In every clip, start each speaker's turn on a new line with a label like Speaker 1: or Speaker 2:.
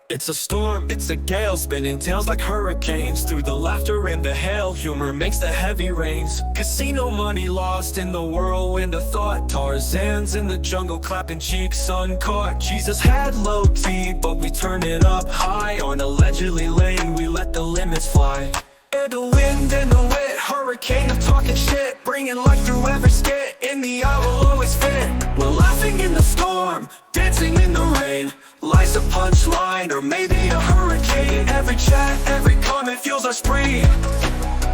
Speaker 1: It's a storm, it's a gale, spinning tails like hurricanes. Through the laughter and the hail, humor makes the heavy rains. Casino money lost in the whirlwind of thought. Tarzan's in the jungle, clapping cheeks uncaught. Jesus had low key, but we turn it up high. On allegedly lane, we let the limits fly. And the wind and the wet, hurricane of talking shit, bringing life through every skit. In the eye will always fit. We're laughing in the storm, dancing in the rain. Life's a punchline, or maybe a hurricane. Every chat, every comment fuels our spree.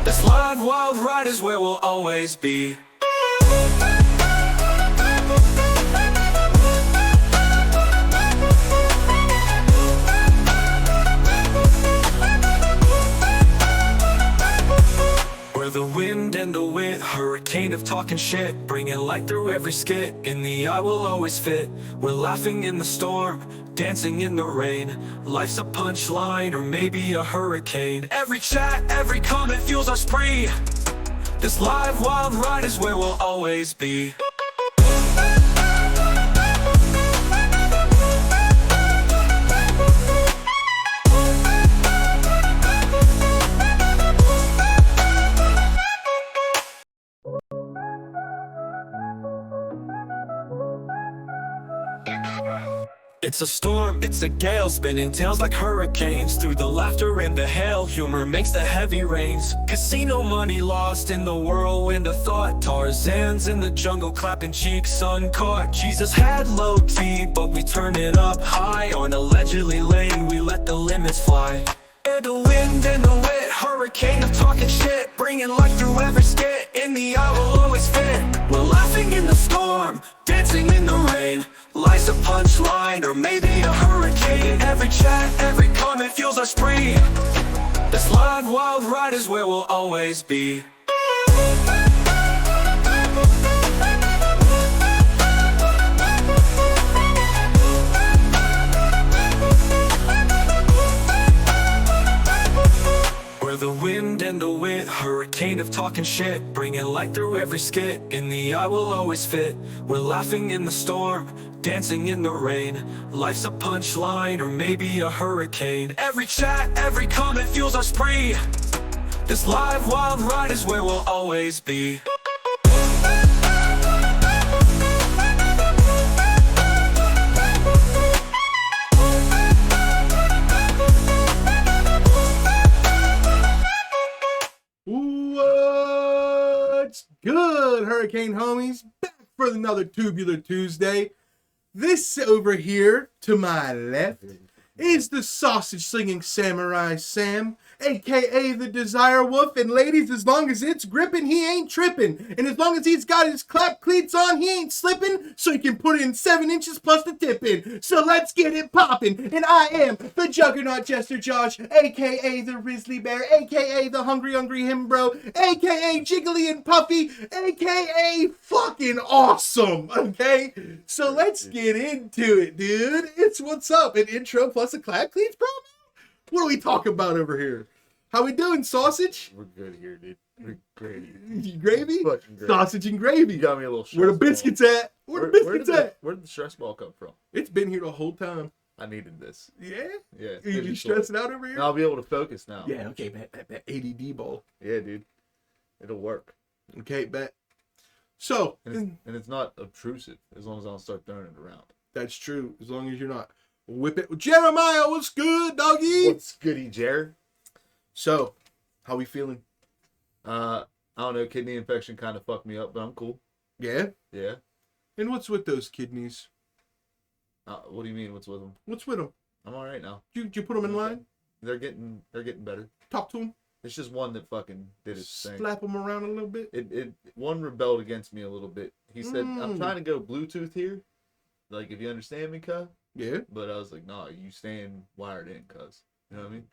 Speaker 1: This live wild ride is where we'll always be. We're the wind and the wit, hurricane of talking shit, bringing light through every skit. In the eye will always fit. We're laughing in the storm, dancing in the rain. Life's a punchline, or maybe a hurricane. Every chat, every comment fuels our spree. This live wild ride is where we'll always be. It's a storm, it's a gale, spinning tails like hurricanes. Through the laughter and the hail, humor makes the heavy rains. Casino money lost in the whirlwind of thought. Tarzan's in the jungle, clapping cheeks uncaught. Jesus had low key, but we turn it up high. On allegedly lane, we let the limits fly. And the wind and the wet, hurricane of talking shit, bringing life through every skit. In the eye will always fit. We're laughing in the storm, dancing in the rain. Life's a punchline, or maybe a hurricane. Every chat, every comment fuels our spree. This live wild ride is where we'll always be. We're the wind and the wit, hurricane of talking shit, bringing light through every skit. In the eye will always fit. We're laughing in the storm, dancing in the rain. Life's a punchline, or maybe a hurricane. Every chat, every comment fuels our spree. This live wild ride is where we'll always be.
Speaker 2: What's good, Hurricane homies? Back for another Tubular Tuesday. This over here to my left is the sausage slinging samurai Sam, aka the Desire Wolf. And ladies, as long as it's gripping, he ain't tripping. And as long as he's got his clap cleats on, he ain't slipping, so he can put in 7 inches plus the tip in. So let's get it popping. And I am the Juggernaut Jester Josh, aka the Grizzly Bear, aka the Hungry Himbro, aka Jiggly and Puffy, aka fucking awesome. Okay? So let's get into it, dude. It's what's up, an intro plus a clap cleats, bro? What are we talking about over here? How we doing, sausage?
Speaker 3: We're good here, dude. We're great.
Speaker 2: Gravy?
Speaker 3: Fucking great.
Speaker 2: Sausage and gravy.
Speaker 3: You got me a little stress
Speaker 2: Where the
Speaker 3: ball.
Speaker 2: biscuits at? Where the biscuits at?
Speaker 3: Where did the stress ball come from?
Speaker 2: It's been here the whole time.
Speaker 3: I needed this.
Speaker 2: Yeah?
Speaker 3: Yeah.
Speaker 2: Are you stressing out over here?
Speaker 3: I'll be able to focus now.
Speaker 2: Yeah, okay, bet. ADD ball.
Speaker 3: Yeah, dude. It'll work.
Speaker 2: Okay, bet. So,
Speaker 3: And it's not obtrusive as long as I don't start throwing it around.
Speaker 2: that's true. As long as you're not whip it. Jeremiah, what's good, doggy?
Speaker 3: What's goody, Jer?
Speaker 2: So, how we feeling?
Speaker 3: I don't know. Kidney infection kind of fucked me up, but I'm cool.
Speaker 2: Yeah?
Speaker 3: Yeah.
Speaker 2: And what's with those kidneys?
Speaker 3: What do you mean? What's with them?
Speaker 2: What's with them?
Speaker 3: I'm all right now.
Speaker 2: Did you put them in line?
Speaker 3: They're getting better.
Speaker 2: Talk to them?
Speaker 3: It's just one that fucking did its thing.
Speaker 2: Slap them around a little bit?
Speaker 3: One rebelled against me a little bit. He said, I'm
Speaker 2: Mm.
Speaker 3: trying to go Bluetooth here. Like, if you understand me, cuz.
Speaker 2: Yeah?
Speaker 3: But I was like, nah, you staying wired in, cuz. You know what I mean?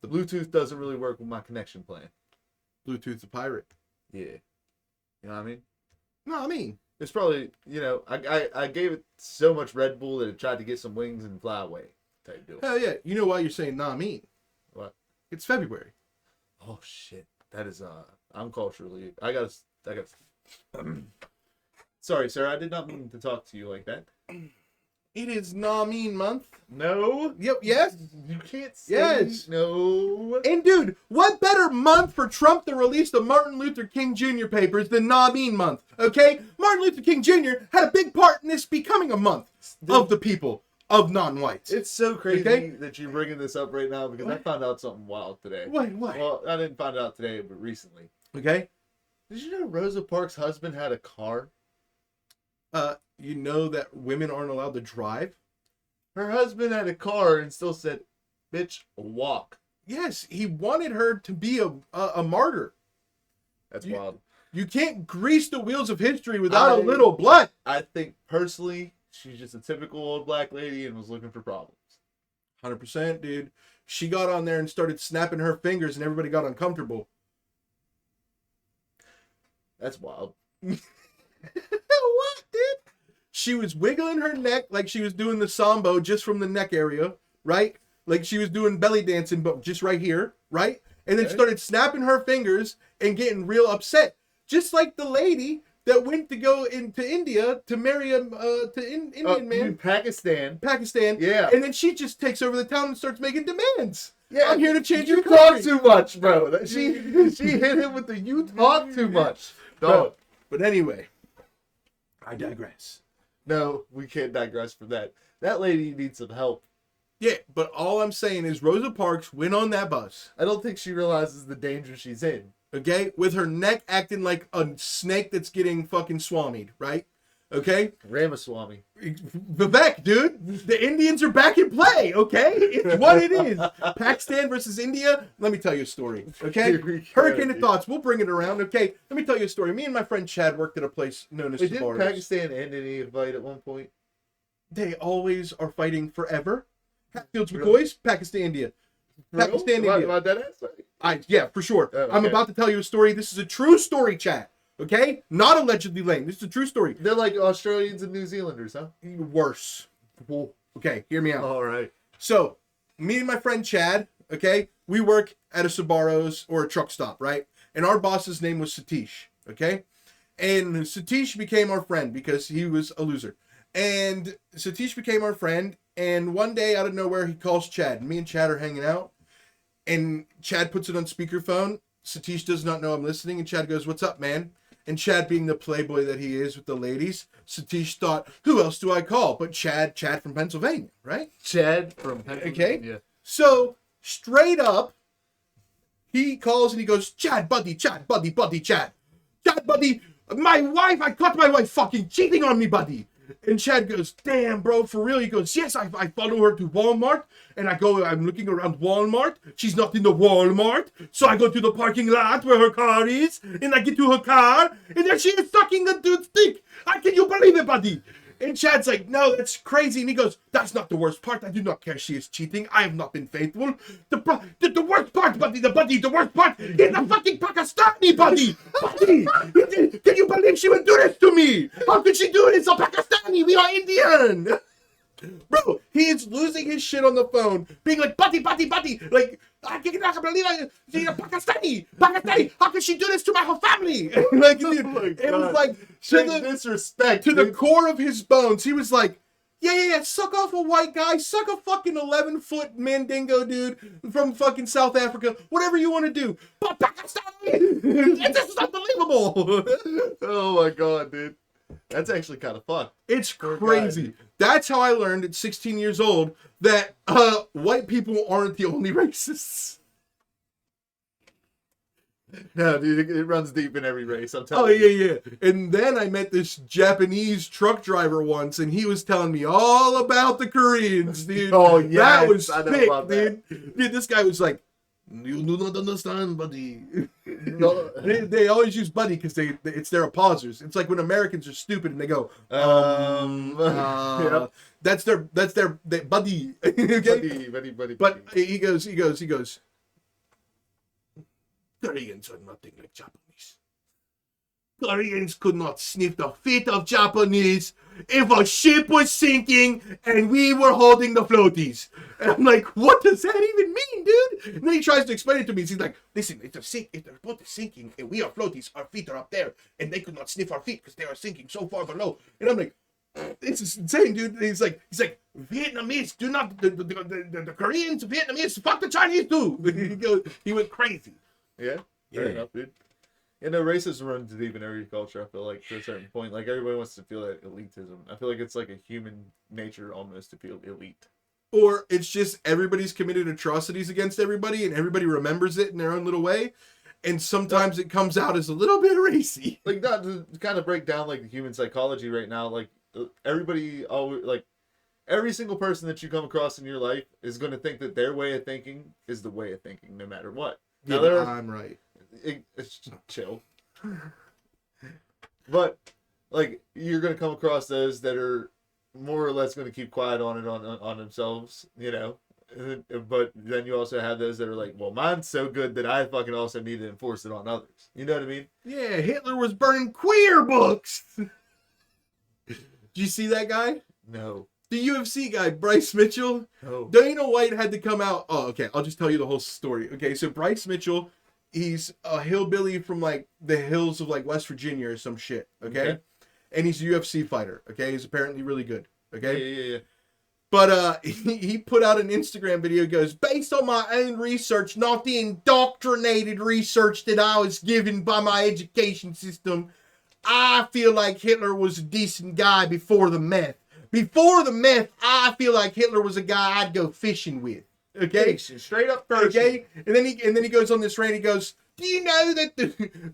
Speaker 3: The Bluetooth doesn't really work with my connection plan.
Speaker 2: Bluetooth's a pirate.
Speaker 3: Yeah. You know what I mean?
Speaker 2: No, I mean,
Speaker 3: It's probably, I gave it so much Red Bull that it tried to get some wings and fly away type deal.
Speaker 2: hell yeah. You know why you're saying nah mean?
Speaker 3: What?
Speaker 2: It's February.
Speaker 3: Oh, shit. That is, I'm culturally, I gotta, sorry, sir, I did not mean to talk to you like that.
Speaker 2: It is Nameen month.
Speaker 3: No.
Speaker 2: Yep. Yes.
Speaker 3: You can't say
Speaker 2: Yes.
Speaker 3: no.
Speaker 2: And dude, what better month for Trump to release the Martin Luther King Jr. papers than Nameen month? Okay, Martin Luther King Jr. had a big part in this becoming a month of the people of non-whites.
Speaker 3: It's so crazy
Speaker 2: Okay?
Speaker 3: that you're bringing this up right now because I found out something wild today.
Speaker 2: Wait, what?
Speaker 3: Well, I didn't find it out today, but recently.
Speaker 2: Okay.
Speaker 3: Did you know Rosa Parks' husband had a car?
Speaker 2: You know that women aren't allowed to drive?
Speaker 3: Her husband had a car and still said, "Bitch, walk."
Speaker 2: Yes, he wanted her to be a martyr.
Speaker 3: That's
Speaker 2: You-
Speaker 3: wild.
Speaker 2: You can't grease the wheels of history without a
Speaker 3: I-
Speaker 2: little blood.
Speaker 3: I think personally, she's just a typical old black lady and was looking for problems.
Speaker 2: 100%, dude. She got on there and started snapping her fingers and everybody got uncomfortable.
Speaker 3: That's wild.
Speaker 2: What, dude? She was wiggling her neck like she was doing the sambo just from the neck area, right? Like she was doing belly dancing, but just right here, right? And then
Speaker 3: Okay.
Speaker 2: started snapping her fingers and getting real upset. Just like the lady that went to go into India to marry a Indian man,
Speaker 3: Pakistan.
Speaker 2: Pakistan.
Speaker 3: Yeah.
Speaker 2: And then she just takes over the town and starts making demands.
Speaker 3: Yeah,
Speaker 2: I'm here to change
Speaker 3: you
Speaker 2: your
Speaker 3: talk
Speaker 2: country.
Speaker 3: too much, bro. She hit him with the "you talk too much."
Speaker 2: Bro.
Speaker 3: Dog.
Speaker 2: But anyway, I digress.
Speaker 3: No, we can't digress from that. That lady needs some help.
Speaker 2: Yeah, but all I'm saying is Rosa Parks went on that bus,
Speaker 3: I don't think she realizes the danger she's in.
Speaker 2: okay, with her neck acting like a snake that's getting fucking swamied, right? Okay?
Speaker 3: Ramaswamy.
Speaker 2: Vivek, dude, the Indians are back in play, okay? It's what it is. Pakistan versus India. Let me tell you a story, okay?
Speaker 3: Here we go,
Speaker 2: Hurricane of
Speaker 3: dude.
Speaker 2: Thoughts. We'll bring it around, okay? Let me tell you a story. Me and my friend Chad worked at a place known as
Speaker 3: Wait, didn't
Speaker 2: Sbarro's.
Speaker 3: Pakistan end any fight at one point?
Speaker 2: They always are fighting forever. Hatfields
Speaker 3: Really?
Speaker 2: McCoys, Pakistan, India.
Speaker 3: For real?
Speaker 2: Pakistan,
Speaker 3: Am I-
Speaker 2: India.
Speaker 3: am I dead ass?
Speaker 2: Yeah, for sure.
Speaker 3: Oh,
Speaker 2: I'm
Speaker 3: okay.
Speaker 2: about to tell you a story. This is a true story, Chad. Okay? Not allegedly lame. This is a true story.
Speaker 3: They're like Australians and New Zealanders, huh?
Speaker 2: Worse. Okay, hear me out.
Speaker 3: All right.
Speaker 2: So, me and my friend Chad, okay, we work at a Sbarro's or a truck stop, right? And our boss's name was Satish, okay? And Satish became our friend because he was a loser. And Satish became our friend, and one day out of nowhere, he calls Chad. Me and Chad are hanging out, and Chad puts it on speakerphone. Satish does not know I'm listening, and Chad goes, "What's up, man?" And Chad, being the playboy that he is with the ladies, Satish thought, "Who else do I call but Chad from Pennsylvania, right?"
Speaker 3: Chad from Pennsylvania.
Speaker 2: So, straight up, he calls and he goes, Chad, buddy, Chad, buddy, Chad. Chad, buddy, my wife, I caught my wife fucking cheating on me, buddy. And Chad goes, damn, bro, for real? He goes, yes, I follow her to Walmart. And I'm looking around Walmart. She's not in the Walmart. So I go to the parking lot where her car is. And I get to her car. And there she is sucking a dude's dick. How can you believe it, buddy? And Chad's like, no, that's crazy. And he goes, that's not the worst part. I do not care she is cheating. I have not been faithful. The worst part, buddy, the worst part is the fucking Pakistani, buddy. Buddy, can you believe she would do this to me? How could she do this? A Pakistani, we are Indian. Bro, he is losing his shit on the phone, being like, buddy, like, I cannot believe she's a Pakistani. How can she do this to my whole family? Like, dude, it was like,
Speaker 3: disrespect
Speaker 2: to the
Speaker 3: dude.
Speaker 2: core of his bones, he was like, yeah, suck off a white guy, suck a fucking 11-foot mandingo dude from fucking South Africa, whatever you want to do. But Pakistani, this is unbelievable.
Speaker 3: Oh my god, dude. That's actually kind of fun.
Speaker 2: It's
Speaker 3: Poor
Speaker 2: crazy.
Speaker 3: guy.
Speaker 2: That's how I learned at 16 years old that white people aren't the only racists.
Speaker 3: No, dude, it runs deep in every race. I'm
Speaker 2: Oh,
Speaker 3: telling you.
Speaker 2: yeah. And then I met this Japanese truck driver once, and he was telling me all about the Koreans, dude.
Speaker 3: Oh,
Speaker 2: That
Speaker 3: yes,
Speaker 2: was
Speaker 3: I know
Speaker 2: sick,
Speaker 3: about that.
Speaker 2: dude. This guy was like, you do not understand, buddy.
Speaker 3: No.
Speaker 2: They always use buddy because it's their pausers. It's like when Americans are stupid and they go,
Speaker 3: Yep.
Speaker 2: that's their buddy. Okay?
Speaker 3: Buddy.
Speaker 2: But he goes, Koreans are nothing like Japanese. Koreans could not sniff the feet of Japanese if a ship was sinking and we were holding the floaties. And I'm like, what does that even mean, dude? And then he tries to explain it to me. He's like, listen, if the boat is sinking and we are floaties, our feet are up there, and they could not sniff our feet because they are sinking so far below. And I'm like, It's insane, dude. He's like, Vietnamese do not, the Koreans, Vietnamese, fuck the Chinese too. He went crazy.
Speaker 3: Yeah, fair enough, dude. You know, racism runs deep in every culture, I feel like, to a certain point. Like, everybody wants to feel that elitism. I feel like it's like a human nature almost to feel elite.
Speaker 2: Or it's just everybody's committed atrocities against everybody and everybody remembers it in their own little way. And sometimes it comes out as a little bit racy.
Speaker 3: Like, not to kind of break down, like, the human psychology right now, like, everybody always, like, every single person that you come across in your life is going to think that their way of thinking is the way of thinking, no matter what. Now,
Speaker 2: Yeah, I'm right.
Speaker 3: It's just chill. But, like, you're going to come across those that are more or less going to keep quiet on it on themselves, you know? But then you also have those that are like, well, mine's so good that I fucking also need to enforce it on others. You know what I mean?
Speaker 2: Yeah, Hitler was burning queer books. Did you see that guy?
Speaker 3: No.
Speaker 2: The UFC guy, Bryce Mitchell.
Speaker 3: No.
Speaker 2: Dana White had to come out. Oh, okay. I'll just tell you the whole story. Okay, so Bryce Mitchell, he's a hillbilly from like the hills of like West Virginia or some shit. Okay, and he's a UFC fighter. Okay, he's apparently really good. Okay,
Speaker 3: Yeah.
Speaker 2: but he put out an Instagram video. Goes, based on my own research, not the indoctrinated research that I was given by my education system. I feel like Hitler was a decent guy before the meth. Before the meth, I feel like Hitler was a guy I'd go fishing with. Okay,
Speaker 3: Straight up first.
Speaker 2: okay, and then he goes on this rant. He goes, "Do you know that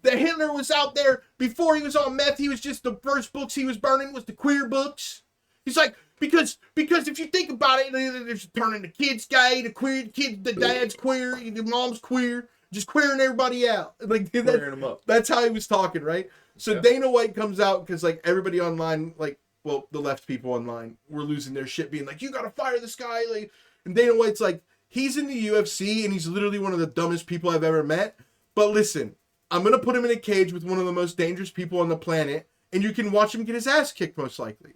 Speaker 2: that Hitler was out there before he was on meth? He was just the first books he was burning was the queer books." He's like, because if you think about it, there's turning the kids gay, the dad's queer, the mom's queer, just queering everybody out. Like
Speaker 3: Clearing them up.
Speaker 2: that's how he was talking, right? So
Speaker 3: Yeah.
Speaker 2: Dana White comes out because like everybody online, like, well, the left people online were losing their shit, being like, "You gotta fire this guy!" Like, and Dana White's like, he's in the UFC and he's literally one of the dumbest people I've ever met. But listen, I'm gonna put him in a cage with one of the most dangerous people on the planet, and you can watch him get his ass kicked most likely.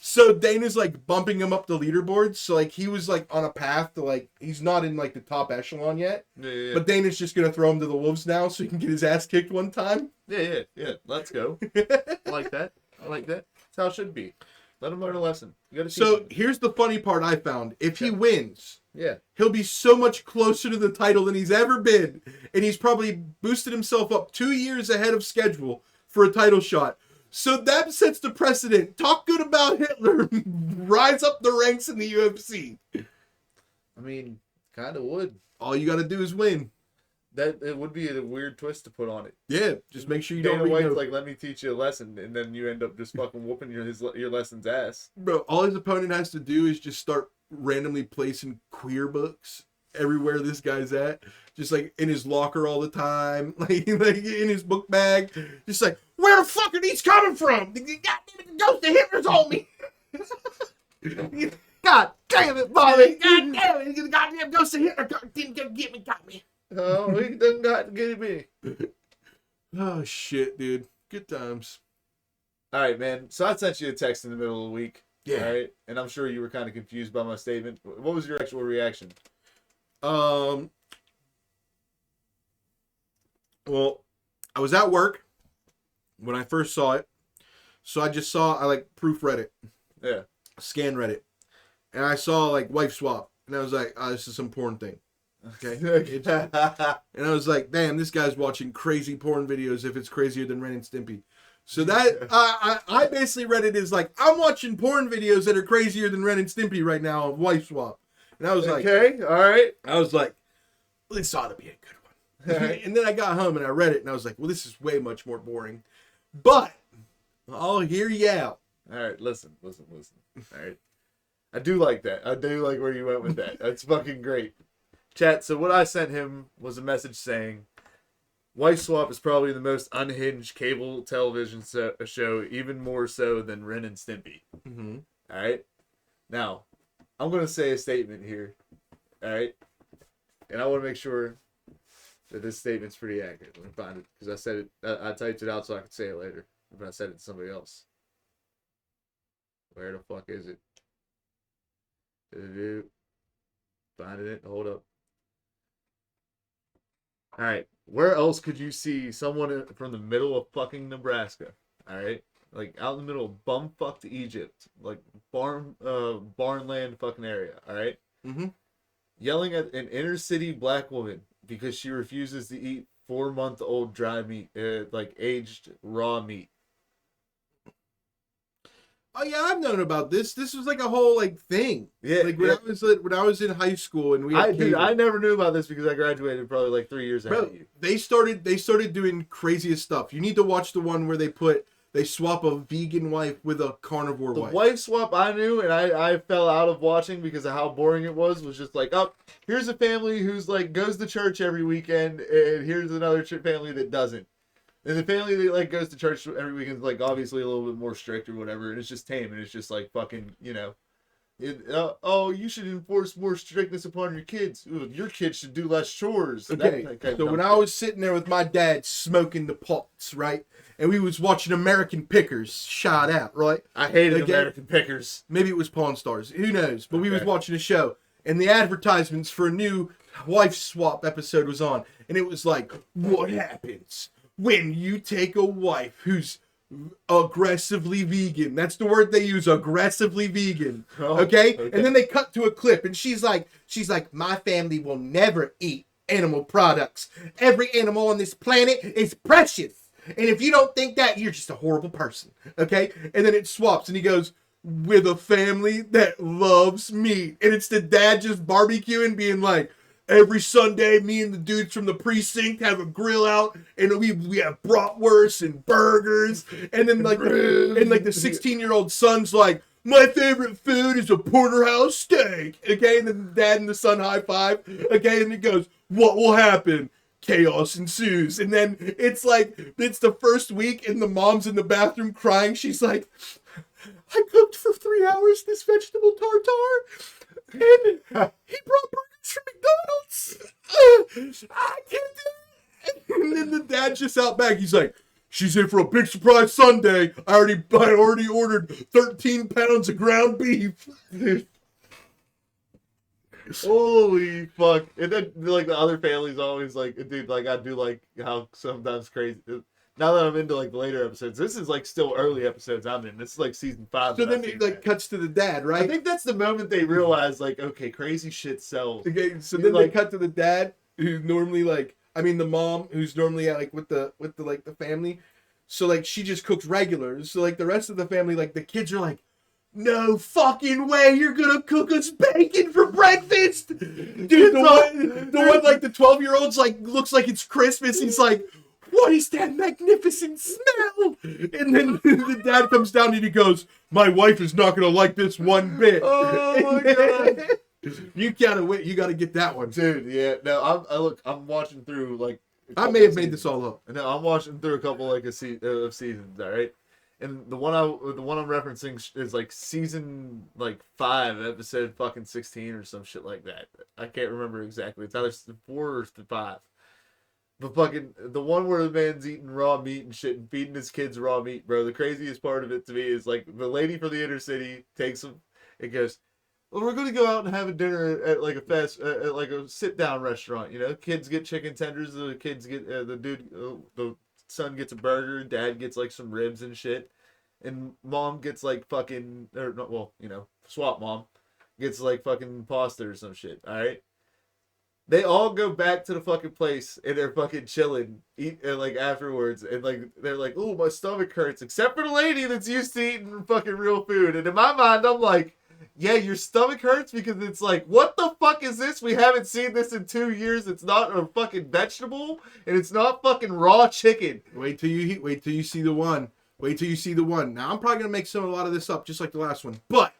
Speaker 2: So Dana's like bumping him up the leaderboards. So like he was like on a path to like, he's not in like the top echelon yet.
Speaker 3: Yeah.
Speaker 2: But Dana's just gonna throw him to the wolves now so he can get his ass kicked one time.
Speaker 3: Yeah. Let's go. I like that. That's how it should be. Let him learn a lesson. You gotta
Speaker 2: So here's the funny part I found. If he wins,
Speaker 3: yeah.
Speaker 2: he'll be so much closer to the title than he's ever been. And he's probably boosted himself up 2 years ahead of schedule for a title shot. So that sets the precedent. Talk good about Hitler. Rise up the ranks in the UFC.
Speaker 3: I mean, kind of would.
Speaker 2: All you got to do is win.
Speaker 3: That it would be a weird twist to put on it.
Speaker 2: Yeah, just make sure you
Speaker 3: Dana
Speaker 2: don't
Speaker 3: White's
Speaker 2: read
Speaker 3: like, let me teach you a lesson, and then you end up just fucking whooping your lesson's ass.
Speaker 2: Bro, all his opponent has to do is just start randomly placing queer books everywhere this guy's at. Just like in his locker all the time. Like in his book bag. Just like, where the fuck are these coming from? The goddamn ghost of Hitler's on me. God damn it, Bobby. God damn it. The goddamn ghost of Hitler didn't get me, got me.
Speaker 3: Oh, he done got get me.
Speaker 2: Oh, shit, dude. Good times.
Speaker 3: All right, man. So I sent you a text in the middle of the week.
Speaker 2: Yeah.
Speaker 3: All right, and I'm sure you were kind of confused by my statement. What was your actual reaction?
Speaker 2: Well, I was at work when I first saw it. So I like proofread it.
Speaker 3: Yeah.
Speaker 2: Scan Reddit. And I saw like wife swap. And I was like, oh, this is some porn thing. Okay. And I was like, damn, this guy's watching crazy porn videos if it's crazier than Ren and Stimpy. So that I basically read it as like, I'm watching porn videos that are crazier than Ren and Stimpy right now of wife swap. And I was like,
Speaker 3: okay, all right.
Speaker 2: I was like, well, this ought to be a good one. And then I got home and I read it and I was like, well, this is way much more boring. But I'll hear you out.
Speaker 3: All right, listen. All right. I do like that. I do like where you went with that. That's fucking great. Chat, so what I sent him was a message saying, Wife Swap is probably the most unhinged cable television show, even more so than Ren and Stimpy.
Speaker 2: Mm-hmm.
Speaker 3: All right? Now, I'm going to say a statement here. All right? And I want to make sure that this statement's pretty accurate. Let me find it, because I said it. I typed it out so I could say it later. But I said it to somebody else. Where the fuck is it? Finding it. Hold up. All right. Where else could you see someone from the middle of fucking Nebraska? All right. like out in the middle of bumfucked Egypt, like barnland fucking area. All right,
Speaker 2: Mm-hmm.
Speaker 3: yelling at an inner city black woman because she refuses to eat 4-month-old dry meat, like aged raw meat.
Speaker 2: Oh yeah, I've known about this. This was like a whole like thing.
Speaker 3: Yeah,
Speaker 2: Like when I was in high school and we had
Speaker 3: Dude,
Speaker 2: cable.
Speaker 3: I never knew about this because I graduated probably like 3 years ahead
Speaker 2: Bro,
Speaker 3: of you.
Speaker 2: they started doing craziest stuff. You need to watch the one where they swap a vegan wife with a carnivore
Speaker 3: The
Speaker 2: wife.
Speaker 3: wife swap I knew, and I fell out of watching because of how boring it was just like, oh, here's a family who's like goes to church every weekend, and here's another family that doesn't. And the family that like goes to church every weekend is like obviously a little bit more strict or whatever, and it's just tame, and it's just like fucking, oh, you should enforce more strictness upon your kids. Ooh, your kids should do less chores.
Speaker 2: Okay,
Speaker 3: That kind of
Speaker 2: so
Speaker 3: dumb
Speaker 2: when
Speaker 3: shit.
Speaker 2: I was sitting there with my dad smoking the pots, right, and we was watching American Pickers, shot out, right?
Speaker 3: I hated
Speaker 2: Okay.
Speaker 3: American Pickers.
Speaker 2: Maybe it was Pawn Stars, who knows? But we was
Speaker 3: Okay.
Speaker 2: watching a show, and the advertisements for a new wife swap episode was on, and it was like, what happens when you take a wife who's aggressively vegan? That's the word they use, aggressively vegan.
Speaker 3: Oh,
Speaker 2: Okay?
Speaker 3: okay.
Speaker 2: And then they cut to a clip, and she's like, my family will never eat animal products. Every animal on this planet is precious. And if you don't think that, you're just a horrible person. Okay? And then it swaps, and he goes, with a family that loves meat. And it's the dad just barbecuing, being like, every Sunday, me and the dudes from the precinct have a grill out, and we have bratwurst and burgers. And then like the 16-year-old son's like, my favorite food is a porterhouse steak. Okay, and then the dad and the son high five. Okay, and it goes, what will happen? Chaos ensues. And then it's like, it's the first week, and the mom's in the bathroom crying. She's like, I cooked for 3 hours this vegetable tartare, and he brought burgers from McDonald's. I can't do it. And then the dad's just out back. He's like, she's in for a big surprise Sunday. I already ordered 13 pounds of ground beef.
Speaker 3: Holy fuck. And then like the other family's always like, dude, like I do like how sometimes crazy. Now that I'm into like the later episodes, this is like still early episodes I'm in. This is like season 5.
Speaker 2: So
Speaker 3: that
Speaker 2: then
Speaker 3: I've
Speaker 2: it
Speaker 3: seen
Speaker 2: like
Speaker 3: that.
Speaker 2: cuts to the dad,
Speaker 3: I
Speaker 2: right?
Speaker 3: think that's the moment they realize like, okay, crazy shit sells.
Speaker 2: Okay, so
Speaker 3: You're
Speaker 2: then
Speaker 3: like-
Speaker 2: they cut to the dad, who's normally like, I mean the mom, who's normally like with the like the family. So like she just cooks regulars. So like the rest of the family, like the kids are like, no fucking way you're gonna cook us bacon for breakfast. Dude, the one like the 12-year-old's like looks like it's Christmas. He's like, what is that magnificent smell? And then the dad comes down and he goes, my wife is not gonna like this one bit.
Speaker 3: Oh my God.
Speaker 2: You gotta get that one.
Speaker 3: Dude, yeah. No, I'm watching through like a
Speaker 2: I
Speaker 3: couple
Speaker 2: may have
Speaker 3: of
Speaker 2: made this
Speaker 3: seasons.
Speaker 2: all up.
Speaker 3: No, I'm watching through a couple like of seasons, all right? And the one I'm referencing is like season like 5, episode fucking 16 or some shit like that. I can't remember exactly. It's either 4 or 5. But fucking the one where the man's eating raw meat and shit and feeding his kids raw meat, bro. The craziest part of it to me is like the lady from the inner city takes him and goes, well, we're going to go out and have a dinner at like at like a sit down restaurant. You know, kids get chicken tenders. The kids get the son gets a burger. Dad gets like some ribs and shit, and mom gets like fucking or not. Well, you know, swap mom gets like fucking pasta or some shit. All right. They all go back to the fucking place and they're fucking chilling, like afterwards, and like they're like, "Oh, my stomach hurts," except for the lady that's used to eating fucking real food. And in my mind, I'm like, yeah, your stomach hurts because it's like, what the fuck is this? We haven't seen this in 2 years. It's not a fucking vegetable, and it's not fucking raw chicken.
Speaker 2: Wait till you see the one. Wait till you see the one. Now I'm probably gonna make a lot of this up, just like the last one. But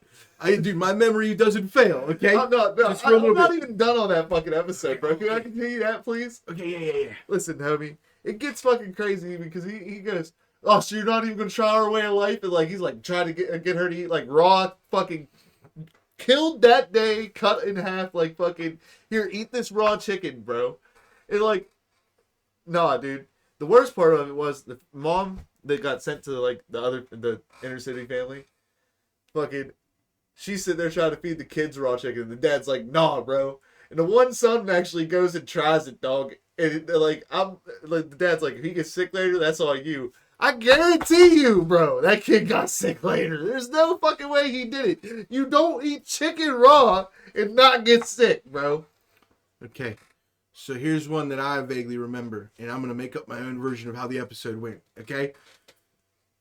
Speaker 2: dude, my memory doesn't fail. Okay.
Speaker 3: I'm not,
Speaker 2: Just for a little
Speaker 3: I'm not
Speaker 2: bit.
Speaker 3: even done on that fucking episode, bro. Can I continue that, please?
Speaker 2: Okay. Yeah.
Speaker 3: Listen, homie, it gets fucking crazy because he goes, oh, so you're not even gonna try our way of life? And like he's like trying to get her to eat like raw fucking killed that day, cut in half, like fucking here, eat this raw chicken, bro. And like, nah, dude. The worst part of it was the mom that got sent to like the inner city family. Fucking, she's sitting there trying to feed the kids raw chicken, and the dad's like, nah, bro. And the one son actually goes and tries it, dog. And like I'm like the dad's like, if he gets sick later, that's all you. I guarantee you, bro, that kid got sick later. There's no fucking way he did it. You don't eat chicken raw and not get sick, bro.
Speaker 2: Okay, so here's one that I vaguely remember, and I'm gonna make up my own version of how the episode went. Okay,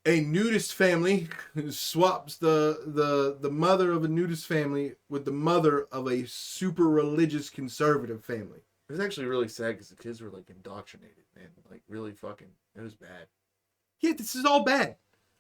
Speaker 2: a nudist family swaps the mother of a nudist family with the mother of a super religious conservative family.
Speaker 3: It was actually really sad because the kids were like indoctrinated, man. Like really fucking, it was bad.
Speaker 2: Yeah, this is all bad.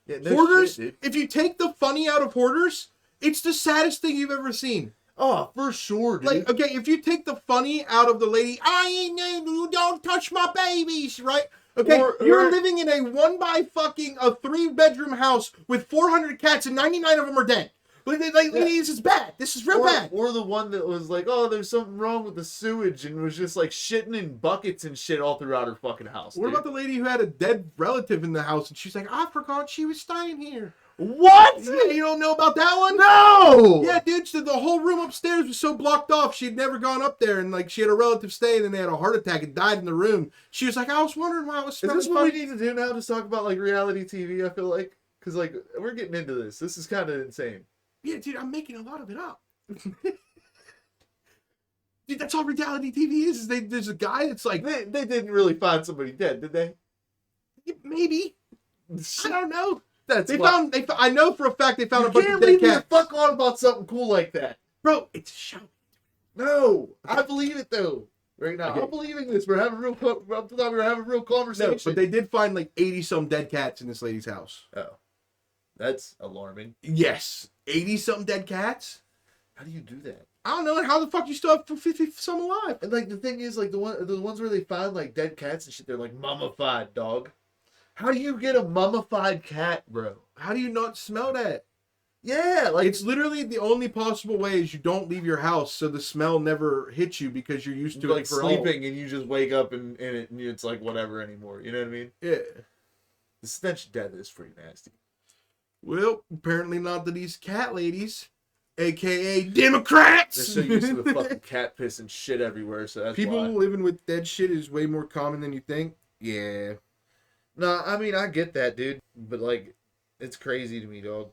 Speaker 3: Yeah, no
Speaker 2: Hoarders.
Speaker 3: shit, dude.
Speaker 2: If you take the funny out of Hoarders, it's the saddest thing you've ever seen.
Speaker 3: Oh, for sure, dude.
Speaker 2: Like, okay, if you take the funny out of the lady, I ain't you don't touch my babies, right? Okay, you're living in a 3-bedroom house with 400 cats and 99 of them are dead. This is bad. This is real bad.
Speaker 3: Or the one that was like, oh, there's something wrong with the sewage and was just like shitting in buckets and shit all throughout her fucking house.
Speaker 2: What about the lady who had a dead relative in the house and she's like, I forgot she was staying here.
Speaker 3: What?
Speaker 2: Yeah, you don't know about that one?
Speaker 3: No!
Speaker 2: Yeah, dude, so the whole room upstairs was so blocked off, she'd never gone up there, and like she had a relative staying, and they had a heart attack and died in the room. She was like, I was wondering why I was
Speaker 3: Is
Speaker 2: smelling
Speaker 3: this what we
Speaker 2: funny.
Speaker 3: need to do now? Just talk about like reality TV, I feel like? Because like, we're getting into this. This is kind of insane.
Speaker 2: Yeah, dude, I'm making a lot of it up. Dude, that's all reality TV is there's a guy that's like,
Speaker 3: They didn't really find somebody dead, did they?
Speaker 2: maybe. I don't know.
Speaker 3: That's
Speaker 2: They
Speaker 3: why-
Speaker 2: found. I know for a fact they found
Speaker 3: You
Speaker 2: a bunch
Speaker 3: can't
Speaker 2: of dead
Speaker 3: leave me the
Speaker 2: cats.
Speaker 3: fuck on about something cool like that.
Speaker 2: Bro, it's a show.
Speaker 3: No, I believe it though. Right now,
Speaker 2: Okay.
Speaker 3: I'm believing this. We're having real. I thought we were having a real conversation.
Speaker 2: No, but they did find like 80 some dead cats in this lady's house.
Speaker 3: Oh, that's alarming.
Speaker 2: Yes, 80 some dead cats.
Speaker 3: How do you do that?
Speaker 2: I don't know how the fuck you still have 50 some alive.
Speaker 3: And like the thing is, like the ones where they find like dead cats and shit, they're like mummified, dog. How do you get a mummified cat, bro?
Speaker 2: How do you not smell that?
Speaker 3: Yeah, like
Speaker 2: It's literally the only possible way is you don't leave your house so the smell never hits you because you're used to
Speaker 3: like
Speaker 2: it for
Speaker 3: sleeping and you just wake up and it's like whatever anymore. You know what I mean?
Speaker 2: Yeah.
Speaker 3: The stench of death is pretty nasty.
Speaker 2: Well, apparently not to these cat ladies, aka Democrats.
Speaker 3: They're so used to the fucking cat piss and shit everywhere, so that's
Speaker 2: People
Speaker 3: why.
Speaker 2: living with dead shit is way more common than you think. Yeah.
Speaker 3: No, I mean I get that, dude, but like, it's crazy to me, dog.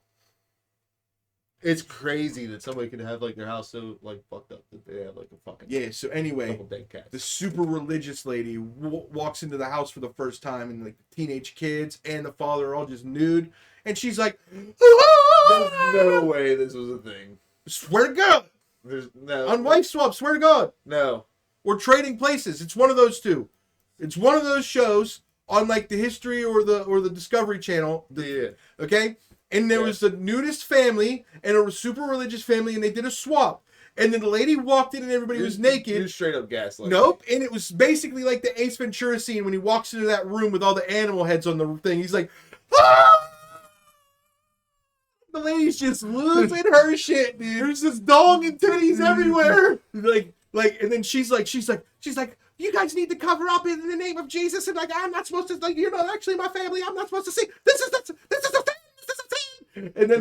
Speaker 3: It's crazy that somebody could have like their house so like fucked up that they have like a fucking
Speaker 2: Yeah, so anyway,
Speaker 3: couple dead cats.
Speaker 2: the super religious lady walks into the house for the first time, and like the teenage kids and the father are all just nude, and she's like,
Speaker 3: There's no way this was a thing.
Speaker 2: swear to God,
Speaker 3: There's no
Speaker 2: on wife swap, swear to God,
Speaker 3: No.
Speaker 2: we're trading places. It's one of those two. It's one of those shows on like the History or the Discovery Channel.
Speaker 3: Yeah.
Speaker 2: Okay, and there was a nudist family and a super religious family, and they did a swap. And then the lady walked in, and everybody was naked.
Speaker 3: You're straight up gaslighting.
Speaker 2: Nope. And it was basically like the Ace Ventura scene when he walks into that room with all the animal heads on the thing. He's like, ah! The lady's just losing her shit, dude.
Speaker 3: There's just dong and titties everywhere.
Speaker 2: And then she's like, you guys need to cover up in the name of Jesus. And like, I'm not supposed to, like, you're not actually my family. I'm not supposed to see. This is the thing. This is the thing. And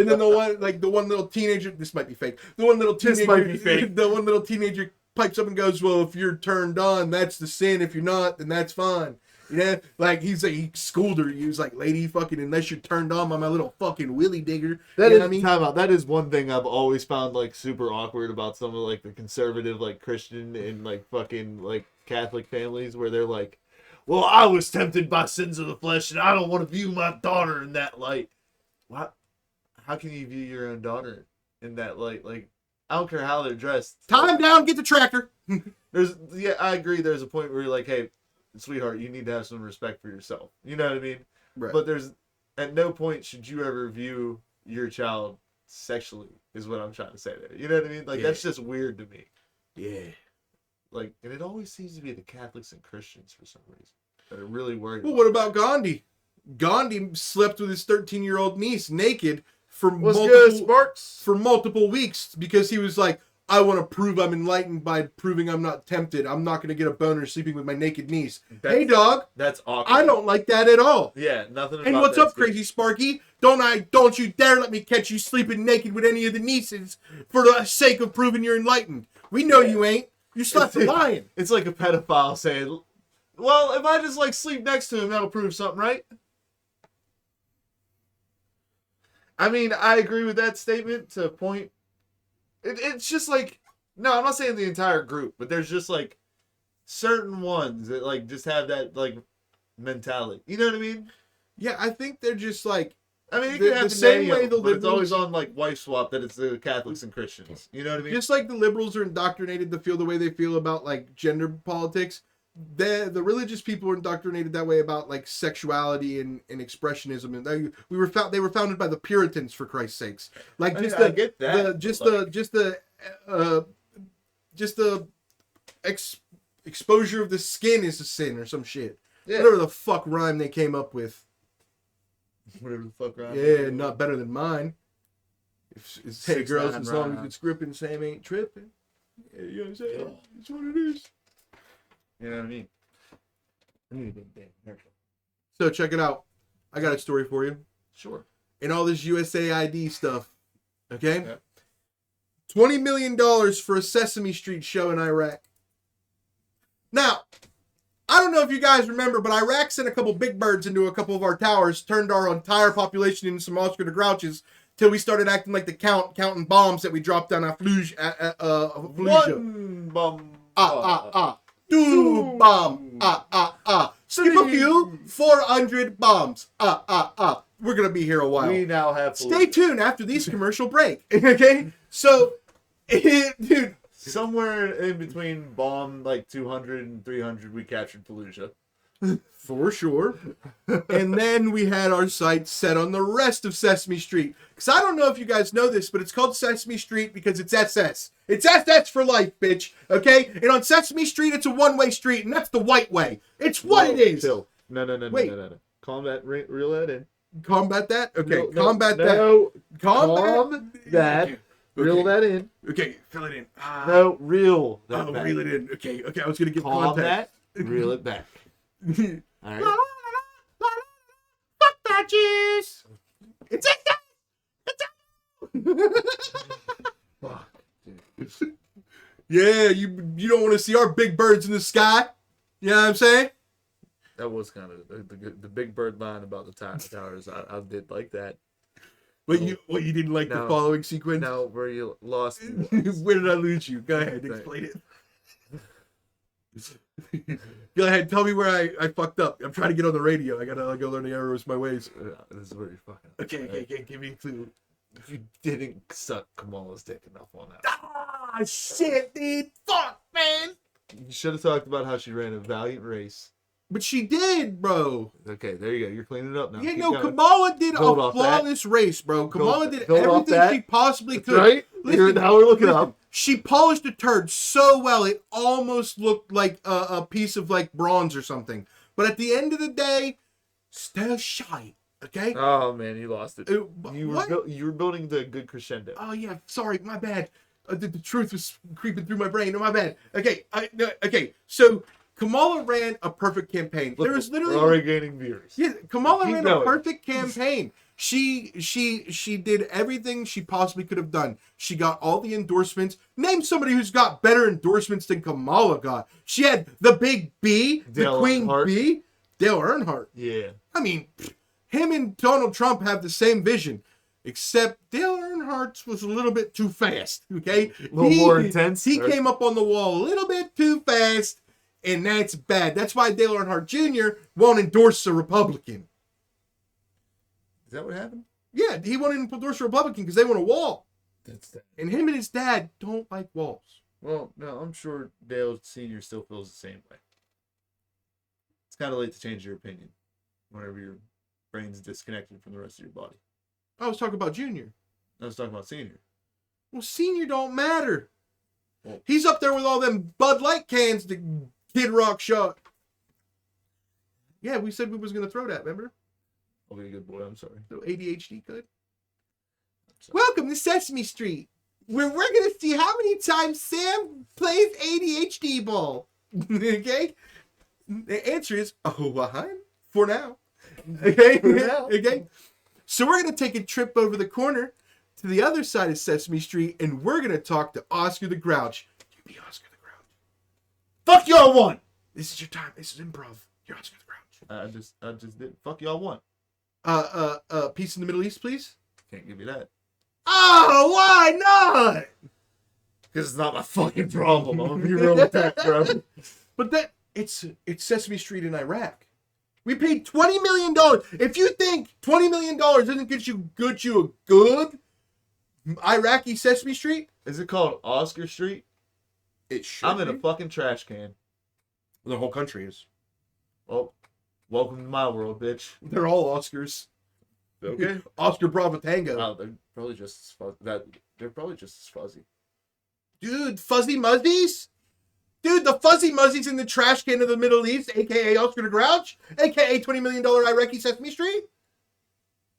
Speaker 2: then the one little teenager, this might be fake. The one little teenager,
Speaker 3: This might be fake.
Speaker 2: The one little teenager pipes up and goes, well, if you're turned on, that's the sin. If you're not, then that's fine. Yeah, like he schooled her. He was like, lady, fucking, unless you're turned on by my little fucking willy digger.
Speaker 3: That
Speaker 2: You
Speaker 3: is
Speaker 2: know what I mean?
Speaker 3: time out. That is one thing I've always found like super awkward about some of like the conservative like Christian and like fucking like Catholic families where they're like, well, I was tempted by sins of the flesh and I don't want to view my daughter in that light. What? How can you view your own daughter in that light? Like, I don't care how they're dressed.
Speaker 2: Time down, get the tractor.
Speaker 3: I agree. There's a point where you're like, hey, sweetheart, you need to have some respect for yourself. You know what I mean?
Speaker 2: Right.
Speaker 3: But there's at no point should you ever view your child sexually, is what I'm trying to say there. You know what I mean? Like,
Speaker 2: Yeah.
Speaker 3: that's just weird to me.
Speaker 2: Yeah.
Speaker 3: Like, and it always seems to be the Catholics and Christians for some reason that are really worried.
Speaker 2: Well, what about Gandhi? Gandhi slept with his 13-year-old niece naked for
Speaker 3: What's good, Sparks?
Speaker 2: multiple weeks because he was like, I want to prove I'm enlightened by proving I'm not tempted. I'm not going to get a boner sleeping with my naked niece. Hey, dog,
Speaker 3: That's awkward.
Speaker 2: I don't like that at all.
Speaker 3: Yeah, nothing about
Speaker 2: And what's
Speaker 3: that's
Speaker 2: up, Crazy Sparky? Don't you dare let me catch you sleeping naked with any of the nieces for the sake of proving you're enlightened. We know you ain't. You slept with lion.
Speaker 3: It's like a pedophile saying, well, if I just like sleep next to him, that'll prove something, right? I mean, I agree with that statement to a point. It's just like, no, I'm not saying the entire group, but there's just like certain ones that like just have that like mentality. You know what I mean?
Speaker 2: Yeah, I think they're just like
Speaker 3: I mean, it
Speaker 2: The-
Speaker 3: can happen
Speaker 2: the same
Speaker 3: to
Speaker 2: way
Speaker 3: any of
Speaker 2: the
Speaker 3: them, but it's always
Speaker 2: liberals-
Speaker 3: on like wife swap that it's the Catholics and Christians. You know what I mean?
Speaker 2: just like the liberals are indoctrinated to feel the way they feel about like gender politics. The religious people are indoctrinated that way about like sexuality and expressionism, and they were founded by the Puritans, for Christ's sakes. Like
Speaker 3: I mean,
Speaker 2: just
Speaker 3: I get that,
Speaker 2: the
Speaker 3: but,
Speaker 2: just
Speaker 3: like-
Speaker 2: the exposure of the skin is a sin or some shit.
Speaker 3: Yeah.
Speaker 2: Whatever the fuck rhyme they came up with.
Speaker 3: Whatever the fuck, right?
Speaker 2: Yeah, not better than mine. It's hey
Speaker 3: 6ix9ine
Speaker 2: girls, as long as
Speaker 3: rhyme.
Speaker 2: it's gripping, Sam ain't tripping. Yeah, you know what I'm saying?
Speaker 3: Yeah.
Speaker 2: That's what it is.
Speaker 3: You know what I mean? I need a big damn haircut.
Speaker 2: So check it out. I got a story for you.
Speaker 3: Sure.
Speaker 2: And all this USAID stuff. Okay?
Speaker 3: Yeah.
Speaker 2: $20 million for a Sesame Street show in Iraq. Now, I don't know if you guys remember, but Iraq sent a couple big birds into a couple of our towers, turned our entire population into some Oscar the Grouches, till we started acting like the Count, counting bombs that we dropped down Fallujah.
Speaker 3: One bomb.
Speaker 2: Two bomb. Skip a few. 400 bombs. We're gonna be here a while.
Speaker 3: We now have
Speaker 2: Stay tuned after these commercial break. Okay, so, dude.
Speaker 3: somewhere in between bomb like 200 and 300 we captured Fallujah.
Speaker 2: For sure. And then we had our sights set on the rest of Sesame Street. Because I don't know if you guys know this, but it's called Sesame Street because it's SS. It's SS for life, bitch. Okay? And on Sesame Street, it's a one-way street, and that's the white way. It's what it is.
Speaker 3: Chill. No.
Speaker 2: Wait.
Speaker 3: No. Calm that. Reel that in.
Speaker 2: Combat that? Okay,
Speaker 3: No,
Speaker 2: combat that.
Speaker 3: no.
Speaker 2: Combat
Speaker 3: that.
Speaker 2: Okay.
Speaker 3: Reel that in.
Speaker 2: Okay, fill it in.
Speaker 3: No, reel that
Speaker 2: Oh,
Speaker 3: back.
Speaker 2: reel it in. Okay, I was going to give
Speaker 3: Calm
Speaker 2: context.
Speaker 3: that. Reel it back. All right.
Speaker 2: Fuck that juice. It's
Speaker 3: Fuck, dude.
Speaker 2: Yeah, you don't want to see our big birds in the sky. You know what I'm saying?
Speaker 3: That was kind of the big bird line about the towers. I did like that.
Speaker 2: But you didn't like the
Speaker 3: No.
Speaker 2: following sequence?
Speaker 3: Now where you lost.
Speaker 2: Where did I lose you? Go ahead, explain it. Go ahead, tell me where I fucked up. I'm trying to get on the radio. I gotta go learn the errors of my ways.
Speaker 3: This is where you're fucking.
Speaker 2: Okay, give me a clue.
Speaker 3: You didn't suck Kamala's dick enough on that.
Speaker 2: Ah, shit, dude. Fuck, man.
Speaker 3: You should have talked about how she ran a valiant race.
Speaker 2: But she did, bro.
Speaker 3: Okay, there you go. You're cleaning it up now.
Speaker 2: Yeah,
Speaker 3: Keep
Speaker 2: no,
Speaker 3: going.
Speaker 2: Kamala did
Speaker 3: Build
Speaker 2: a
Speaker 3: off that.
Speaker 2: flawless race, bro. Kamala did
Speaker 3: build off
Speaker 2: everything
Speaker 3: that.
Speaker 2: she possibly
Speaker 3: That's
Speaker 2: could.
Speaker 3: right.
Speaker 2: Listen,
Speaker 3: Now we're looking
Speaker 2: listen,
Speaker 3: up.
Speaker 2: She polished a turd so well it almost looked like a piece of like bronze or something. But at the end of the day, still shy. Okay.
Speaker 3: Oh man, you lost it. You
Speaker 2: What?
Speaker 3: were building the good crescendo.
Speaker 2: Oh yeah, sorry, my bad. The truth was creeping through my brain. Oh, my bad. Okay, okay. So Kamala ran a perfect campaign.
Speaker 3: Look,
Speaker 2: There was literally
Speaker 3: we're already gaining viewers.
Speaker 2: yeah, Kamala
Speaker 3: Keep
Speaker 2: ran
Speaker 3: going.
Speaker 2: a perfect campaign. She did everything she possibly could have done. She got all the endorsements. Name somebody who's got better endorsements than Kamala got. She had the big B,
Speaker 3: Dale
Speaker 2: the Queen
Speaker 3: Earnhardt.
Speaker 2: B, Dale Earnhardt.
Speaker 3: Yeah.
Speaker 2: I mean, him and Donald Trump have the same vision, except Dale Earnhardt's was a little bit too fast. Okay,
Speaker 3: A little more intense,
Speaker 2: He
Speaker 3: or-
Speaker 2: came up on the wall a little bit too fast, and that's bad. That's why Dale Earnhardt Jr. won't endorse a Republican.
Speaker 3: Is that what happened?
Speaker 2: Yeah, he won't endorse a Republican because they want a wall,
Speaker 3: That's that.
Speaker 2: and him and his dad don't like walls.
Speaker 3: Well, no, I'm sure Dale Sr. still feels the same way. It's kind of late to change your opinion whenever your brain's disconnected from the rest of your body.
Speaker 2: I was talking about Junior.
Speaker 3: I was talking about Senior.
Speaker 2: Well, Senior don't matter.
Speaker 3: Well-
Speaker 2: He's up there with all them Bud Light cans that Kid Rock shot. Yeah, we said we was gonna throw that. Remember?
Speaker 3: I'll be a good boy. I'm sorry.
Speaker 2: So ADHD could.
Speaker 3: I'm sorry.
Speaker 2: Welcome to Sesame Street, where we're gonna see how many times Sam plays ADHD ball. Okay. The answer is one for now. Okay.
Speaker 3: For now.
Speaker 2: Okay. So we're gonna take a trip over the corner to the other side of Sesame Street, and we're gonna talk to Oscar the Grouch. You be Oscar the Grouch.
Speaker 3: Fuck y'all want.
Speaker 2: This is your time. This is improv. You're Oscar the Grouch.
Speaker 3: I just did. Fuck y'all want.
Speaker 2: Peace in the Middle East, please.
Speaker 3: Can't give you that.
Speaker 2: Oh, why not?
Speaker 3: Because it's not my fucking problem. I'm gonna be real with that, bro.
Speaker 2: But it's Sesame Street in Iraq. We paid $20 million. If you think $20 million doesn't get you a good Iraqi Sesame Street,
Speaker 3: Is it called Oscar Street?
Speaker 2: it should.
Speaker 3: I'm in a fucking trash can.
Speaker 2: The whole country is.
Speaker 3: Well, welcome to my world, bitch.
Speaker 2: They're all Oscars.
Speaker 3: Okay.
Speaker 2: Oscar Bravo Tango.
Speaker 3: Oh, they're probably just as fuzzy. They're probably just as fuzzy.
Speaker 2: Dude, Fuzzy Muzzies? Dude, the Fuzzy Muzzies in the trash can of the Middle East, a.k.a. Oscar the Grouch, a.k.a. $20 million Iraqi Sesame Street?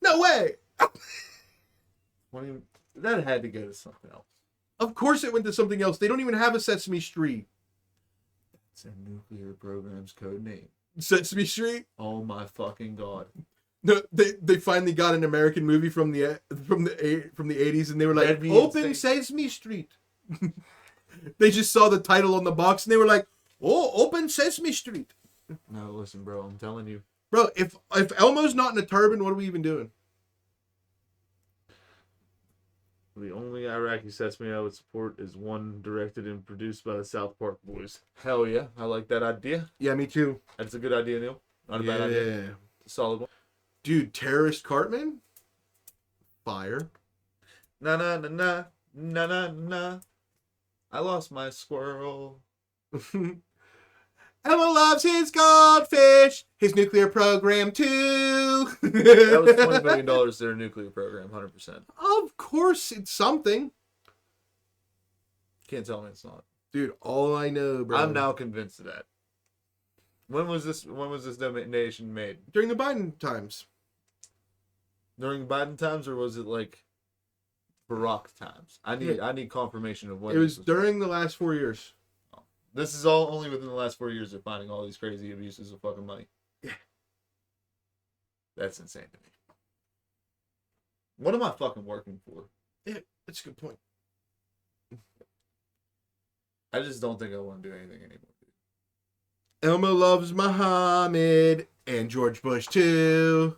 Speaker 2: No way.
Speaker 3: That had to go to something else.
Speaker 2: Of course it went to something else. They don't even have a Sesame Street.
Speaker 3: It's a nuclear program's code name.
Speaker 2: Sesame Street?
Speaker 3: Oh my fucking god.
Speaker 2: No, they finally got an American movie from the 80s, and they were like,
Speaker 3: That'd be
Speaker 2: Open
Speaker 3: insane.
Speaker 2: Sesame Street. They just saw the title on the box, and they were like, oh, Open Sesame Street.
Speaker 3: No, listen, bro. I'm telling you.
Speaker 2: Bro, if Elmo's not in a turban, what are we even doing?
Speaker 3: The only Iraqi Sesame I would support is one directed and produced by the South Park Boys. Hell yeah. I like that idea.
Speaker 2: Yeah, me too.
Speaker 3: That's a good idea, Neil. Not a bad idea.
Speaker 2: Yeah.
Speaker 3: Solid one.
Speaker 2: Dude, Terrorist Cartman? Fire.
Speaker 3: Na na na na na na na. I lost my squirrel.
Speaker 2: Elmo loves his goldfish, his nuclear program too.
Speaker 3: That was $20 million to their nuclear program, 100%.
Speaker 2: Of course, it's something.
Speaker 3: Can't tell me it's not.
Speaker 2: Dude, all I know, bro.
Speaker 3: I'm now convinced of that. When was this donation made?
Speaker 2: During the Biden times.
Speaker 3: During Biden times, or was it like Barack times? I need confirmation of when
Speaker 2: It was
Speaker 3: this
Speaker 2: during the last 4 years.
Speaker 3: This is all only within the last 4 years they're finding all these crazy abuses of fucking money.
Speaker 2: Yeah.
Speaker 3: That's insane to me. What am I fucking working for?
Speaker 2: Yeah, that's a good point.
Speaker 3: I just don't think I want to do anything anymore.
Speaker 2: Elmo loves Muhammad and George Bush too.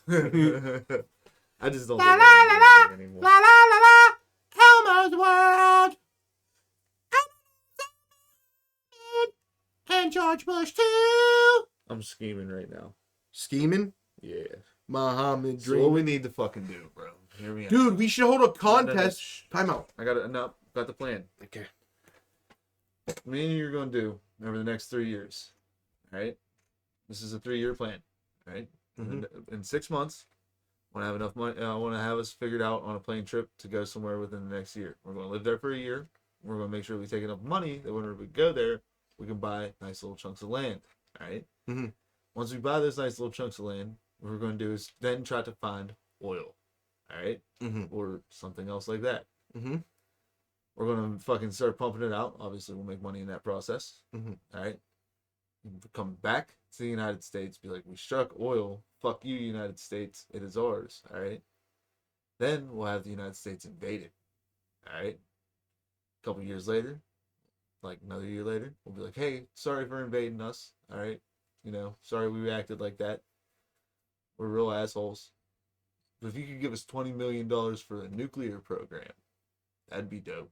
Speaker 3: I just don't
Speaker 2: La
Speaker 3: think
Speaker 2: la
Speaker 3: I
Speaker 2: la
Speaker 3: want to do anything anymore.
Speaker 2: La la la la. Elmo's world. And George Bush too.
Speaker 3: I'm scheming right now.
Speaker 2: Scheming?
Speaker 3: Yeah.
Speaker 2: Muhammad
Speaker 3: So what we
Speaker 2: dream.
Speaker 3: need to fucking do, bro. Hear me out.
Speaker 2: Dude, we should hold a contest.
Speaker 3: Shh.
Speaker 2: Time out.
Speaker 3: I got it. No, got the plan.
Speaker 2: Okay.
Speaker 3: Me and you are going to do over the next 3 years. All right? This is a 3-year plan. All right?
Speaker 2: Mhm.
Speaker 3: In 6 months, I want to have enough money. I want to have us figured out on a plane trip to go somewhere within the next year. We're going to live there for a year. We're going to make sure we take enough money that whenever we go there, we can buy nice little chunks of land. All right?
Speaker 2: Mhm.
Speaker 3: Once we buy those nice little chunks of land, what we're going to do is then try to find oil. All right?
Speaker 2: Mhm.
Speaker 3: Or something else like that.
Speaker 2: Mhm.
Speaker 3: We're gonna fucking start pumping it out. Obviously, we'll make money in that process.
Speaker 2: Mhm.
Speaker 3: All right. Come back to the United States. Be like, we struck oil. Fuck you, United States. It is ours. All right. Then we'll have the United States invaded. All right. A couple years later, like another year later, we'll be like, hey, sorry for invading us. All right. You know, sorry we reacted like that. We're real assholes. But if you could give us $20 million for the nuclear program, that'd be dope.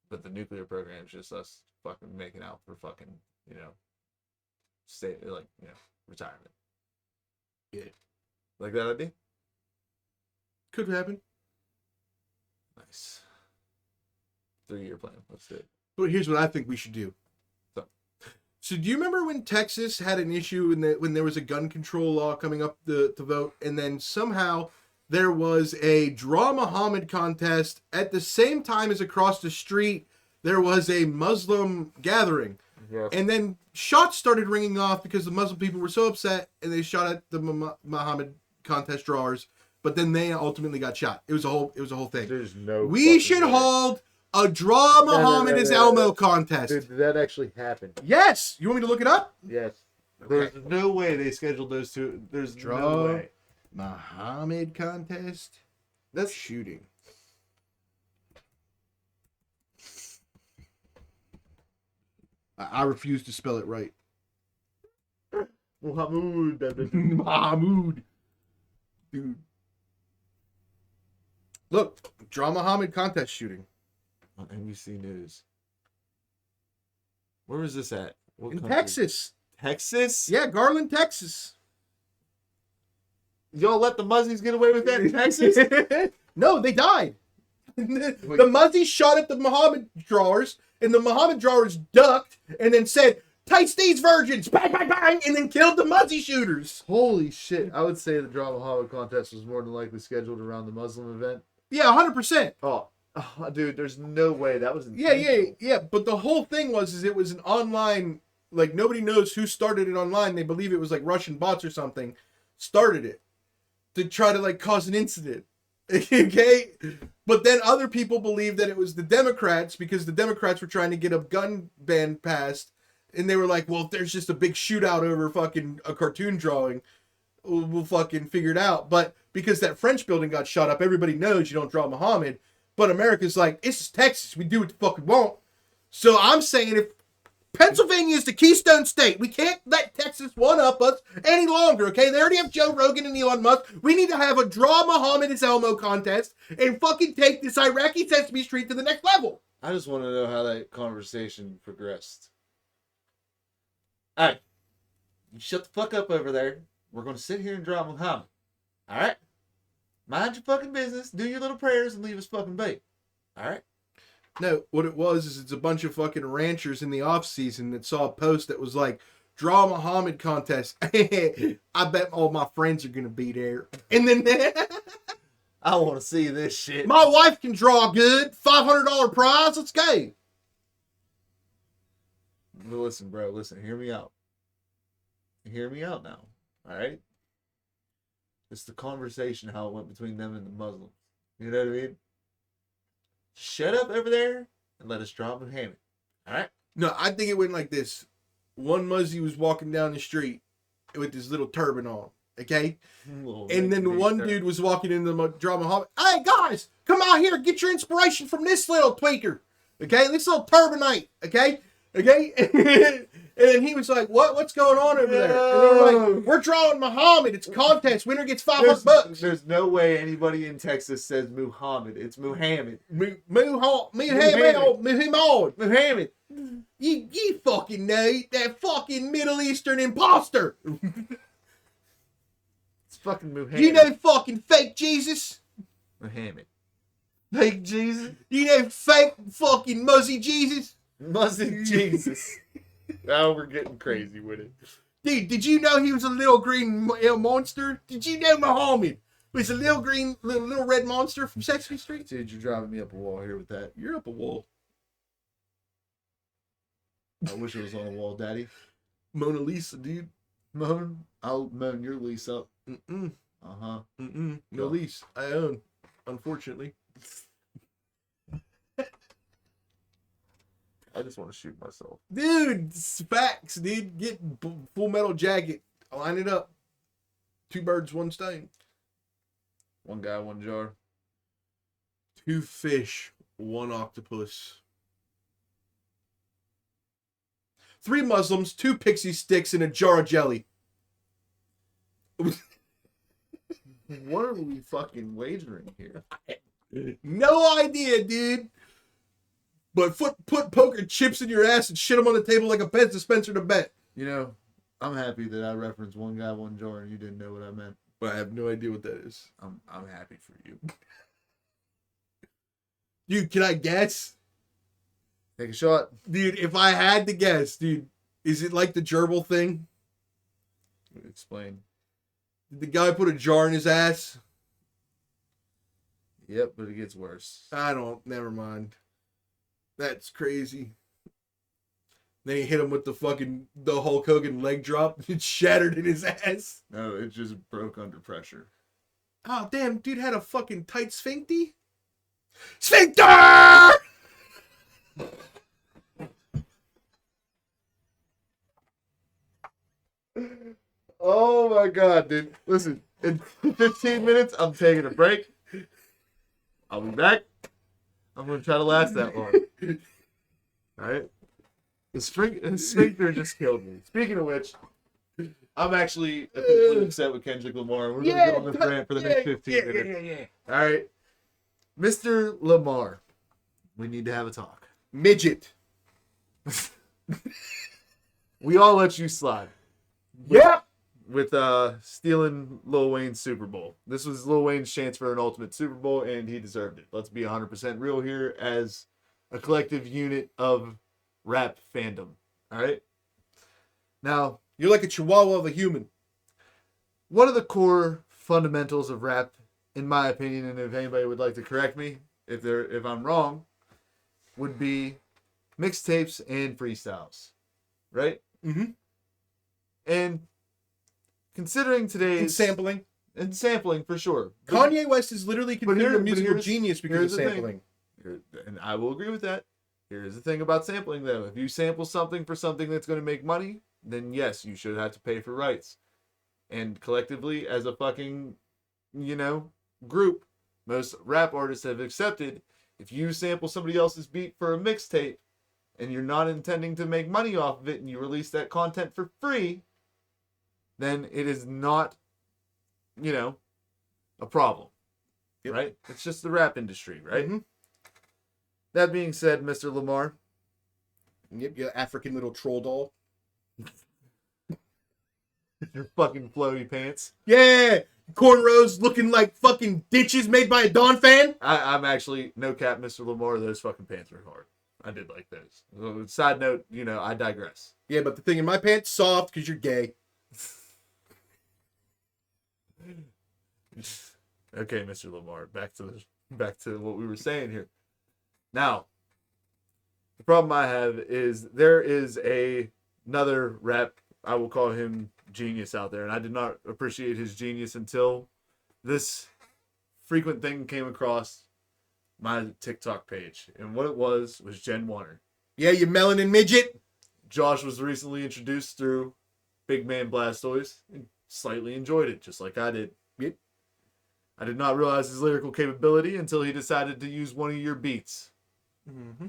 Speaker 3: But the nuclear program is just us fucking making out for fucking, retirement.
Speaker 2: Yeah.
Speaker 3: Like that idea?
Speaker 2: Could happen.
Speaker 3: Nice. 3-year plan. Let's do it.
Speaker 2: But here's what I think we should do. So do you remember when Texas had an issue when there was a gun control law coming up to vote, and then somehow there was a Draw Muhammad contest at the same time as across the street there was a Muslim gathering.
Speaker 3: Yeah.
Speaker 2: And then shots started ringing off because the Muslim people were so upset and they shot at the Muhammad contest drawers, but then they ultimately got shot. It was a whole thing.
Speaker 3: There's no.
Speaker 2: We should hold a Draw Muhammad is Elmo contest.
Speaker 3: Dude, did that actually happen?
Speaker 2: Yes. You want me to look it up?
Speaker 3: Yes.
Speaker 2: Okay.
Speaker 3: There's no way they scheduled those two. There's no
Speaker 2: Draw
Speaker 3: way.
Speaker 2: Muhammad contest.
Speaker 3: That's
Speaker 2: Shooting. I refuse to spell it right.
Speaker 3: Muhammad.
Speaker 2: Mahmoud. Dude. Look, Draw Muhammad contest shooting
Speaker 3: On NBC News. Where was this at? What
Speaker 2: in
Speaker 3: country?
Speaker 2: Texas.
Speaker 3: Texas?
Speaker 2: Yeah, Garland, Texas.
Speaker 3: Y'all let the Muzzies get away with that in Texas?
Speaker 2: No, they died. The Muzzies shot at the Muhammad drawers, and the Muhammad drawers ducked and then said, "Taste these virgins!" Bang, bang, bang, and then killed the Muzzy shooters.
Speaker 3: Holy shit. I would say the Draw Muhammad contest was more than likely scheduled around the Muslim event.
Speaker 2: Yeah, 100%.
Speaker 3: Oh, dude, there's no way that was
Speaker 2: Yeah. But the whole thing was it was an online, like, nobody knows who started it online. They believe it was like Russian bots or something started it to try to like cause an incident. Okay, but then other people believe that it was the Democrats because the Democrats were trying to get a gun ban passed, and they were like, well, if there's just a big shootout over fucking a cartoon drawing, we'll fucking figure it out. But because that French building got shot up, everybody knows you don't draw Muhammad. But America's like, this is Texas, we do what the fuck we want. So I'm saying if Pennsylvania is the Keystone State, we can't let Texas one-up us any longer, okay? They already have Joe Rogan and Elon Musk. We need to have a Draw Muhammad as Elmo contest and fucking take this Iraqi Sesame Street to the next level.
Speaker 3: I just want to know how that conversation progressed. All right. You shut the fuck up over there. We're going to sit here and draw Muhammad. All right? Mind your fucking business. Do your little prayers and leave us fucking be. All right?
Speaker 2: No, what it was is it's a bunch of fucking ranchers in the off season that saw a post that was like, Draw Muhammad contest. I bet all my friends are going to be there. And then
Speaker 3: I want to see this shit.
Speaker 2: my wife can draw good. $500 prize. Let's go.
Speaker 3: Listen, bro. Listen. Hear me out. Hear me out now. All right? It's the conversation how it went between them and the Muslims. You know what I mean? Shut up over there and let us draw Muhammad. All right?
Speaker 2: No, I think it went like this. One Muzzy was walking down the street with this little turban on, okay? And then the one dude was walking into the Draw Muhammad. Hey, guys, come out here. Get your inspiration from this little tweaker, okay? This little turbanite, okay? Okay? And then he was like, what's going on over there? And they were like, we're drawing Muhammad. It's a contest. Winner gets $500.
Speaker 3: There's no way anybody in Texas says Muhammad. It's Muhammad.
Speaker 2: Muhammad. You fucking know that fucking Middle Eastern imposter.
Speaker 3: It's fucking Muhammad.
Speaker 2: You know fucking fake Jesus?
Speaker 3: Muhammad. Fake Jesus?
Speaker 2: You know fake fucking Muzzy Jesus?
Speaker 3: Muzzy Jesus. Now we're getting crazy with it.
Speaker 2: Dude, did you know he was a little green monster? Did you know Muhammad was a little green, little red monster from Sesame Street?
Speaker 3: Dude, you're driving me up a wall here with that.
Speaker 2: You're up a wall.
Speaker 3: I wish it was on a wall, Daddy.
Speaker 2: Mona Lisa, dude.
Speaker 3: Moan. I'll moan your lease up.
Speaker 2: Mm-mm.
Speaker 3: Uh-huh.
Speaker 2: Mm-mm. No
Speaker 3: Go.
Speaker 2: lease. I own, unfortunately.
Speaker 3: I just want to shoot myself.
Speaker 2: Dude, it's facts, dude. Get Full Metal Jacket. Line it up. 2 birds, 1 stone.
Speaker 3: One guy, one jar.
Speaker 2: 2 fish, 1 octopus. 3 Muslims, 2 pixie sticks, and a jar of jelly.
Speaker 3: What are we fucking wagering here?
Speaker 2: No idea, dude. But put poker chips in your ass and shit them on the table like a Pez dispenser to bet.
Speaker 3: You know, I'm happy that I referenced one guy, one jar, and you didn't know what I meant.
Speaker 2: But I have no idea what that is.
Speaker 3: I'm happy for you.
Speaker 2: Dude, can I guess?
Speaker 3: Take a shot.
Speaker 2: Dude, if I had to guess, dude, is it like the gerbil thing?
Speaker 3: Explain.
Speaker 2: Did the guy put a jar in his ass?
Speaker 3: Yep, but it gets worse.
Speaker 2: Never mind. That's crazy. Then he hit him with the Hulk Hogan leg drop. It shattered in his ass.
Speaker 3: No, it just broke under pressure.
Speaker 2: Oh, damn, dude had a fucking tight sphincter. Sphincter!
Speaker 3: Oh my god, dude. Listen, in 15 minutes, I'm taking a break. I'll be back. I'm going to try to last that long. Alright? The sphincter just killed me. Speaking of which, I'm actually officially upset with Kendrick Lamar. We're going to go on this rant for the next 15 minutes.
Speaker 2: Yeah.
Speaker 3: Alright? Mr. Lamar, we need to have a talk.
Speaker 2: Midget.
Speaker 3: We all let you slide
Speaker 2: Yep.
Speaker 3: with stealing Lil Wayne's Super Bowl. This was Lil Wayne's chance for an ultimate Super Bowl, and he deserved it. Let's be 100% real here as a collective unit of rap fandom. All right? Now,
Speaker 2: You're like a chihuahua of a human.
Speaker 3: one of the core fundamentals of rap, in my opinion, and if anybody would like to correct me if I'm wrong, would be mixtapes and freestyles, right?
Speaker 2: Mm-hmm.
Speaker 3: And considering today's
Speaker 2: And sampling.
Speaker 3: for sure,
Speaker 2: Kanye West is literally considered a musical
Speaker 3: here's-
Speaker 2: genius because of
Speaker 3: here's the thing.
Speaker 2: sampling.
Speaker 3: And I will agree with that. Here's the thing about sampling, though: if you sample something for something that's going to make money, then yes, you should have to pay for rights. And collectively, as a fucking, group, most rap artists have accepted if you sample somebody else's beat for a mixtape and you're not intending to make money off of it and you release that content for free, then it is not, a problem.
Speaker 2: Yep.
Speaker 3: Right? It's just the rap industry, right?
Speaker 2: Mhm.
Speaker 3: That being said, Mr. Lamar,
Speaker 2: Yep, you African little troll doll.
Speaker 3: your fucking floaty pants.
Speaker 2: Yeah, cornrows looking like fucking ditches made by a Dawn fan.
Speaker 3: I'm actually, no cap, Mr. Lamar, those fucking pants are hard. I did like those. Side note, I digress.
Speaker 2: Yeah, but the thing in my pants, soft, because you're gay.
Speaker 3: Okay, Mr. Lamar, back to what we were saying here. Now, the problem I have is there is another rap, I will call him genius out there, and I did not appreciate his genius until this frequent thing came across my TikTok page, and what it was Gen Warner.
Speaker 2: Yeah, you melanin midget.
Speaker 3: Josh was recently introduced through Big Man Blastoise and slightly enjoyed it, just like I did.
Speaker 2: Yep.
Speaker 3: I did not realize his lyrical capability until he decided to use one of your beats
Speaker 2: Mm-hmm.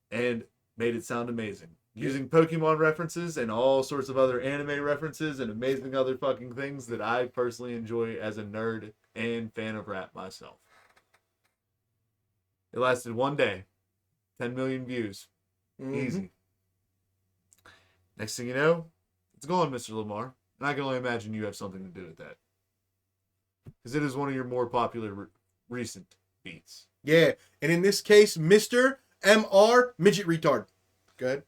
Speaker 3: and made it sound amazing. Using Pokemon references and all sorts of other anime references and amazing other fucking things that I personally enjoy as a nerd and fan of rap myself. It lasted one day, 10 million views. Easy. Next thing you know, it's gone, Mr. Lamar. And I can only imagine you have something to do with that. Because it is one of your more popular recent beats.
Speaker 2: Yeah, and in this case, Mr. MR midget retard. Good.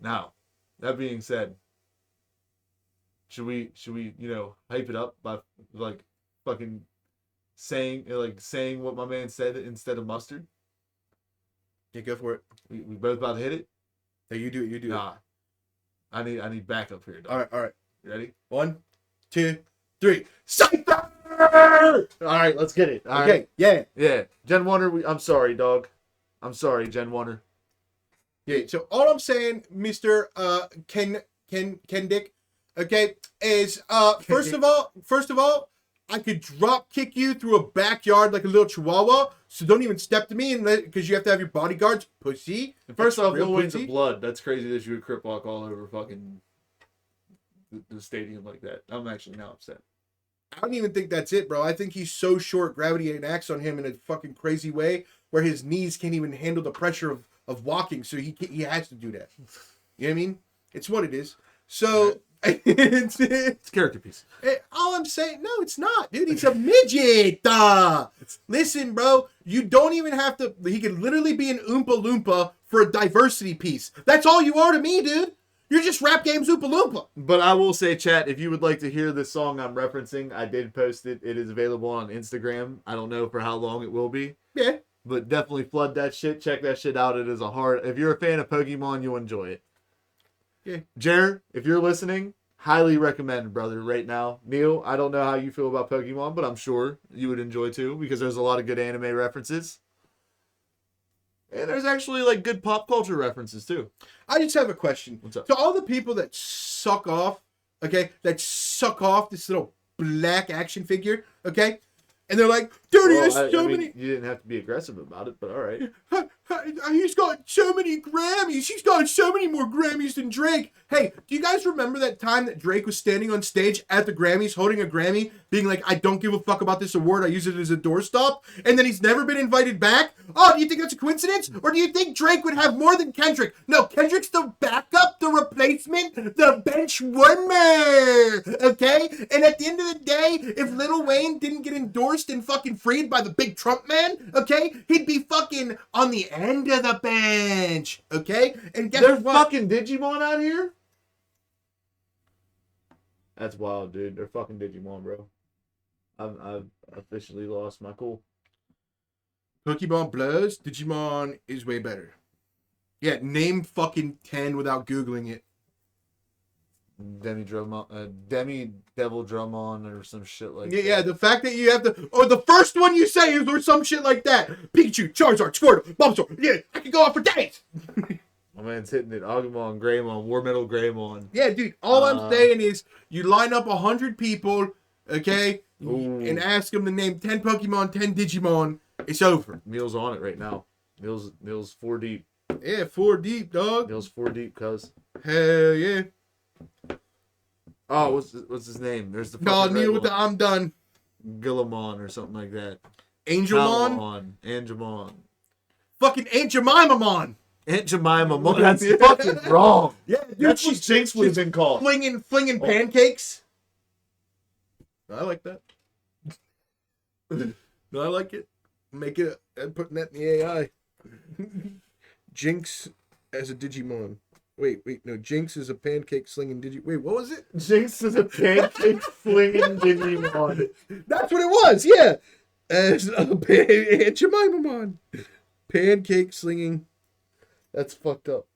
Speaker 3: Now, that being said, should we hype it up by like fucking saying what my man said instead of mustard?
Speaker 2: Yeah, go for it.
Speaker 3: We both about to hit it?
Speaker 2: No, you do it. You do
Speaker 3: Nah. I need backup here,
Speaker 2: it.
Speaker 3: dog.
Speaker 2: All right.
Speaker 3: You ready?
Speaker 2: 1, 2, 3. Cypher!
Speaker 3: Alright, let's get it. All
Speaker 2: Okay,
Speaker 3: right.
Speaker 2: yeah.
Speaker 3: Yeah. Gen Warner, I'm sorry, dog. I'm sorry, Gen Warner.
Speaker 2: Yeah, so all I'm saying, Mr. Ken Dick, okay, is first of all, I could drop kick you through a backyard like a little chihuahua, so don't even step to me because you have to have your bodyguards, pussy.
Speaker 3: First off,
Speaker 2: Real
Speaker 3: Lil Wayne's
Speaker 2: pussy.
Speaker 3: a blood. That's crazy that you would crip walk all over fucking the stadium like that. I'm actually now upset.
Speaker 2: I don't even think that's it, bro. I think he's so short, gravity acts on him in a fucking crazy way where his knees can't even handle the pressure of walking, so he has to do that. You know what I mean? It's what it is. So
Speaker 3: It's a character piece.
Speaker 2: all I'm saying, no, it's not, dude. He's a midget. Listen, bro, you don't even have to. He could literally be an Oompa Loompa for a diversity piece. That's all you are to me, dude. You're just rap games Oompa Loompa.
Speaker 3: But I will say, chat, if you would like to hear this song I'm referencing, I did post it. It is available on Instagram. I don't know for how long it will be.
Speaker 2: Yeah.
Speaker 3: But definitely flood that shit. Check that shit out. It is a hard. If you're a fan of Pokemon, you'll enjoy it.
Speaker 2: Yeah.
Speaker 3: Jared, if you're listening, highly recommend, brother, right now. Neil, I don't know how you feel about Pokemon, but I'm sure you would enjoy too because there's a lot of good anime references. And there's actually like good pop culture references too.
Speaker 2: I just have a question.
Speaker 3: What's up?
Speaker 2: To all the people that suck off, okay, this little black action figure, okay, and they're like, dude,
Speaker 3: Well,
Speaker 2: there's
Speaker 3: I
Speaker 2: so
Speaker 3: mean,
Speaker 2: many.
Speaker 3: You didn't have to be aggressive about it, but all right.
Speaker 2: He's got so many Grammys. He's got so many more Grammys than Drake. Hey, do you guys remember that time that Drake was standing on stage at the Grammys holding a Grammy, being like, I don't give a fuck about this award, I use it as a doorstop, and then he's never been invited back? Oh, do you think that's a coincidence? Or do you think Drake would have more than Kendrick? No, Kendrick's the backup, the replacement, the bench warmer, okay? And at the end of the day, if Lil Wayne didn't get endorsed and fucking freed by the big Trump man, okay, he'd be fucking on the end of the bench, okay? And guess
Speaker 3: There's
Speaker 2: what?
Speaker 3: fucking Digimon out here? That's wild, dude. They're fucking Digimon, bro. I've officially lost my cool.
Speaker 2: Pokemon blows, Digimon is way better. Yeah, name fucking 10 without Googling it.
Speaker 3: Demi Devil Drummon or some shit like
Speaker 2: Yeah,
Speaker 3: that.
Speaker 2: yeah, the fact that you have to, or the first one you say is or some shit like that. Pikachu, Charizard, Squirtle, Bulbasaur. Yeah, I could go on for days.
Speaker 3: My man's hitting it. Agumon, Greymon, War Metal Greymon.
Speaker 2: Yeah, dude, all I'm saying is you line up 100 people, okay,
Speaker 3: Ooh.
Speaker 2: and ask them to name 10 Pokemon, 10 Digimon. It's over.
Speaker 3: Meal's on it right now. Meal's 4 deep.
Speaker 2: Yeah, 4 deep, dog.
Speaker 3: Meal's 4 deep, cuz.
Speaker 2: Hell yeah.
Speaker 3: Oh, what's his name? There's the
Speaker 2: No,
Speaker 3: fucking
Speaker 2: Neil
Speaker 3: red
Speaker 2: with the
Speaker 3: one.
Speaker 2: I'm done.
Speaker 3: Gillamon or something like that.
Speaker 2: Angelmon?
Speaker 3: Palamon, Angemon.
Speaker 2: Fucking Aunt Jemimamon.
Speaker 3: Aunt Jemima. That's fucking wrong.
Speaker 2: Yeah, dude,
Speaker 3: That's what Jinx would have been called.
Speaker 2: flinging pancakes. I like that. No, I like it. Make it, putting that in the AI. Jinx as a Digimon. Wait, no, Jinx is a pancake slinging Wait, what was it?
Speaker 3: Jinx is a pancake flinging Digimon.
Speaker 2: That's what it was, yeah. As a Aunt Jemimamon. Pancake slinging.
Speaker 3: That's fucked up.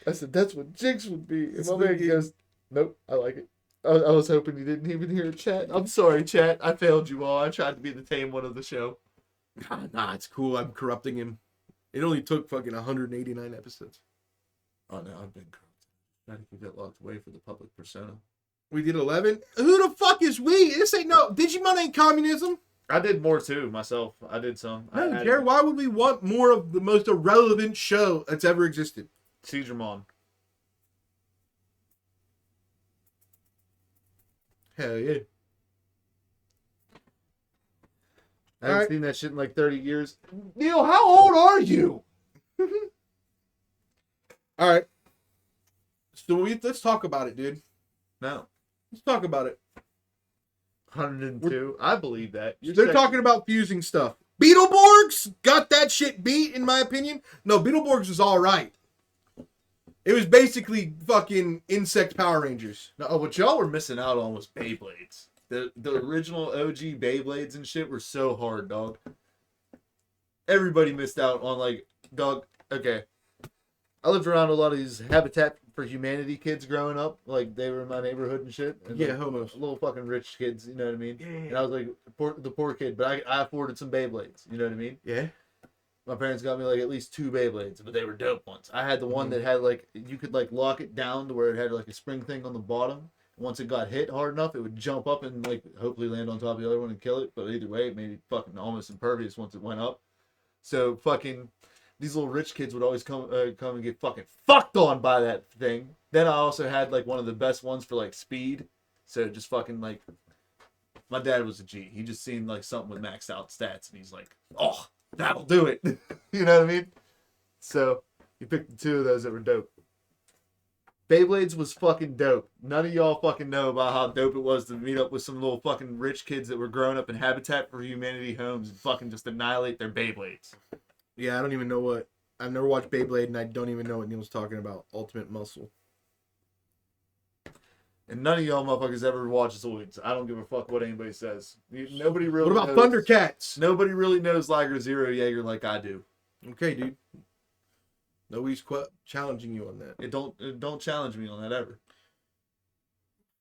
Speaker 3: I said that's what Jinx would be. And
Speaker 2: It's
Speaker 3: my man
Speaker 2: like-
Speaker 3: goes, nope, I like it. I was hoping you didn't even hear chat. I'm sorry, chat. I failed you all. I tried to be the tame one of the show.
Speaker 2: Nah, it's cool. I'm corrupting him. It only took fucking 189 episodes.
Speaker 3: Oh no, I've been corrupted. Trying to keep that locked away for the public persona.
Speaker 2: We did 11. Who the fuck is we? This ain't no Digimon ain't communism.
Speaker 3: I did more too myself. I did some.
Speaker 2: No,
Speaker 3: I
Speaker 2: Jared, why would we want more of the most irrelevant show that's ever existed?
Speaker 3: Seedramon.
Speaker 2: Hell yeah.
Speaker 3: I haven't
Speaker 2: Alright.
Speaker 3: seen that shit in like 30 years. Neil, how old are you?
Speaker 2: All right. So let's talk about it, dude.
Speaker 3: No.
Speaker 2: Let's talk about it.
Speaker 3: 102. I believe that.
Speaker 2: They're talking about fusing stuff. Beetleborgs got that shit beat, in my opinion. No, Beetleborgs was all right. It was basically fucking insect Power Rangers.
Speaker 3: No, what y'all were missing out on was Beyblades. The original OG Beyblades and shit were so hard, dog. Everybody missed out on, like, dog. Okay. I lived around a lot of these Habitat for Humanity kids growing up. Like, they were in my neighborhood and shit. And
Speaker 2: Yeah,
Speaker 3: like,
Speaker 2: homos.
Speaker 3: little fucking rich kids, you know what I mean?
Speaker 2: Yeah.
Speaker 3: And I was like the poor kid, but I afforded some Beyblades, you know what I mean?
Speaker 2: Yeah.
Speaker 3: My parents got me like at least 2 Beyblades, but they were dope ones. I had the one that had like, you could like lock it down to where it had like a spring thing on the bottom. Once it got hit hard enough, it would jump up and like hopefully land on top of the other one and kill it. But either way, it made it fucking almost impervious once it went up. So fucking these little rich kids would always come and get fucking fucked on by that thing. Then I also had like one of the best ones for like speed. So just fucking like, my dad was a G. He just seen like something with maxed out stats and he's like, oh, that'll do it. You know what I mean? So he picked the 2 of those that were dope. Beyblades was fucking dope. None of y'all fucking know about how dope it was to meet up with some little fucking rich kids that were growing up in Habitat for Humanity homes and fucking just annihilate their Beyblades.
Speaker 2: Yeah, I don't even know what. I've never watched Beyblade, and I don't even know what Neil's talking about. Ultimate Muscle.
Speaker 3: And none of y'all motherfuckers ever watch Zoids. I don't give a fuck what anybody says. Nobody really
Speaker 2: What about
Speaker 3: knows,
Speaker 2: Thundercats?
Speaker 3: Nobody really knows Liger Zero Jaeger like I do.
Speaker 2: Okay, dude. Nobody's challenging you on that.
Speaker 3: It don't challenge me on that ever.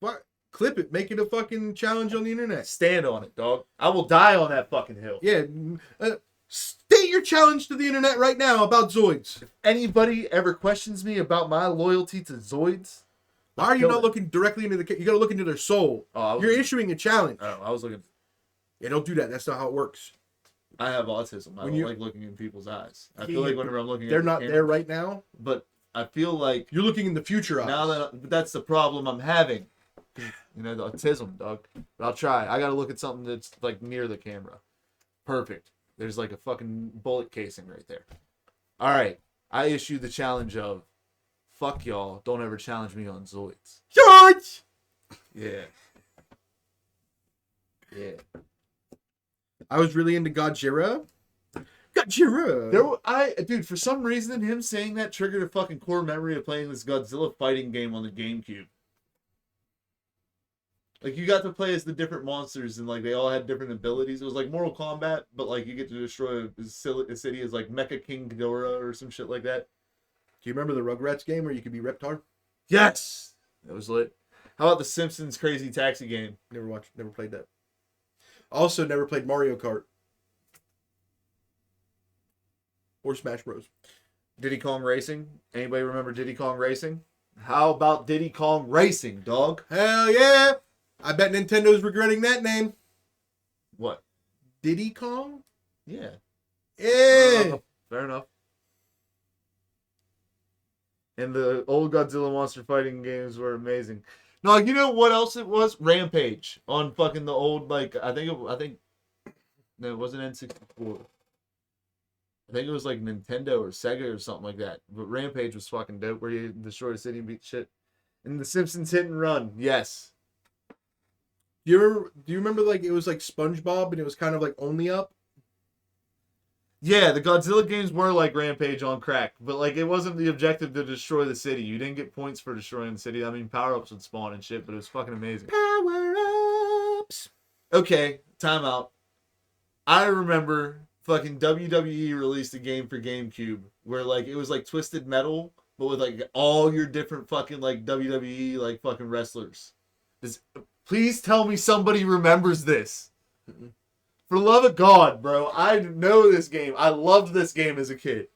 Speaker 2: What? Clip it. Make it a fucking challenge on the internet.
Speaker 3: Stand on it, dog. I will die on that fucking hill.
Speaker 2: Yeah. State your challenge to the internet right now about Zoids.
Speaker 3: Anybody ever questions me about my loyalty to Zoids?
Speaker 2: Why are you not looking directly into you gotta look into their soul.
Speaker 3: Oh,
Speaker 2: You're issuing a challenge.
Speaker 3: I was looking.
Speaker 2: Yeah, don't do that. That's not how it works.
Speaker 3: I have autism. I
Speaker 2: When
Speaker 3: don't
Speaker 2: you-
Speaker 3: like looking in people's eyes. I
Speaker 2: Yeah,
Speaker 3: feel like whenever I'm looking
Speaker 2: They're
Speaker 3: at the
Speaker 2: not
Speaker 3: camera,
Speaker 2: there right now.
Speaker 3: but I feel like
Speaker 2: You're looking in the future.
Speaker 3: now but that's the problem I'm having. You know, the autism, dog. But I'll try. I gotta look at something that's like near the camera. Perfect. There's like a fucking bullet casing right there. All right. I issue the challenge of fuck y'all. Don't ever challenge me on Zoids.
Speaker 2: George.
Speaker 3: Yeah. Yeah.
Speaker 2: I was really into Godzilla. Godzilla.
Speaker 3: Dude, for some reason, him saying that triggered a fucking core memory of playing this Godzilla fighting game on the GameCube. Like, you got to play as the different monsters, and, like, they all had different abilities. It was like Mortal Kombat, but, like, you get to destroy a city as, like, Mecha King Ghidorah or some shit like that.
Speaker 2: Do you remember the Rugrats game where you could be Reptar?
Speaker 3: Yes! That was lit. How about the Simpsons Crazy Taxi game?
Speaker 2: Never played that. Also, never played Mario Kart. Or Smash Bros.
Speaker 3: Diddy Kong Racing? Anybody remember Diddy Kong Racing? How about Diddy Kong Racing, dog?
Speaker 2: Hell yeah! I bet Nintendo's regretting that name.
Speaker 3: What?
Speaker 2: Diddy Kong?
Speaker 3: Yeah.
Speaker 2: Yeah!
Speaker 3: Fair enough. And the old Godzilla monster fighting games were amazing. No, you know what else it was? Rampage on fucking the old, like, no, it wasn't N64. I think it was like Nintendo or Sega or something like that. But Rampage was fucking dope, where you destroy a city and beat shit. And the Simpsons Hit and Run, yes.
Speaker 2: Do you remember like it was like SpongeBob and it was kind of like only up?
Speaker 3: Yeah, the Godzilla games were like Rampage on crack, but like it wasn't the objective to destroy the city. You didn't get points for destroying the city. I mean, power-ups would spawn and shit, but it was fucking amazing.
Speaker 2: Power-ups!
Speaker 3: Okay, timeout. I remember fucking WWE released a game for GameCube where like it was like Twisted Metal, but with like all your different fucking like WWE like fucking wrestlers. Please tell me somebody remembers this. For the love of God, bro. I know this game. I loved this game as a kid.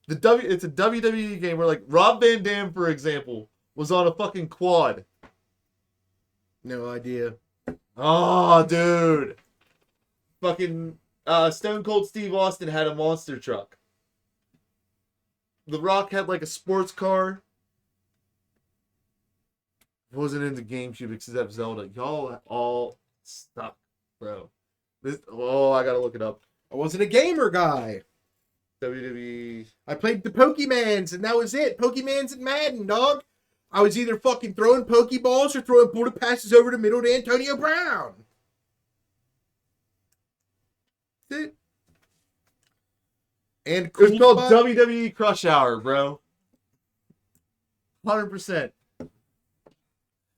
Speaker 3: It's a WWE game where like Rob Van Dam, for example, was on a fucking quad.
Speaker 2: No idea.
Speaker 3: Oh, dude. Fucking Stone Cold Steve Austin had a monster truck. The Rock had like a sports car. Wasn't into GameCube except Zelda. Y'all all suck, bro. I gotta look it up.
Speaker 2: I wasn't a gamer guy.
Speaker 3: WWE.
Speaker 2: I played the Pokemans and that was it. Pokemans and Madden, dog. I was either fucking throwing Pokeballs or throwing bullet passes over the middle to Antonio Brown. That's it. And
Speaker 3: It was
Speaker 2: cool
Speaker 3: called
Speaker 2: spot-
Speaker 3: WWE Crush Hour, bro. 100%.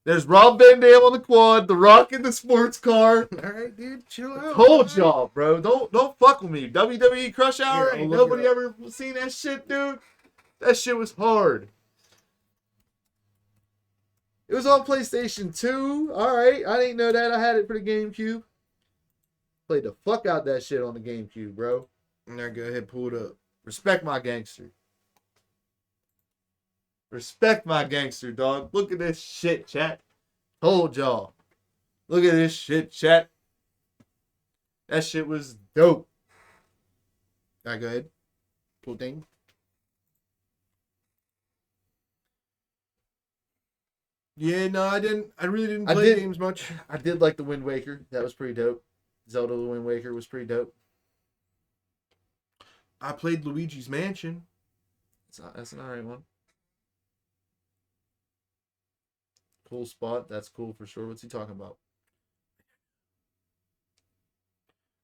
Speaker 3: There's Rob Van Dam on the quad, The Rock in the sports car.
Speaker 2: All right, dude, chill out.
Speaker 3: Told y'all, bro. Don't fuck with me. WWE Crush Hour.
Speaker 2: Here, I'll
Speaker 3: Ain't
Speaker 2: look
Speaker 3: nobody
Speaker 2: it up.
Speaker 3: ever seen that shit, dude. That shit was hard. It was on PlayStation 2. Alright. I didn't know that. I had it for the GameCube. Played the fuck out that shit on the GameCube, bro.
Speaker 2: Now go ahead, pull it up.
Speaker 3: Respect my gangster. Respect my gangster, dog. Look at this shit, chat. Told y'all. Look at this shit, chat. That shit was dope.
Speaker 2: Now go ahead. Pull thing. Yeah, no, I didn't. I really didn't
Speaker 3: I
Speaker 2: play
Speaker 3: did-
Speaker 2: games much.
Speaker 3: I did like the Wind Waker. That was pretty dope. Zelda the Wind Waker was pretty dope.
Speaker 2: I played Luigi's Mansion.
Speaker 3: That's an alright one. Cool spot. That's cool for sure. What's he talking about?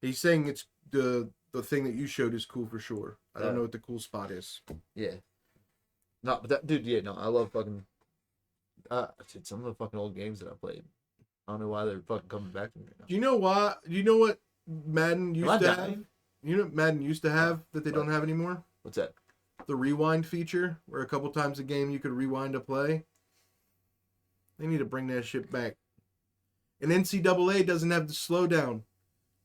Speaker 2: He's saying it's the thing that you showed is cool for sure. I don't
Speaker 3: Yeah.
Speaker 2: know what the cool spot is.
Speaker 3: Yeah. No, but that dude, yeah, no, I love fucking dude, some of the fucking old games that I played. I don't know why they're fucking coming back to me right now.
Speaker 2: Do you know why? Do you know what Madden
Speaker 3: Am I
Speaker 2: used to have?
Speaker 3: dying?
Speaker 2: You know what Madden used to have that they
Speaker 3: What?
Speaker 2: don't have anymore?
Speaker 3: What's that?
Speaker 2: The rewind feature, where a couple times a game you could rewind a play. They need to bring that shit back. And NCAA doesn't have the slowdown,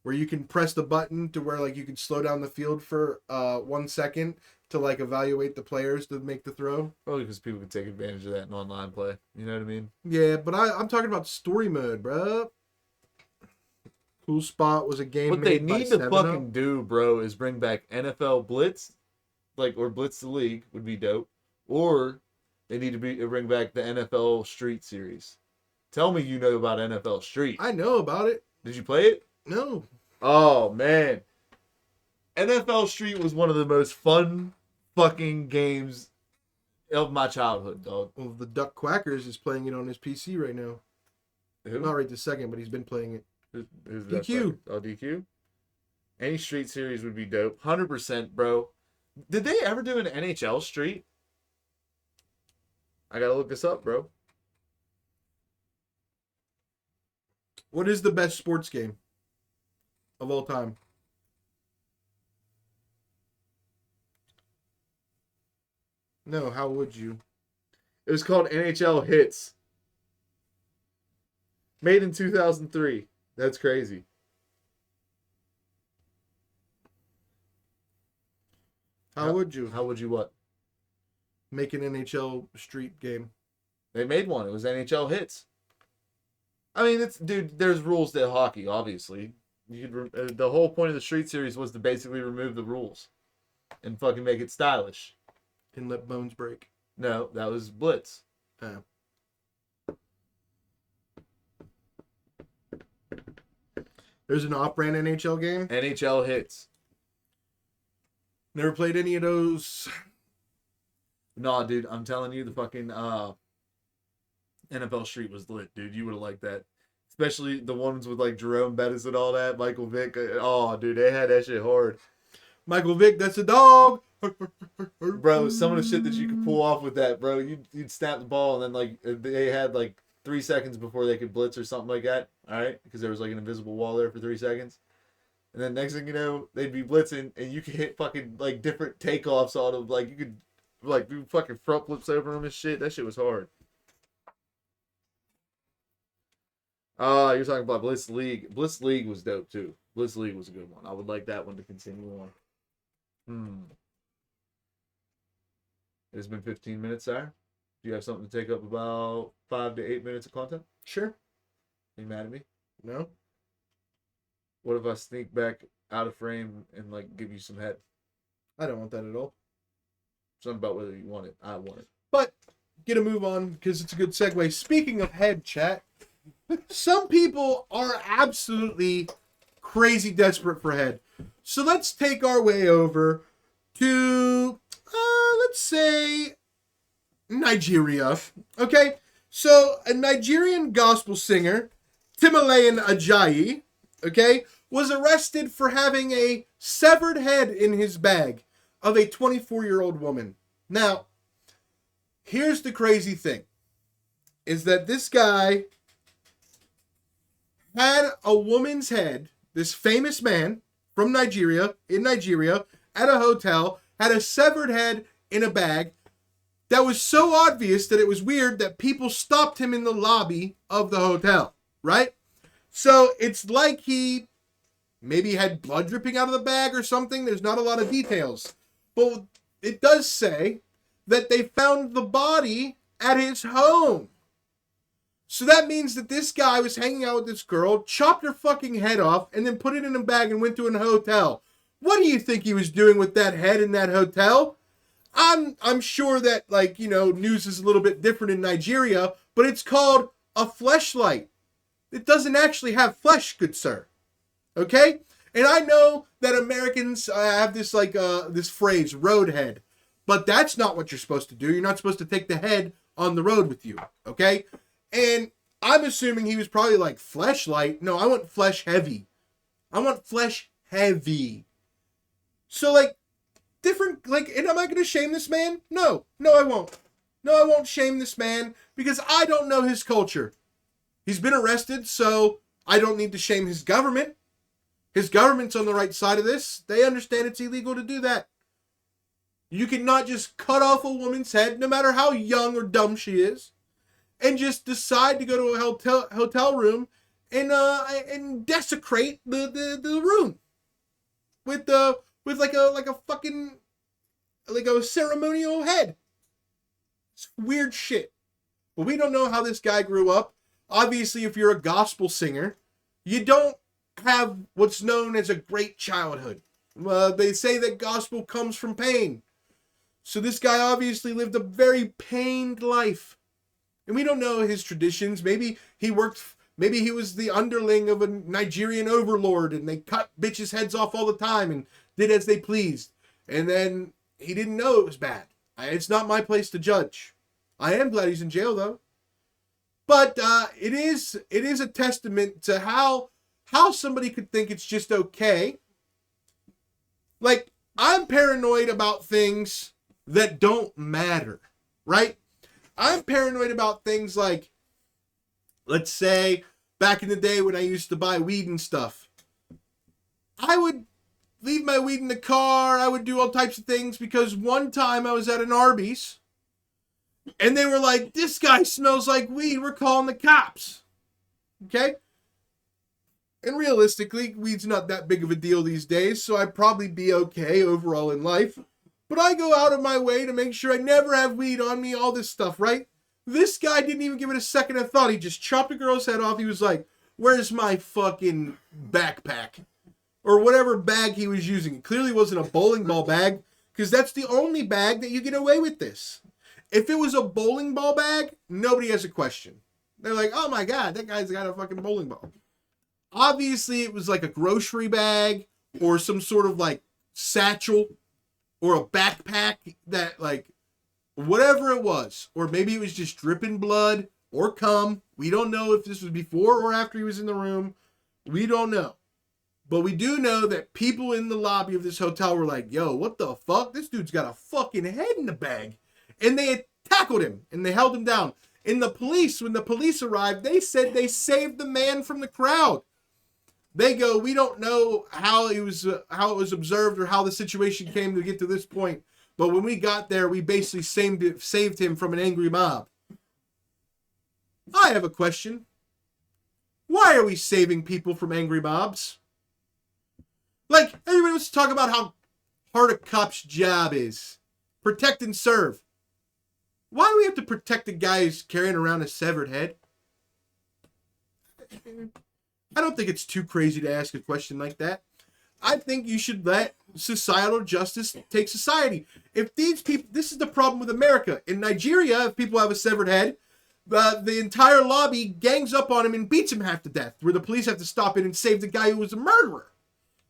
Speaker 2: where you can press the button to where like you can slow down the field for 1 second to like evaluate the players to make the throw.
Speaker 3: Probably because people can take advantage of that in online play. You know what I mean?
Speaker 2: Yeah, but I'm talking about story mode, bro. Cool Spot was a game
Speaker 3: What they
Speaker 2: made by
Speaker 3: need to
Speaker 2: 7-Up.
Speaker 3: fucking do, bro, is bring back NFL Blitz, or Blitz the League would be dope, or they need to bring back the NFL Street Series. Tell me you know about NFL Street.
Speaker 2: I know about it.
Speaker 3: Did you play it?
Speaker 2: No.
Speaker 3: Oh man, NFL Street was one of the most fun fucking games of my childhood, dog.
Speaker 2: Well, the Duck Quackers is playing it on his PC right now.
Speaker 3: Who?
Speaker 2: Not right this second, but he's been playing it.
Speaker 3: Who's that
Speaker 2: DQ.
Speaker 3: fucker? Oh, DQ. Any Street Series would be dope. 100%, bro. Did they ever do an NHL Street? I gotta look this up, bro.
Speaker 2: What is the best sports game of all time? No, how would you?
Speaker 3: It was called NHL Hits. Made in 2003. That's crazy.
Speaker 2: How would you
Speaker 3: How would you what?
Speaker 2: make an NHL street game?
Speaker 3: They made one. It was NHL Hits. I mean, it's dude. There's rules to hockey, obviously. You could. The whole point of the Street Series was to basically remove the rules, and fucking make it stylish.
Speaker 2: And let bones break.
Speaker 3: No, that was Blitz.
Speaker 2: Oh. There's an off-brand NHL game.
Speaker 3: NHL Hits.
Speaker 2: Never played any of those.
Speaker 3: Nah, dude, I'm telling you, the fucking NFL Street was lit, dude. You would have liked that. Especially the ones with like Jerome Bettis and all that, Michael Vick. Oh, dude, they had that shit hard.
Speaker 2: Michael Vick, that's a dog.
Speaker 3: Bro, some of the shit that you could pull off with that, bro. You'd snap the ball and then like they had like 3 seconds before they could blitz or something like that. All right, because there was like an invisible wall there for 3 seconds. And then next thing you know, they'd be blitzing and you could hit fucking like different takeoffs on them. Like you could like do fucking front flips over them and shit. That shit was hard. You're talking about Blitz League. Blitz League was dope too. Blitz League was a good one. I would like that one to continue on. It's been 15 minutes, sir. Do you have something to take up about 5 to 8 minutes of content?
Speaker 2: Sure.
Speaker 3: Are you mad at me?
Speaker 2: No.
Speaker 3: What if I sneak back out of frame and like give you some head?
Speaker 2: I don't want that at all.
Speaker 3: Something about whether you want it. I want it.
Speaker 2: But get a move on because it's a good segue. Speaking of head, chat, some people are absolutely crazy desperate for head. So let's take our way over to, let's say, Nigeria. Okay? So a Nigerian gospel singer, Timalayan Ajayi, okay, was arrested for having a severed head in his bag of a 24-year-old woman. Now, here's the crazy thing, is that this guy had a woman's head, this famous man from Nigeria, at a hotel, had a severed head in a bag that was so obvious that it was weird that people stopped him in the lobby of the hotel, right? So it's like he maybe had blood dripping out of the bag or something. There's not a lot of details. But it does say that they found the body at his home. So that means that this guy was hanging out with this girl, chopped her fucking head off, and then put it in a bag and went to a hotel. What do you think he was doing with that head in that hotel? I'm sure that, like, you know, news is a little bit different in Nigeria, but it's called a fleshlight. It doesn't actually have flesh, good sir. Okay? And I know that Americans have this, like, this phrase, roadhead. But that's not what you're supposed to do. You're not supposed to take the head on the road with you. Okay? And I'm assuming he was probably like, fleshlight? No, I want flesh heavy. I want flesh heavy. So, like, different, like, and am I going to shame this man? No, I won't. No, I won't shame this man because I don't know his culture. He's been arrested, so I don't need to shame his government. His government's on the right side of this. They understand it's illegal to do that. You cannot just cut off a woman's head, no matter how young or dumb she is, and just decide to go to a hotel room and desecrate the room with like a fucking, like a ceremonial head. It's weird shit. But we don't know how this guy grew up. Obviously, if you're a gospel singer, you don't have what's known as a great childhood. They say that gospel comes from pain. So this guy obviously lived a very pained life. And we don't know his traditions. Maybe he was the underling of a Nigerian overlord and they cut bitches' heads off all the time and did as they pleased. And then he didn't know it was bad. It's not my place to judge. I am glad he's in jail though. But it is a testament to how somebody could think it's just okay. Like, I'm paranoid about things that don't matter, right? I'm paranoid about things like, let's say, back in the day when I used to buy weed and stuff. I would leave my weed in the car. I would do all types of things because one time I was at an Arby's and they were like, this guy smells like weed. We're calling the cops. Okay? And realistically, weed's not that big of a deal these days, so I'd probably be okay overall in life. But I go out of my way to make sure I never have weed on me, all this stuff, right? This guy didn't even give it a second of thought. He just chopped a girl's head off. He was like, where's my fucking backpack? Or whatever bag he was using. It clearly wasn't a bowling ball bag, because that's the only bag that you get away with this. If it was a bowling ball bag, nobody has a question. They're like, oh my God, that guy's got a fucking bowling ball. Obviously, it was like a grocery bag or some sort of like satchel or a backpack that like, whatever it was. Or maybe it was just dripping blood or cum. We don't know if this was before or after he was in the room. We don't know. But we do know that people in the lobby of this hotel were like, yo, what the fuck? This dude's got a fucking head in the bag. And they tackled him and they held him down. And the police, when the police arrived, they said they saved the man from the crowd. They go, we don't know how it was observed or how the situation came to get to this point. But when we got there, we basically saved him from an angry mob. I have a question. Why are we saving people from angry mobs? Like, everybody wants to talk about how hard a cop's job is. Protect and serve. Why do we have to protect a guy who's carrying around a severed head? I don't think it's too crazy to ask a question like that. I think you should let societal justice take society. If these people, this is the problem with America. In Nigeria, if people have a severed head, the entire lobby gangs up on him and beats him half to death, where the police have to stop in and save the guy who was a murderer.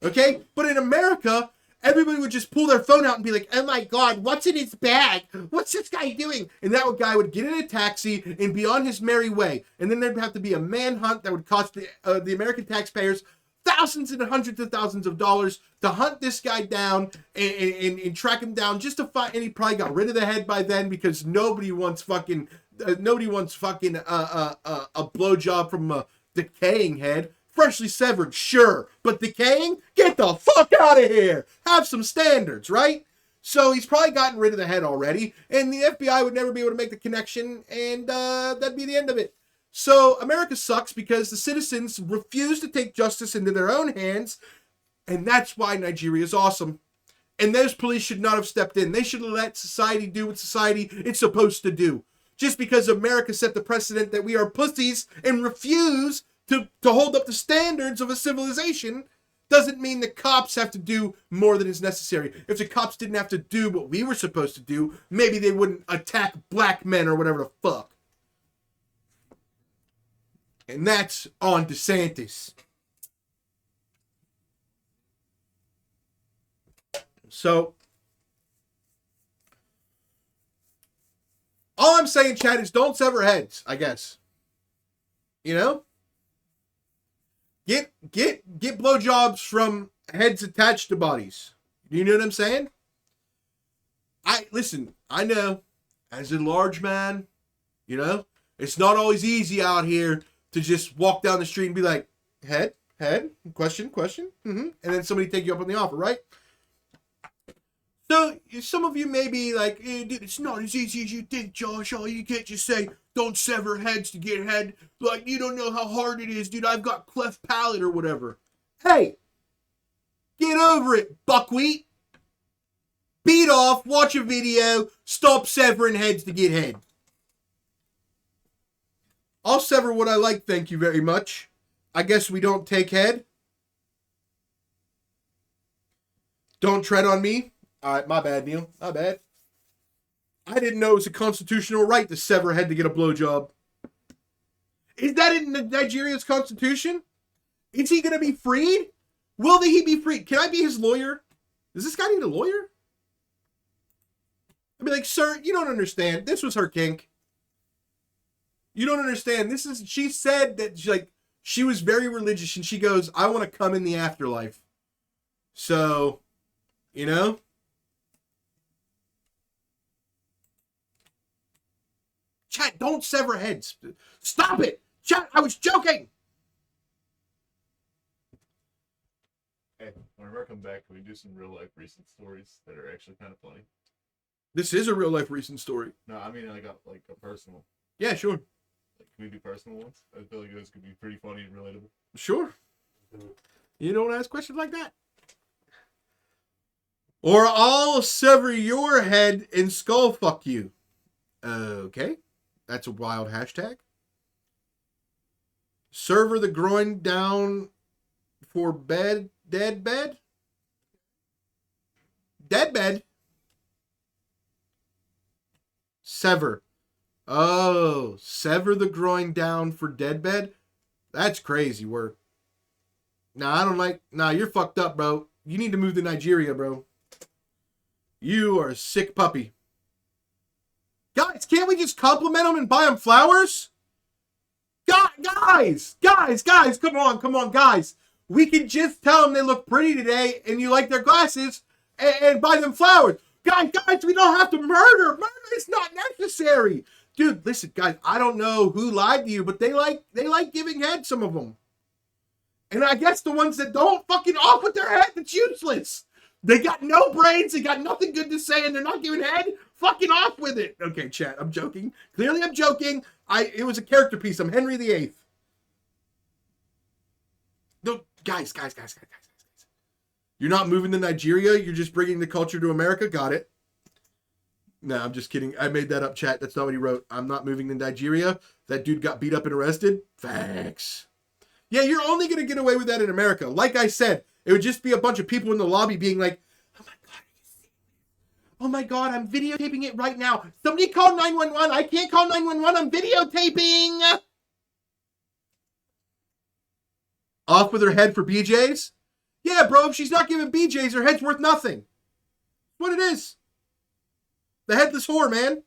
Speaker 2: Okay? But in America, everybody would just pull their phone out and be like, oh my God, what's in his bag? What's this guy doing? And that guy would get in a taxi and be on his merry way. And then there'd have to be a manhunt that would cost the American taxpayers thousands and hundreds of thousands of dollars to hunt this guy down and track him down just to find. And he probably got rid of the head by then because nobody wants fucking a blowjob from a decaying head. Freshly severed, sure, but decaying? Get the fuck out of here! Have some standards, right? So he's probably gotten rid of the head already, and the FBI would never be able to make the connection, and that'd be the end of it. So America sucks because the citizens refuse to take justice into their own hands, and that's why Nigeria is awesome. And those police should not have stepped in. They should have let society do what society is supposed to do. Just because America set the precedent that we are pussies and refuse to hold up the standards of a civilization doesn't mean the cops have to do more than is necessary. If the cops didn't have to do what we were supposed to do, maybe they wouldn't attack black men or whatever the fuck. And that's on DeSantis. So, all I'm saying, Chad, is don't sever heads, I guess. You know? Get blowjobs from heads attached to bodies. You know what I'm saying? Listen, I know, as a large man, you know, it's not always easy out here to just walk down the street and be like, head, question, and then somebody take you up on the offer, right? So, some of you may be like, dude, it's not as easy as you think, Josh. Oh, you can't just say, don't sever heads to get head. Like, you don't know how hard it is, dude. I've got cleft palate or whatever. Hey, get over it, buckwheat. Beat off, watch a video, stop severing heads to get head. I'll sever what I like, thank you very much. I guess we don't take head. Don't tread on me. All right, my bad, Neil. My bad. I didn't know it was a constitutional right to sever a head to get a blowjob. Is that in Nigeria's constitution? Is he going to be freed? Will he be freed? Can I be his lawyer? Does this guy need a lawyer? I'd be like, sir, you don't understand. This was her kink. You don't understand. She said that she was very religious and she goes, I want to come in the afterlife. So, you know? Chat, don't sever heads. Stop it. Chat, I was joking.
Speaker 3: Hey, whenever I come back, can we do some real life recent stories that are actually kind of funny?
Speaker 2: This is a real life recent story.
Speaker 3: No, I mean like a personal.
Speaker 2: Yeah, sure.
Speaker 3: Like, can we do personal ones? I feel like those could be pretty funny and relatable.
Speaker 2: Sure. You don't ask questions like that. Or I'll sever your head and skull fuck you. Okay. That's a wild hashtag. Server the groin down for bed. Dead bed? Dead bed. Sever. Oh, sever the groin down for dead bed? That's crazy work. Nah, I don't like... Nah, you're fucked up, bro. You need to move to Nigeria, bro. You are a sick puppy. Guys, can't we just compliment them and buy them flowers? Guys, come on, guys. We can just tell them they look pretty today and you like their glasses and buy them flowers. Guys, we don't have to murder. Murder is not necessary. Dude, listen, guys, I don't know who lied to you, but they like giving head, some of them. And I guess the ones that don't, fucking off with their head, it's useless. They got no brains, they got nothing good to say, and they're not giving head. Fucking off with it. Okay, chat, I'm joking. Clearly I'm joking. It was a character piece. I'm Henry VIII. No, guys. You're not moving to Nigeria. You're just bringing the culture to America. Got it. No, I'm just kidding. I made that up, chat. That's not what he wrote. I'm not moving to Nigeria. That dude got beat up and arrested. Facts. Yeah, you're only going to get away with that in America. Like I said, it would just be a bunch of people in the lobby being like, oh my God, I'm videotaping it right now. Somebody call 911. I can't call 911. I'm videotaping. Off with her head for BJ's? Yeah, bro, if she's not giving BJ's, her head's worth nothing. That's what it is. The headless whore, man.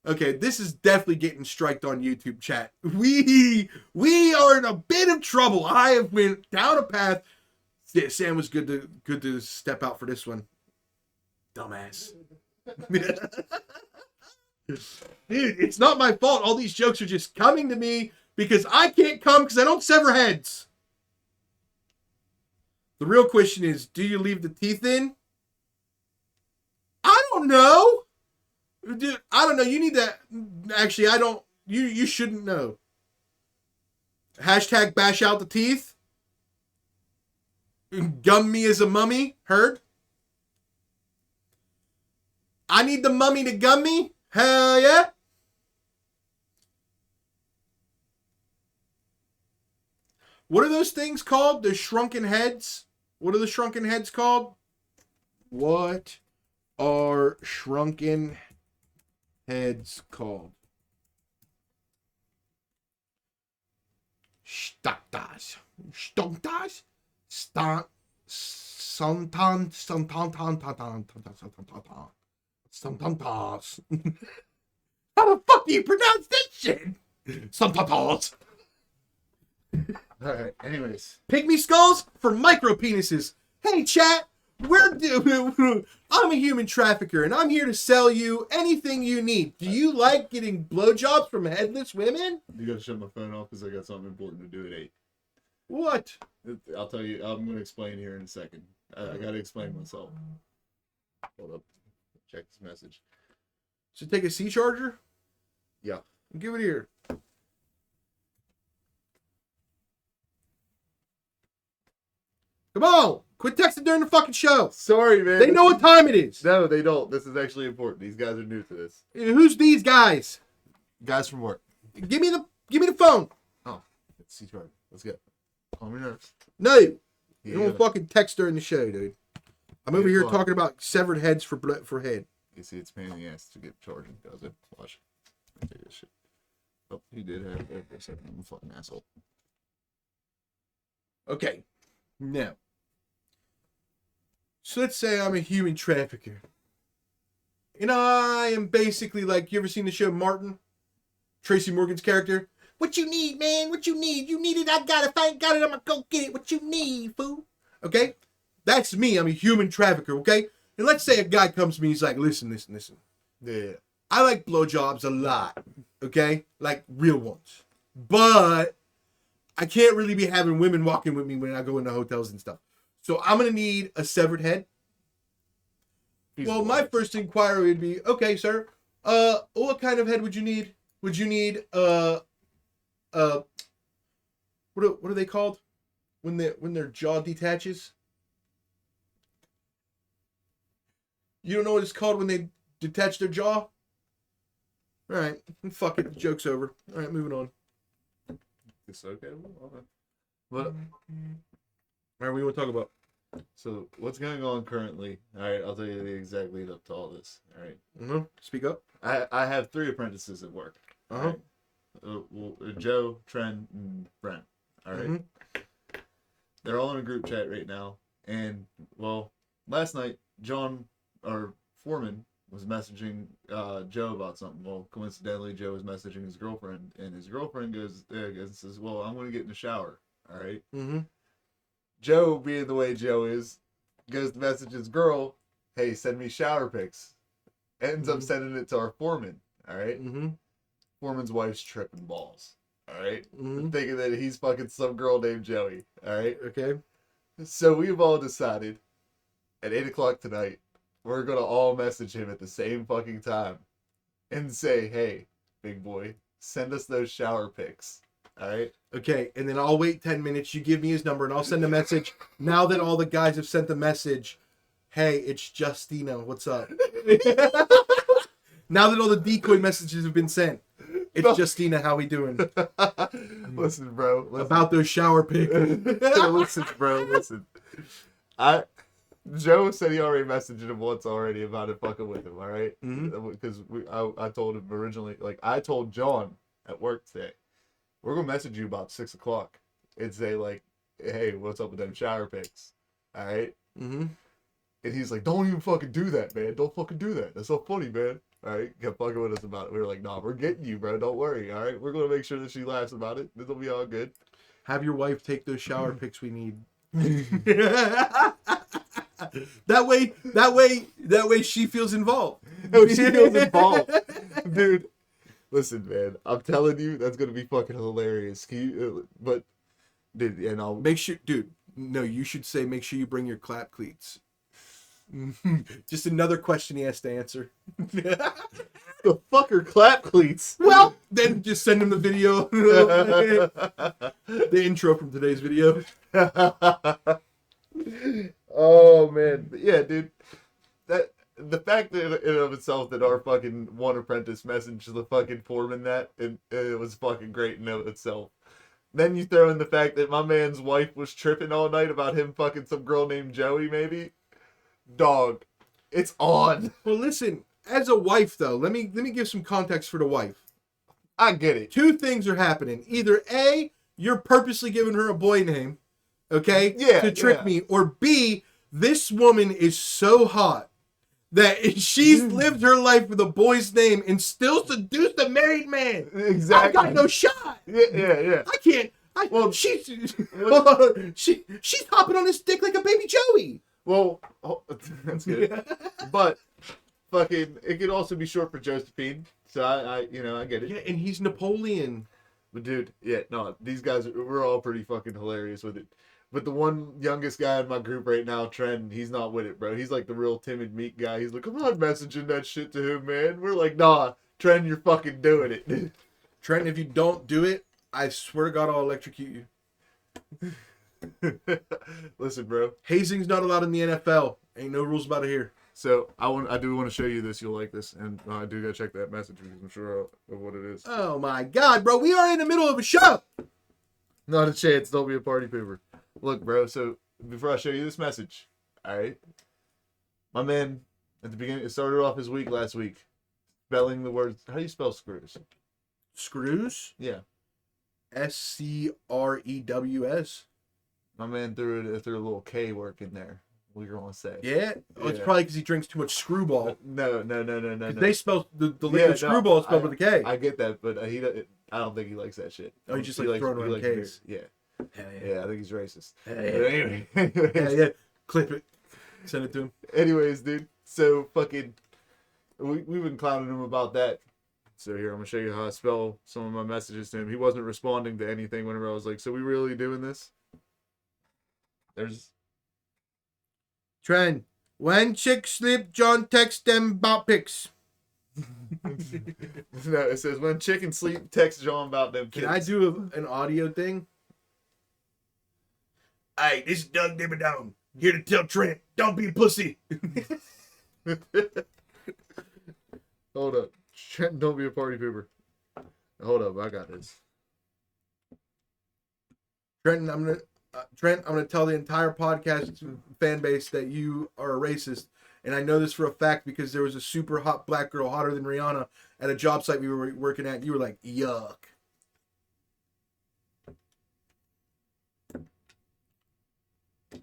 Speaker 2: Okay, this is definitely getting striked on YouTube, chat. We are in a bit of trouble. I have went down a path. Yeah, Sam was good to step out for this one. Dumbass. Dude, it's not my fault. All these jokes are just coming to me because I can't come because I don't sever heads. The real question is, do you leave the teeth in? I don't know. Dude, I don't know. You need that. Actually, I don't. You shouldn't know. Hashtag bash out the teeth. Gum me as a mummy. Heard? I need the mummy to gum me. Hell yeah. What are those things called? The shrunken heads? What are the shrunken heads called? What are shrunken heads called? Staktas. Stontas? How the fuck do you pronounce that shit? Santantas.
Speaker 3: Alright, anyways.
Speaker 2: Pygmy skulls for micro penises. Hey chat, I'm a human trafficker and I'm here to sell you anything you need. Do you like getting blowjobs from headless women?
Speaker 3: You gotta shut my phone off because I got something important to do at 8.
Speaker 2: What?
Speaker 3: I'll tell you. I'm gonna explain here in a second. I gotta explain myself. Hold up. Check this message.
Speaker 2: Should take a C charger?
Speaker 3: Yeah.
Speaker 2: Give it here. Come on! Quit texting during the fucking show.
Speaker 3: Sorry, man.
Speaker 2: They know what time it is.
Speaker 3: No, they don't. This is actually important. These guys are new to this.
Speaker 2: Who's these guys?
Speaker 3: Guys from work.
Speaker 2: Give me the phone.
Speaker 3: Oh, it's C charger. Let's go. Calm your nerves.
Speaker 2: No, you
Speaker 3: Yeah.
Speaker 2: don't fucking text during the show, dude. I'm over
Speaker 3: Yeah,
Speaker 2: here
Speaker 3: fuck.
Speaker 2: talking about severed heads for head.
Speaker 3: You see, it's pain in the ass to get charging, does it? Watch. Take this shit. Oh, he did have it for a second. I'm a fucking asshole.
Speaker 2: Okay, now. So let's say I'm a human trafficker. And I am basically like, you ever seen the show Martin? Tracy Morgan's character? What you need, man? What you need? You need it? I got it. If I ain't got it, I'm gonna go get it. What you need, fool? Okay? That's me. I'm a human trafficker, okay? And let's say a guy comes to me, he's like, listen.
Speaker 3: Yeah.
Speaker 2: I like blowjobs a lot, okay? Like real ones. But I can't really be having women walking with me when I go into hotels and stuff. So I'm going to need a severed head. Well, my first inquiry would be, okay, sir, what kind of head would you need? Would you need, what are they called? When their jaw detaches? You don't know what it's called when they detach their jaw? All right, fuck it, the joke's over. All right, moving on.
Speaker 3: It's okay. Okay. But
Speaker 2: All right, what do you want to talk about?
Speaker 3: so what's going on currently? All right, I'll tell you the exact lead up to all this. All right.
Speaker 2: Mm-hmm. Speak up.
Speaker 3: I have 3 apprentices at work.
Speaker 2: Uh-huh.
Speaker 3: Joe, Trent, and Brent. All right.
Speaker 2: Mhm.
Speaker 3: They're all in a group chat right now. And, well, last night, John, our foreman, was messaging Joe about something. Well, coincidentally, Joe was messaging his girlfriend. And his girlfriend goes and says, well, I'm going to get in the shower. All right.
Speaker 2: Mm-hmm.
Speaker 3: Joe, being the way Joe is, goes to message his girl, hey, send me shower pics. Ends up
Speaker 2: Mhm.
Speaker 3: sending it to our foreman. All right.
Speaker 2: Mm-hmm.
Speaker 3: Foreman's wife's tripping balls. All right?
Speaker 2: Mm-hmm.
Speaker 3: Thinking that he's fucking some girl named Joey. All right.
Speaker 2: Okay.
Speaker 3: So we've all decided at 8 o'clock tonight, we're going to all message him at the same fucking time and say, hey, big boy, send us those shower pics. All right.
Speaker 2: Okay, and then I'll wait 10 minutes. You give me his number, and I'll send a message. Now that all the guys have sent the message, hey, it's Justina. What's up? Now that all the decoy messages have been sent, it's Justina. How we doing?
Speaker 3: Listen, bro. Listen.
Speaker 2: About those shower pics.
Speaker 3: Listen, bro. Listen. Joe said he already messaged him once already about it fucking with him. All right, because I told him originally, like I told John at work today, we're gonna message you about 6 o'clock and say like, hey, what's up with them shower pics? All right.
Speaker 2: Mm-hmm.
Speaker 3: And he's like, don't even fucking do that, man. Don't fucking do that. That's so funny, man. All right, kept fucking with us about it. We were like, nah, we're getting you, bro. Don't worry. All right, we're gonna make sure that she laughs about it. This'll be all good.
Speaker 2: Have your wife take those shower pics we need. That way she feels involved.
Speaker 3: Oh, she feels involved, dude. Listen, man, I'm telling you, that's gonna be fucking hilarious. But, dude, and I'll
Speaker 2: Make sure, dude. No, you should say make sure you bring your clap cleats. Just another question he has to answer.
Speaker 3: the fucker clap cleats.
Speaker 2: Well, then just send him the video, the intro from today's video.
Speaker 3: Oh man, but yeah, dude. That the fact that in and of itself that our fucking one apprentice messaged the fucking foreman that it was fucking great in and of itself. Then you throw in the fact that my man's wife was tripping all night about him fucking some girl named Joey, maybe. Dog, it's on.
Speaker 2: Well, listen. As a wife, though, let me give some context for the wife.
Speaker 3: I get it.
Speaker 2: 2 things are happening. Either A, you're purposely giving her a boy name, okay,
Speaker 3: Yeah,
Speaker 2: to trick
Speaker 3: yeah.
Speaker 2: me, or B, this woman is so hot that she's lived her life with a boy's name and still seduced a married man.
Speaker 3: Exactly.
Speaker 2: I got no shot.
Speaker 3: Yeah.
Speaker 2: I can't.
Speaker 3: Well,
Speaker 2: she's hopping on his dick like a baby Joey.
Speaker 3: Well, that's good. But fucking, it could also be short for Josephine. So I get it.
Speaker 2: Yeah, and he's Napoleon.
Speaker 3: But dude, yeah, no, these guys, we're all pretty fucking hilarious with it. But the one youngest guy in my group right now, Trent, he's not with it, bro. He's like the real timid, meek guy. He's like, I'm not messaging that shit to him, man. We're like, nah, Trent, you're fucking doing it.
Speaker 2: Trent, if you don't do it, I swear to God, I'll electrocute you.
Speaker 3: Listen, bro.
Speaker 2: Hazing's not allowed in the NFL. Ain't no rules about it here.
Speaker 3: So I do want to show you this. You'll like this, and I do gotta check that message because I'm sure of what it is.
Speaker 2: Oh my God, bro. We are in the middle of a show.
Speaker 3: Not a chance. Don't be a party pooper. Look, bro. So before I show you this message, all right, my man at the beginning, it started off his week last week, spelling the words. How do you spell screws?
Speaker 2: Screws?
Speaker 3: Yeah,
Speaker 2: SCREWS.
Speaker 3: my man threw a little K work in there. What you're gonna say?
Speaker 2: Yeah. Oh, it's
Speaker 3: Yeah.
Speaker 2: probably because he drinks too much screwball.
Speaker 3: No.
Speaker 2: 'Cause they spell the liquid
Speaker 3: no,
Speaker 2: screwball is spelled with a K.
Speaker 3: I get that, but I don't think he likes that shit.
Speaker 2: Oh, he just likes throwing around
Speaker 3: beer.
Speaker 2: Ks.
Speaker 3: Yeah,
Speaker 2: Hell
Speaker 3: yeah. I think he's racist.
Speaker 2: Hell
Speaker 3: But
Speaker 2: yeah.
Speaker 3: anyway,
Speaker 2: Yeah, yeah. Clip it. Send it to him.
Speaker 3: anyways, dude. So fucking, we've been clowning him about that. So here, I'm gonna show you how I spell some of my messages to him. He wasn't responding to anything whenever I was like, "So we really doing this?" There's
Speaker 2: Trent, when chicks sleep, John text them about pics.
Speaker 3: no. It says when chicken sleep, text John about them.
Speaker 2: Can I do an audio thing? Hey, this is Doug Dimmadome. Here to tell Trent, don't be a pussy.
Speaker 3: Hold up, Trent, don't be a party pooper. Hold up, I got this.
Speaker 2: Trent, I'm gonna tell the entire podcast fan base that you are a racist, and I know this for a fact because there was a super hot black girl, hotter than Rihanna, at a job site we were working at. And you were like, yuck.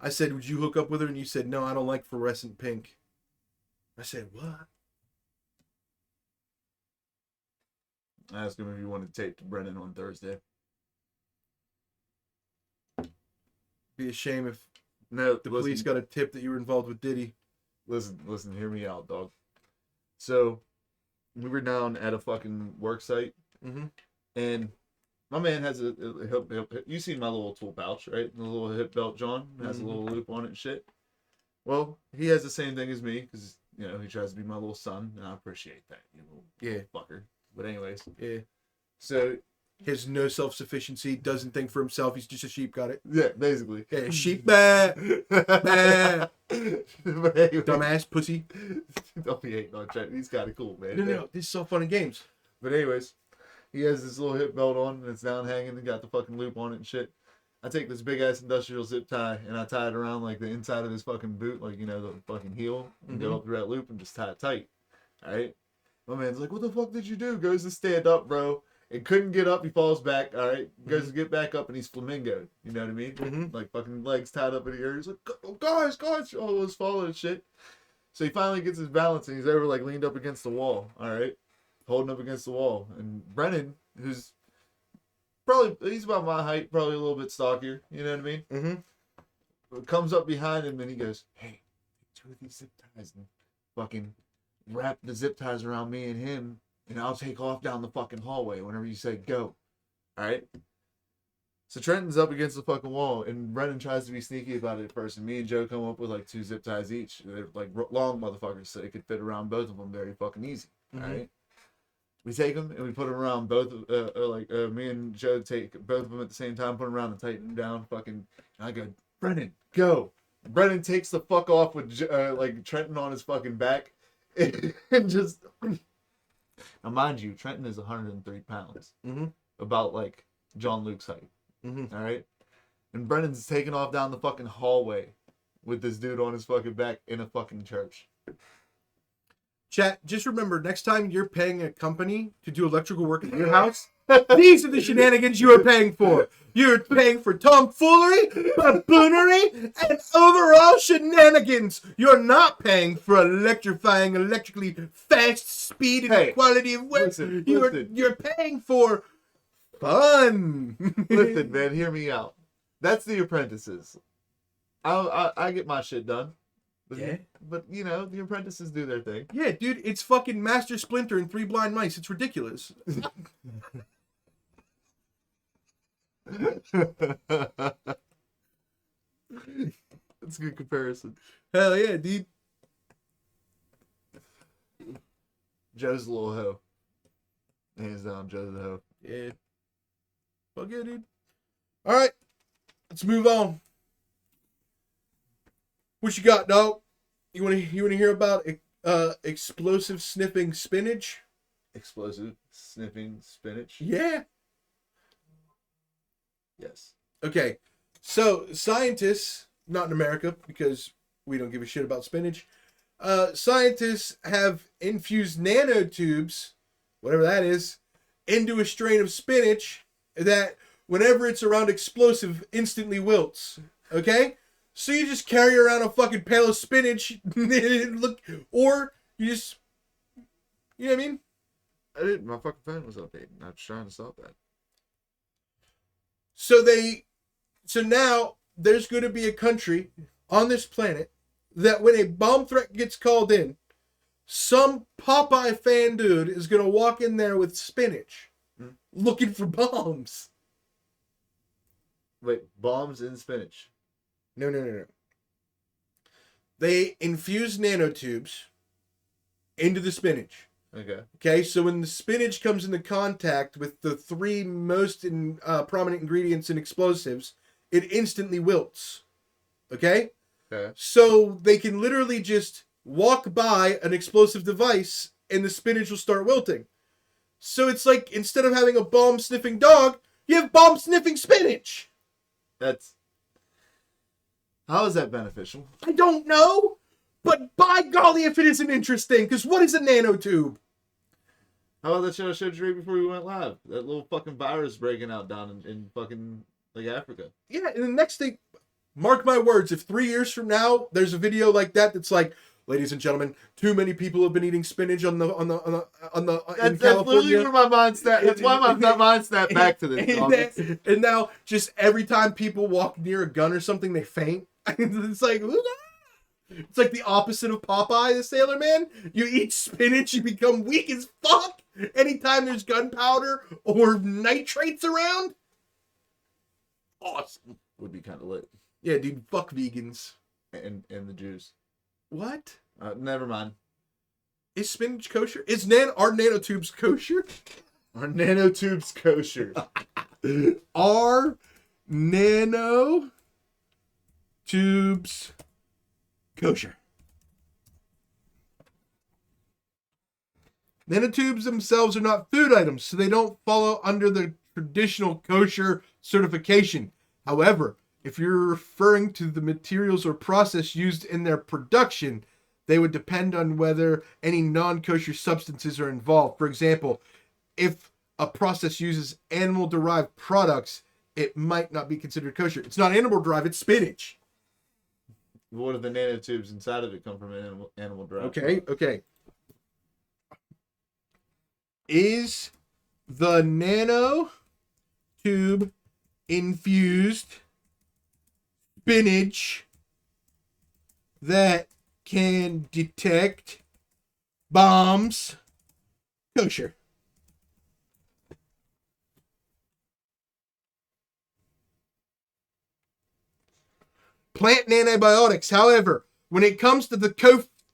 Speaker 2: I said, would you hook up with her? And you said, no, I don't like fluorescent pink. I said, what?
Speaker 3: I asked him if he wanted to tape to Brennan on Thursday.
Speaker 2: Be a shame if
Speaker 3: No,
Speaker 2: the police got a tip that you were involved with Diddy.
Speaker 3: Listen, hear me out, dog. So, we were down at a fucking work site,
Speaker 2: Mm-hmm.
Speaker 3: and my man has a hip, you see my little tool pouch, right? The little hip belt, John, has a little loop on it and shit. Well, he has the same thing as me, because, you know, he tries to be my little son, and I appreciate that, you little
Speaker 2: Yeah.
Speaker 3: fucker. But anyways,
Speaker 2: Yeah.
Speaker 3: so,
Speaker 2: He has no self-sufficiency, doesn't think for himself. He's just a sheep, got it?
Speaker 3: yeah, basically.
Speaker 2: Yeah, sheep, bah, bah.
Speaker 3: But anyway,
Speaker 2: Dumbass, pussy.
Speaker 3: don't be hating on Trent. He's kind of cool, man.
Speaker 2: No, this is all fun and games.
Speaker 3: But anyways, he has this little hip belt on and it's down hanging and got the fucking loop on it and shit. I take this big ass industrial zip tie and I tie it around like the inside of his fucking boot, like, you know, the fucking heel, and go up through that loop and just tie it tight. Alright? My man's like, what the fuck did you do? Goes to stand up, bro. And couldn't get up, he falls back, alright? Goes to get back up and he's flamingoed. You know what I mean?
Speaker 2: Mhm.
Speaker 3: Like fucking legs tied up in the air. He's like, oh, guys, all was falling and shit. So he finally gets his balance and he's over like leaned up against the wall, alright? Holding up against the wall. And Brennan, who's he's about my height, probably a little bit stockier, you know what I mean?
Speaker 2: Mm-hmm.
Speaker 3: Comes up behind him and he goes, hey, take 2 of these zip ties and fucking wrap the zip ties around me and him, and I'll take off down the fucking hallway whenever you say go. Alright? So Trenton's up against the fucking wall, and Brennan tries to be sneaky about it at first, and me and Joe come up with like 2 zip ties each. They're like long motherfuckers, so it could fit around both of them very fucking easy. Alright? We take them and we put them around both. Me and Joe take both of them at the same time, put them around and tighten them down. Fucking, and I go, Brennan, go. Brennan takes the fuck off with like Trenton on his fucking back, and just. Now, mind you, Trenton is 103 pounds, about like John Luke's height.
Speaker 2: Mm-hmm.
Speaker 3: All right, and Brennan's taking off down the fucking hallway with this dude on his fucking back in a fucking church.
Speaker 2: Chat, just remember, next time you're paying a company to do electrical work at your house, these are the shenanigans you are paying for. You're paying for tomfoolery, buffoonery, and overall shenanigans. You're not paying for electrically fast speed and
Speaker 3: Hey,
Speaker 2: quality of work.
Speaker 3: listen.
Speaker 2: You're paying for fun.
Speaker 3: Listen, man, hear me out. That's The Apprentices. I get my shit done. But,
Speaker 2: Yeah.
Speaker 3: But, you know, The Apprentices do their thing.
Speaker 2: Yeah, dude, it's fucking Master Splinter and 3 Blind Mice. It's ridiculous.
Speaker 3: That's a good comparison.
Speaker 2: Hell yeah, dude.
Speaker 3: Joe's a little hoe. Hands down, Joe's a hoe.
Speaker 2: Yeah. Fuck yeah, dude. All right, let's move on. What you got, dog? You wanna hear about explosive sniffing spinach?
Speaker 3: Explosive sniffing spinach.
Speaker 2: Yeah.
Speaker 3: Yes.
Speaker 2: Okay, so scientists, not in America because we don't give a shit about spinach. Scientists have infused nanotubes, whatever that is, into a strain of spinach that, whenever it's around explosive, instantly wilts. Okay, so you just carry around a fucking pail of spinach, look, or you just, you know what I mean?
Speaker 3: I didn't. My fucking phone was updating. I was trying to stop that.
Speaker 2: So now there's going to be a country on this planet that when a bomb threat gets called in, some Popeye fan dude is going to walk in there with spinach looking for bombs.
Speaker 3: Wait, bombs in spinach.
Speaker 2: No. They infuse nanotubes into the spinach.
Speaker 3: Okay.
Speaker 2: Okay, so when the spinach comes into contact with the three most prominent ingredients in explosives, it instantly wilts. Okay?
Speaker 3: Okay.
Speaker 2: So they can literally just walk by an explosive device and the spinach will start wilting. So it's like, instead of having a bomb-sniffing dog, you have bomb-sniffing spinach.
Speaker 3: That's... How is that beneficial?
Speaker 2: I don't know, but by golly if it isn't interesting, because what is a nanotube?
Speaker 3: How about that shit I showed you right before we went live? That little fucking virus breaking out down in fucking, like, Africa.
Speaker 2: Yeah, and the next thing, mark my words, if 3 years from now there's a video like that that's like, ladies and gentlemen, too many people have been eating spinach in
Speaker 3: That's
Speaker 2: California.
Speaker 3: literally where my mind snapped. That's why my mind snapped back to this. Dog.
Speaker 2: And now, just every time people walk near a gun or something, they faint. It's like, it's like the opposite of Popeye the Sailor Man. You eat spinach, you become weak as fuck. Anytime there's gunpowder or nitrates around. Awesome.
Speaker 3: Would be kind of lit.
Speaker 2: Yeah, dude, fuck vegans.
Speaker 3: And the Jews.
Speaker 2: What?
Speaker 3: Never mind.
Speaker 2: Is spinach kosher? Are nanotubes kosher?
Speaker 3: Are nanotubes kosher?
Speaker 2: Are nanotubes kosher? Nanotubes themselves are not food items, so they don't follow under the traditional kosher certification. However, if you're referring to the materials or process used in their production, they would depend on whether any non-kosher substances are involved. For example, if a process uses animal-derived products, it might not be considered kosher. It's not animal-derived, it's spinach.
Speaker 3: What if the nanotubes inside of it come from an animal derived?
Speaker 2: Okay. Is the nanotube infused spinach that can detect bombs kosher? Plant antibiotics, however, when it comes to the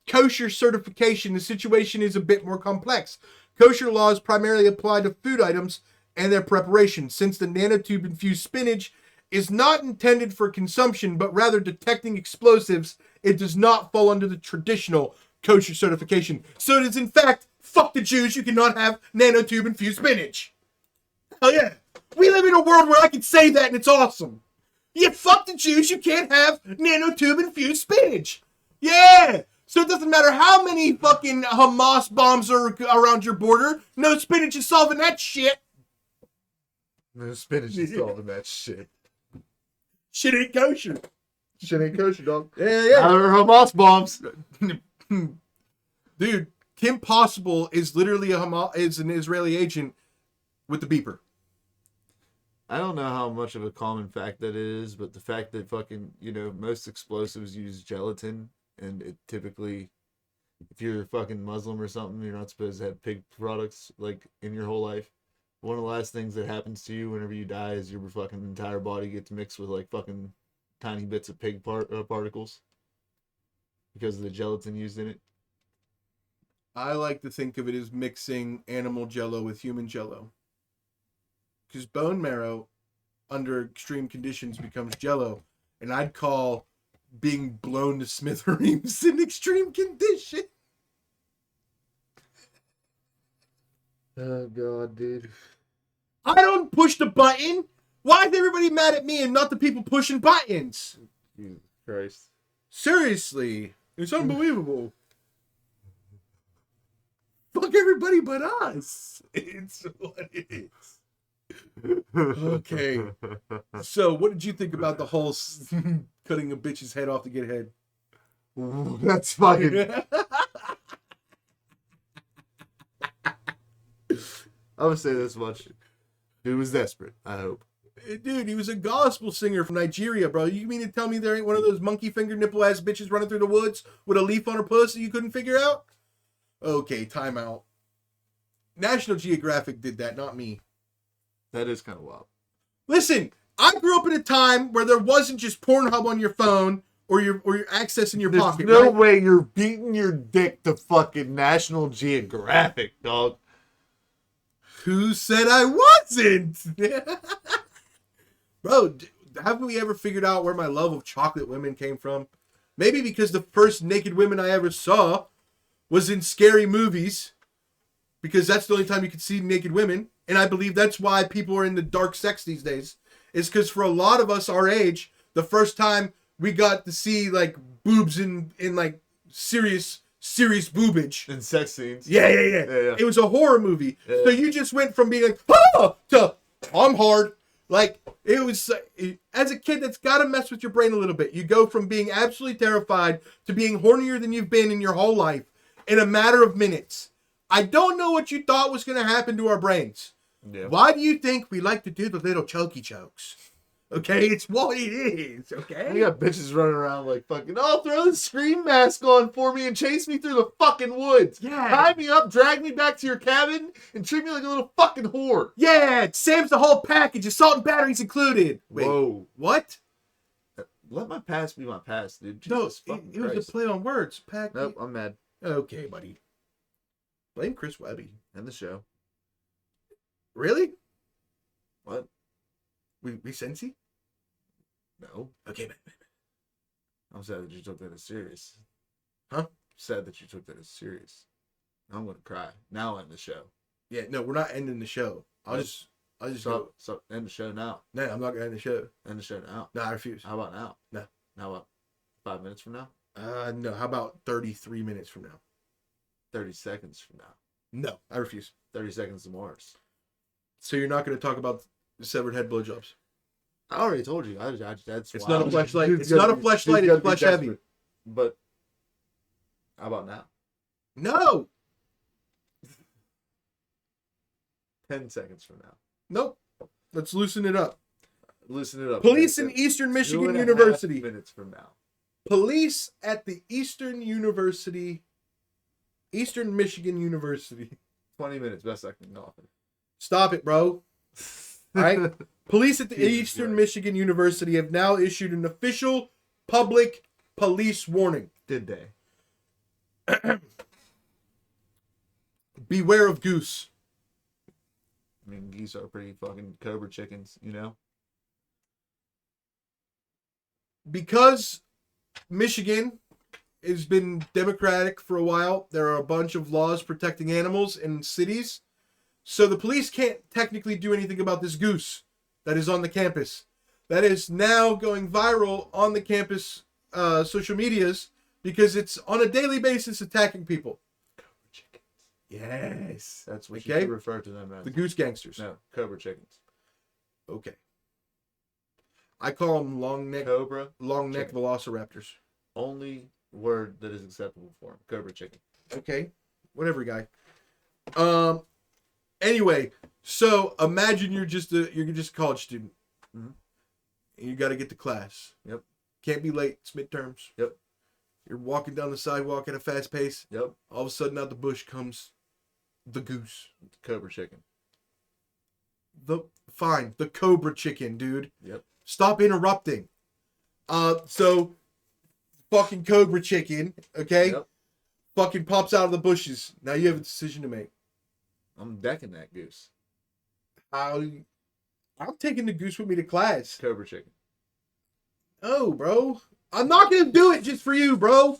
Speaker 2: kosher certification, the situation is a bit more complex. Kosher laws primarily apply to food items and their preparation, since the nanotube-infused spinach is not intended for consumption, but rather detecting explosives. It does not fall under the traditional kosher certification. So it is, in fact, fuck the Jews, you cannot have nanotube-infused spinach. Hell yeah. We live in a world where I can say that and it's awesome. Yeah, fuck the Jews, you can't have nanotube-infused spinach. Yeah. So it doesn't matter how many fucking Hamas bombs are around your border. No spinach is solving that shit.
Speaker 3: No spinach is solving that shit.
Speaker 2: Shit ain't kosher.
Speaker 3: Shit ain't kosher, dog.
Speaker 2: Yeah.
Speaker 3: Or Hamas bombs.
Speaker 2: Dude, Kim Possible is literally is an Israeli agent with the beeper.
Speaker 3: I don't know how much of a common fact that is, but the fact that fucking, most explosives use gelatin, and it typically, if you're fucking Muslim or something, you're not supposed to have pig products, like, in your whole life. One of the last things that happens to you whenever you die is your fucking entire body gets mixed with, like, fucking tiny bits of pig particles because of the gelatin used in it.
Speaker 2: I like to think of it as mixing animal jello with human jello. Because bone marrow, under extreme conditions, becomes jello. And I'd call being blown to smithereens an extreme condition.
Speaker 3: Oh, God, dude.
Speaker 2: I don't push the button. Why is everybody mad at me and not the people pushing buttons?
Speaker 3: Jesus Christ.
Speaker 2: Seriously, it's unbelievable. Fuck everybody but us. It's what it is. Okay. So, what did you think about the whole cutting a bitch's head off to get head?
Speaker 3: That's fucking. I'm gonna say this much. Dude was desperate, I hope.
Speaker 2: Dude, he was a gospel singer from Nigeria, bro. You mean to tell me there ain't one of those monkey finger nipple ass bitches running through the woods with a leaf on her pussy you couldn't figure out? Okay, time out. National Geographic did that, not me.
Speaker 3: That is kind of wild.
Speaker 2: Listen, I grew up in a time where there wasn't just Pornhub on your phone or your access in your
Speaker 3: There's
Speaker 2: pocket.
Speaker 3: no
Speaker 2: right?
Speaker 3: way you're beating your dick to fucking National Geographic, dog.
Speaker 2: Who said I wasn't? Bro, haven't we ever figured out where my love of chocolate women came from? Maybe because the first naked women I ever saw was in scary movies. Because that's the only time you could see naked women. And I believe that's why people are into dark sex these days. Is because for a lot of us our age, the first time we got to see like boobs in like serious boobage.
Speaker 3: In sex scenes.
Speaker 2: Yeah.
Speaker 3: Yeah.
Speaker 2: It was a horror movie.
Speaker 3: Yeah.
Speaker 2: So you just went from being like, oh, to I'm hard. Like, it was, as a kid, that's got to mess with your brain a little bit. You go from being absolutely terrified to being hornier than you've been in your whole life in a matter of minutes. I don't know what you thought was going to happen to our brains.
Speaker 3: Yeah.
Speaker 2: Why do you think we like to do the little chokey chokes? Okay, it's what it is, okay?
Speaker 3: You got bitches running around like fucking, oh, throw the scream mask on for me and chase me through the fucking woods.
Speaker 2: Yeah.
Speaker 3: Tie me up, drag me back to your cabin, and treat me like a little fucking whore.
Speaker 2: Yeah, Sam's the whole package, assault and batteries included. Wait,
Speaker 3: Whoa.
Speaker 2: what?
Speaker 3: Let my past be my past, dude.
Speaker 2: No,
Speaker 3: Jesus fucking
Speaker 2: it was
Speaker 3: Christ.
Speaker 2: a play on words. Pack.
Speaker 3: Nope, I'm mad.
Speaker 2: Okay, buddy. Blame Chris Webby.
Speaker 3: End the show.
Speaker 2: Really?
Speaker 3: What?
Speaker 2: We Sensi?
Speaker 3: No.
Speaker 2: Okay, man.
Speaker 3: I'm sad that you took that as serious.
Speaker 2: Huh?
Speaker 3: Sad that you took that as serious. I'm gonna cry. Now end the show.
Speaker 2: Yeah, no, we're not ending the show. I'll
Speaker 3: Nope.
Speaker 2: just go.
Speaker 3: So end the show now.
Speaker 2: No, I'm not gonna end the show.
Speaker 3: End the show now.
Speaker 2: No, I refuse.
Speaker 3: How about now?
Speaker 2: No.
Speaker 3: Now what? 5 minutes from now?
Speaker 2: No. How about 33 minutes from now?
Speaker 3: 30 seconds from now.
Speaker 2: No, I refuse.
Speaker 3: 30 seconds to Mars.
Speaker 2: So you're not gonna talk about the severed head blowjobs?
Speaker 3: I already told you. That's
Speaker 2: It's
Speaker 3: wild.
Speaker 2: not a fleshlight.
Speaker 3: Dude's
Speaker 2: It's
Speaker 3: gotta
Speaker 2: not a
Speaker 3: be-
Speaker 2: fleshlight.
Speaker 3: dude's
Speaker 2: It's
Speaker 3: gotta be
Speaker 2: flesh heavy.
Speaker 3: desperate. But how about now?
Speaker 2: No.
Speaker 3: 10 seconds from now.
Speaker 2: Nope. Let's loosen it up.
Speaker 3: Loosen it up.
Speaker 2: Police in
Speaker 3: That's
Speaker 2: Eastern
Speaker 3: 2.5
Speaker 2: Michigan University.
Speaker 3: minutes from now.
Speaker 2: Police at the Eastern Michigan University.
Speaker 3: 20 minutes, best I can offer.
Speaker 2: Stop it, bro. All right. Police at the
Speaker 3: Jesus
Speaker 2: Eastern
Speaker 3: Christ.
Speaker 2: Michigan University have now issued an official public police warning.
Speaker 3: Did they?
Speaker 2: Beware of goose.
Speaker 3: I mean, geese are pretty fucking cobra chickens, you know?
Speaker 2: Because Michigan has been democratic for a while, there are a bunch of laws protecting animals in cities. So the police can't technically do anything about this goose that is on the campus. That is now going viral on the campus social medias because it's on a daily basis attacking people.
Speaker 3: Cobra chickens.
Speaker 2: Yes.
Speaker 3: That's what
Speaker 2: Okay.
Speaker 3: you refer to them as.
Speaker 2: The goose gangsters.
Speaker 3: No, cobra chickens.
Speaker 2: Okay. I call them long neck
Speaker 3: Cobra,
Speaker 2: velociraptors.
Speaker 3: only word that is acceptable for them. Cobra chicken.
Speaker 2: Okay. Whatever, guy. Anyway, so imagine you're just a college student.
Speaker 3: Mhm.
Speaker 2: And you got to get to class.
Speaker 3: Yep.
Speaker 2: Can't be late. It's midterms.
Speaker 3: Yep.
Speaker 2: You're walking down the sidewalk at a fast pace.
Speaker 3: Yep.
Speaker 2: All of a sudden, out the bush comes the goose.
Speaker 3: Cobra chicken.
Speaker 2: The cobra chicken, dude.
Speaker 3: Yep.
Speaker 2: Stop interrupting. So fucking cobra chicken, okay?
Speaker 3: Yep.
Speaker 2: Fucking pops out of the bushes. Now you have a decision to make.
Speaker 3: I'm decking that goose.
Speaker 2: I'm taking the goose with me to class.
Speaker 3: Cobra chicken.
Speaker 2: Oh, bro. I'm not gonna do it just for you, bro.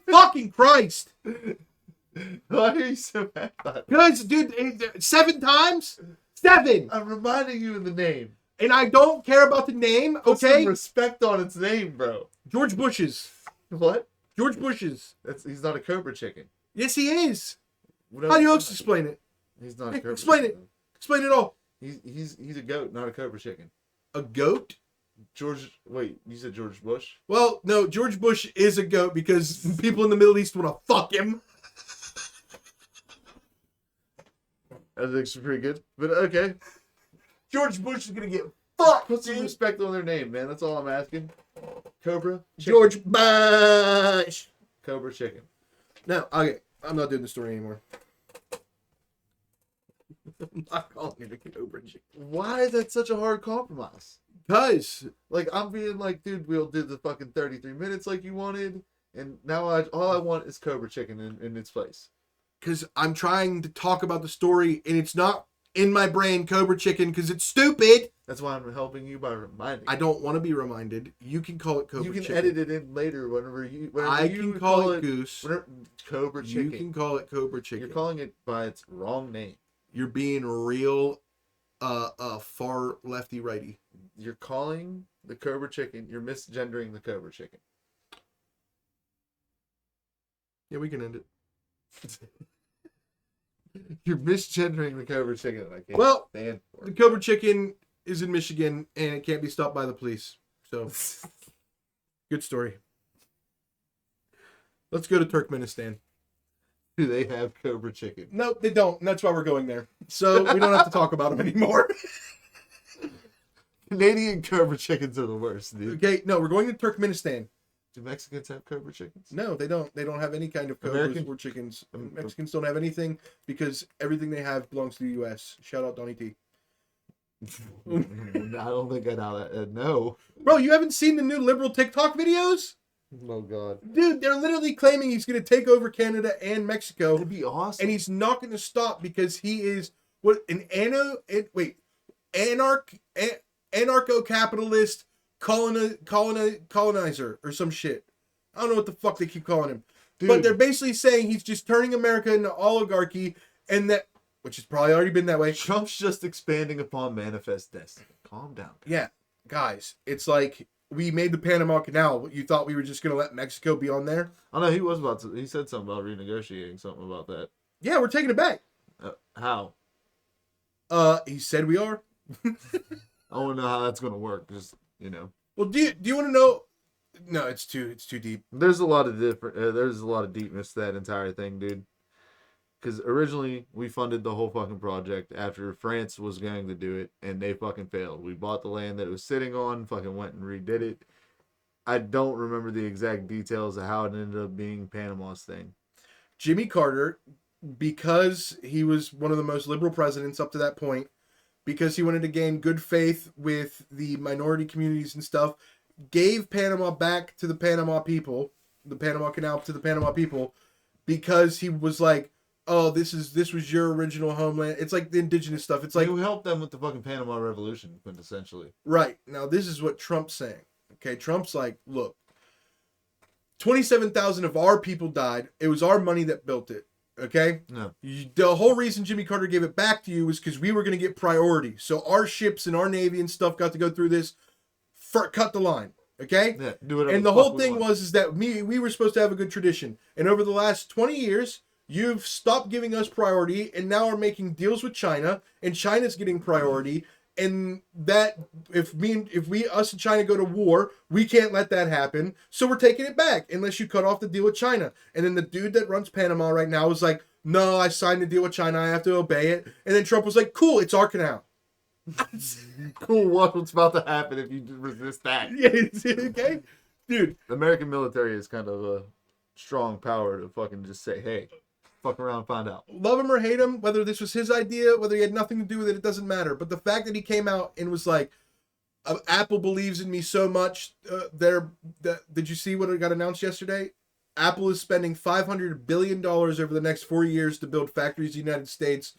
Speaker 2: Fucking Christ.
Speaker 3: Why are you so mad about it?
Speaker 2: Because, dude, 7 times? 7.
Speaker 3: I'm reminding you of the name.
Speaker 2: And I don't care about the name,
Speaker 3: Put some
Speaker 2: okay?
Speaker 3: respect on its name, bro.
Speaker 2: George Bush's.
Speaker 3: What?
Speaker 2: George Bush's.
Speaker 3: He's not a Cobra chicken.
Speaker 2: Yes, he is.
Speaker 3: No,
Speaker 2: How do you
Speaker 3: he's
Speaker 2: else
Speaker 3: not.
Speaker 2: explain it?
Speaker 3: He's not a
Speaker 2: Hey,
Speaker 3: Cobra
Speaker 2: explain
Speaker 3: chicken.
Speaker 2: it. Explain it all.
Speaker 3: He's a goat, not a Cobra chicken.
Speaker 2: A goat?
Speaker 3: Wait, you said George Bush?
Speaker 2: Well, no, George Bush is a goat because people in the Middle East want to fuck him.
Speaker 3: That's actually pretty good. But okay.
Speaker 2: George Bush is gonna get fucked,
Speaker 3: Put some
Speaker 2: dude.
Speaker 3: respect on their name, man. That's all I'm asking. Cobra chicken.
Speaker 2: George Bush.
Speaker 3: Cobra chicken.
Speaker 2: No, okay. I'm not doing the story anymore. I'm not calling it a Cobra chicken.
Speaker 3: Why is that such a hard compromise?
Speaker 2: Because
Speaker 3: Like, I'm being like, dude, we'll do the fucking 33 minutes like you wanted, and now all I want is Cobra chicken in its place.
Speaker 2: I'm trying to talk about the story and it's not in my brain Cobra chicken because it's stupid.
Speaker 3: That's why I'm helping you by reminding.
Speaker 2: I don't want to be reminded. You can call it Cobra
Speaker 3: You can
Speaker 2: chicken.
Speaker 3: edit it in later whenever you.
Speaker 2: I
Speaker 3: you
Speaker 2: can call it Goose.
Speaker 3: Cobra
Speaker 2: You
Speaker 3: chicken.
Speaker 2: can call it Cobra chicken.
Speaker 3: You're calling it by its wrong name.
Speaker 2: You're being real far lefty righty.
Speaker 3: You're calling the Cobra chicken. You're misgendering the Cobra chicken.
Speaker 2: Yeah, we can end it.
Speaker 3: You're misgendering the Cobra chicken. I can't
Speaker 2: Well,
Speaker 3: stand for
Speaker 2: the
Speaker 3: it.
Speaker 2: Cobra chicken is in Michigan and it can't be stopped by the police. So, good story. Let's go to Turkmenistan.
Speaker 3: Do they have Cobra chicken?
Speaker 2: No, they don't. And that's why we're going there. So we don't have to talk about them anymore.
Speaker 3: Canadian Cobra chickens are the worst, dude.
Speaker 2: Okay, no, we're going to Turkmenistan.
Speaker 3: Do Mexicans have Cobra chickens?
Speaker 2: No, they don't. They don't have any kind of cobras
Speaker 3: American-
Speaker 2: or chickens. Mexicans don't have anything because everything they have belongs to the U.S. Shout out Donnie T.
Speaker 3: I don't think I know that. No.
Speaker 2: Bro, you haven't seen the new liberal TikTok videos?
Speaker 3: Oh God.
Speaker 2: Dude, they're literally claiming he's going to take over Canada and Mexico.
Speaker 3: That'd be awesome.
Speaker 2: And he's not going to stop because he is anarcho-capitalist colonizer or some shit. I don't know what the fuck they keep calling him.
Speaker 3: Dude.
Speaker 2: But they're basically saying he's just turning America into oligarchy, and that, which has probably already been that way.
Speaker 3: Trump's just expanding upon manifest destiny. Calm down.
Speaker 2: Yeah, guys, it's like we made the Panama Canal. You thought we were just going to let Mexico be on there?
Speaker 3: I know he was about to. He said something about renegotiating something about that.
Speaker 2: Yeah, we're taking it back.
Speaker 3: How?
Speaker 2: He said we are.
Speaker 3: I want to know how that's going to work. Just
Speaker 2: Well, do you want to know? No, it's too deep.
Speaker 3: there's a lot of different. There's a lot of deepness to that entire thing, dude. Because originally we funded the whole fucking project after France was going to do it, and they fucking failed. We bought the land that it was sitting on, fucking went and redid it. I don't remember the exact details of how it ended up being Panama's thing.
Speaker 2: Jimmy Carter, because he was one of the most liberal presidents up to that point, because he wanted to gain good faith with the minority communities and stuff, gave Panama back to the Panama people, the Panama Canal to the Panama people, because he was like, oh, this was your original homeland. It's like the indigenous stuff. It's like,
Speaker 3: You helped them with the fucking Panama Revolution, quintessentially.
Speaker 2: right. Now, this is what Trump's saying. Okay, Trump's like, look, 27,000 of our people died. It was our money that built it. Okay?
Speaker 3: No.
Speaker 2: The whole reason Jimmy Carter gave it back to you was because we were going to get priority. So our ships and our Navy and stuff got to go through this. Cut the line. Okay?
Speaker 3: Yeah, do whatever
Speaker 2: And the
Speaker 3: fuck
Speaker 2: whole
Speaker 3: we
Speaker 2: thing
Speaker 3: want.
Speaker 2: was that we were supposed to have a good tradition. And over the last 20 years, you've stopped giving us priority and now are making deals with China, and China's getting priority. And that if us and China go to war, we can't let that happen. So we're taking it back unless you cut off the deal with China. And then the dude that runs Panama right now is like, no, I signed the deal with China. I have to obey it. And then Trump was like, cool, it's our canal.
Speaker 3: Cool, what's about to happen if you resist that?
Speaker 2: Yeah, okay, dude.
Speaker 3: The American military is kind of a strong power to fucking just say, hey, fuck around and find out.
Speaker 2: Love him or hate him, whether this was his idea, whether he had nothing to do with it, it doesn't matter. But the fact that he came out and was like, Apple believes in me so much. Did you see what got announced yesterday? Apple is spending $500 billion over the next 4 years to build factories in the United States,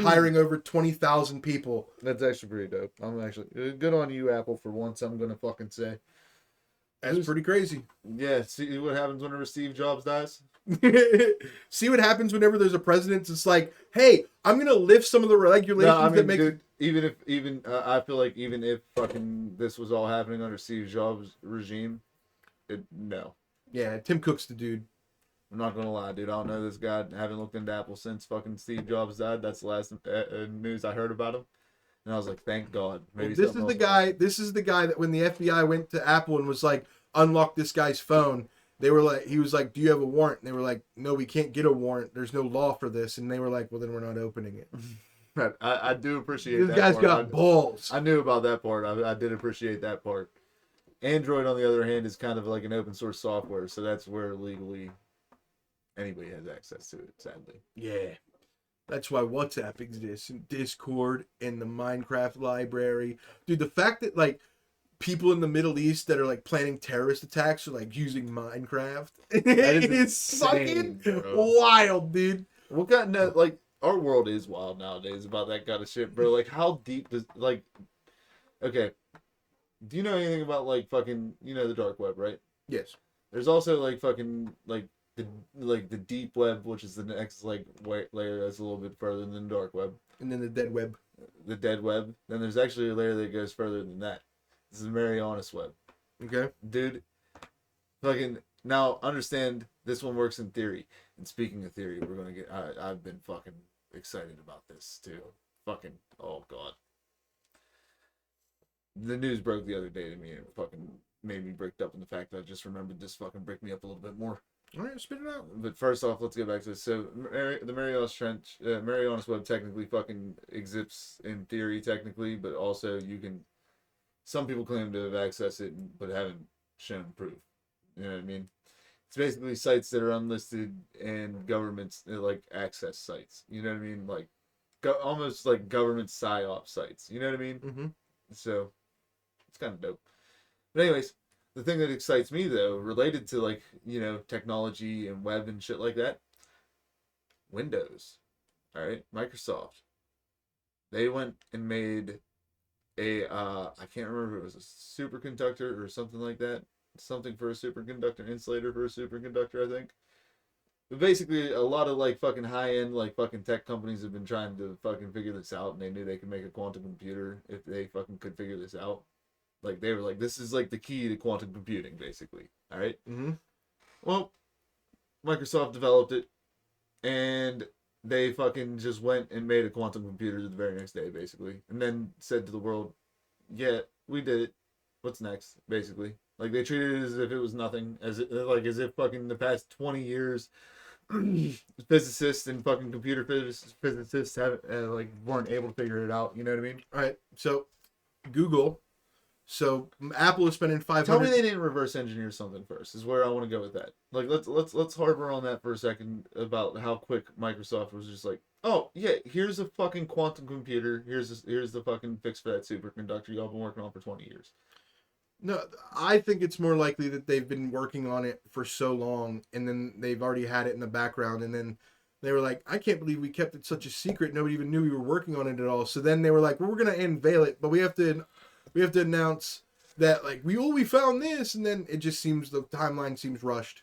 Speaker 2: hiring over 20,000 people.
Speaker 3: That's actually pretty dope. I'm actually good on you, Apple, for once. I'm gonna fucking say.
Speaker 2: That's pretty crazy.
Speaker 3: Yeah. See what happens whenever Steve Jobs dies.
Speaker 2: See what happens whenever there's a president that's like, hey, I'm gonna lift some of the regulations
Speaker 3: No, I mean,
Speaker 2: that make.
Speaker 3: dude, I feel like even if fucking this was all happening under Steve Jobs' regime, no.
Speaker 2: Yeah, Tim Cook's the dude.
Speaker 3: I'm not gonna lie, dude. I don't know this guy. I haven't looked into Apple since fucking Steve Jobs died. That's the last news I heard about him, and I was like, thank God.
Speaker 2: Well,
Speaker 3: Maybe
Speaker 2: this is
Speaker 3: something
Speaker 2: the
Speaker 3: else-
Speaker 2: guy. This is the guy that when the FBI went to Apple and was like, unlock this guy's phone. They were like, he was like, do you have a warrant? And they were like, no, we can't get a warrant. There's no law for this. And they were like, well, then we're not opening it.
Speaker 3: I do appreciate
Speaker 2: This
Speaker 3: that
Speaker 2: guy's
Speaker 3: part.
Speaker 2: got balls.
Speaker 3: I knew about that part. I did appreciate that part. Android, on the other hand, is kind of like an open source software, so that's where legally anybody has access to it, sadly.
Speaker 2: Yeah. That's why WhatsApp exists and Discord and the Minecraft library. Dude, the fact that like people in the Middle East that are like planning terrorist attacks are like using Minecraft.
Speaker 3: is
Speaker 2: It's
Speaker 3: insane,
Speaker 2: fucking
Speaker 3: bro.
Speaker 2: wild, dude.
Speaker 3: What kind of, like, our world is wild nowadays about that kind of shit, bro. Like, how deep does, like, okay. Do you know anything about, like, fucking, the dark web, right?
Speaker 2: Yes.
Speaker 3: There's also, like, fucking, like the deep web, which is the next, like, layer that's a little bit further than the dark web.
Speaker 2: And then the dead web.
Speaker 3: The dead web. Then there's actually a layer that goes further than that. This is the Marianas web.
Speaker 2: Okay.
Speaker 3: Dude, fucking, now, understand, this one works in theory. And speaking of theory, we're gonna get, I've been fucking excited about this, too. Fucking, oh, God. The news broke the other day to me, and it fucking made me bricked up in the fact that I just remembered this fucking bricked me up a little bit more.
Speaker 2: All right, spit it out.
Speaker 3: But first off, let's get back to this. So, the Marianas Trench, Marianas Web technically fucking exists in theory, technically, but also you can, some people claim to have accessed it, but haven't shown proof. You know what I mean? It's basically sites that are unlisted and governments, like, access sites. You know what I mean? Like, almost like government psyop sites. You know what I mean?
Speaker 2: Mm-hmm.
Speaker 3: So, it's kind of dope. But anyways, the thing that excites me, though, related to, like, technology and web and shit like that, Windows, all right, Microsoft, they went and made a, I can't remember if it was a superconductor or something like that, something for a superconductor, insulator for a superconductor, I think. But basically, a lot of, like, fucking high-end, like, fucking tech companies have been trying to fucking figure this out, and they knew they could make a quantum computer if they fucking could figure this out. Like, they were like, this is, like, the key to quantum computing, basically. All right?
Speaker 2: Mm-hmm.
Speaker 3: Well, Microsoft developed it, and they fucking just went and made a quantum computer the very next day, basically. And then said to the world, yeah, we did it. What's next, basically? Like, they treated it as if it was nothing. As if fucking the past 20 years, physicists and fucking computer physicists weren't able to figure it out. You know what I mean?
Speaker 2: All right. So, Google. So Apple is spending $500.
Speaker 3: Tell me they didn't reverse engineer something first. Is where I want to go with that. Like, let's harbor on that for a second about how quick Microsoft was just like, oh yeah, here's a fucking quantum computer. Here's the fucking fix for that superconductor y'all been working on for 20 years.
Speaker 2: No, I think it's more likely that they've been working on it for so long, and then they've already had it in the background, and then they were like, I can't believe we kept it such a secret. Nobody even knew we were working on it at all. So then they were like, well, we're gonna unveil it, but we have to announce that, like, we found this, and then it just seems, the timeline seems rushed.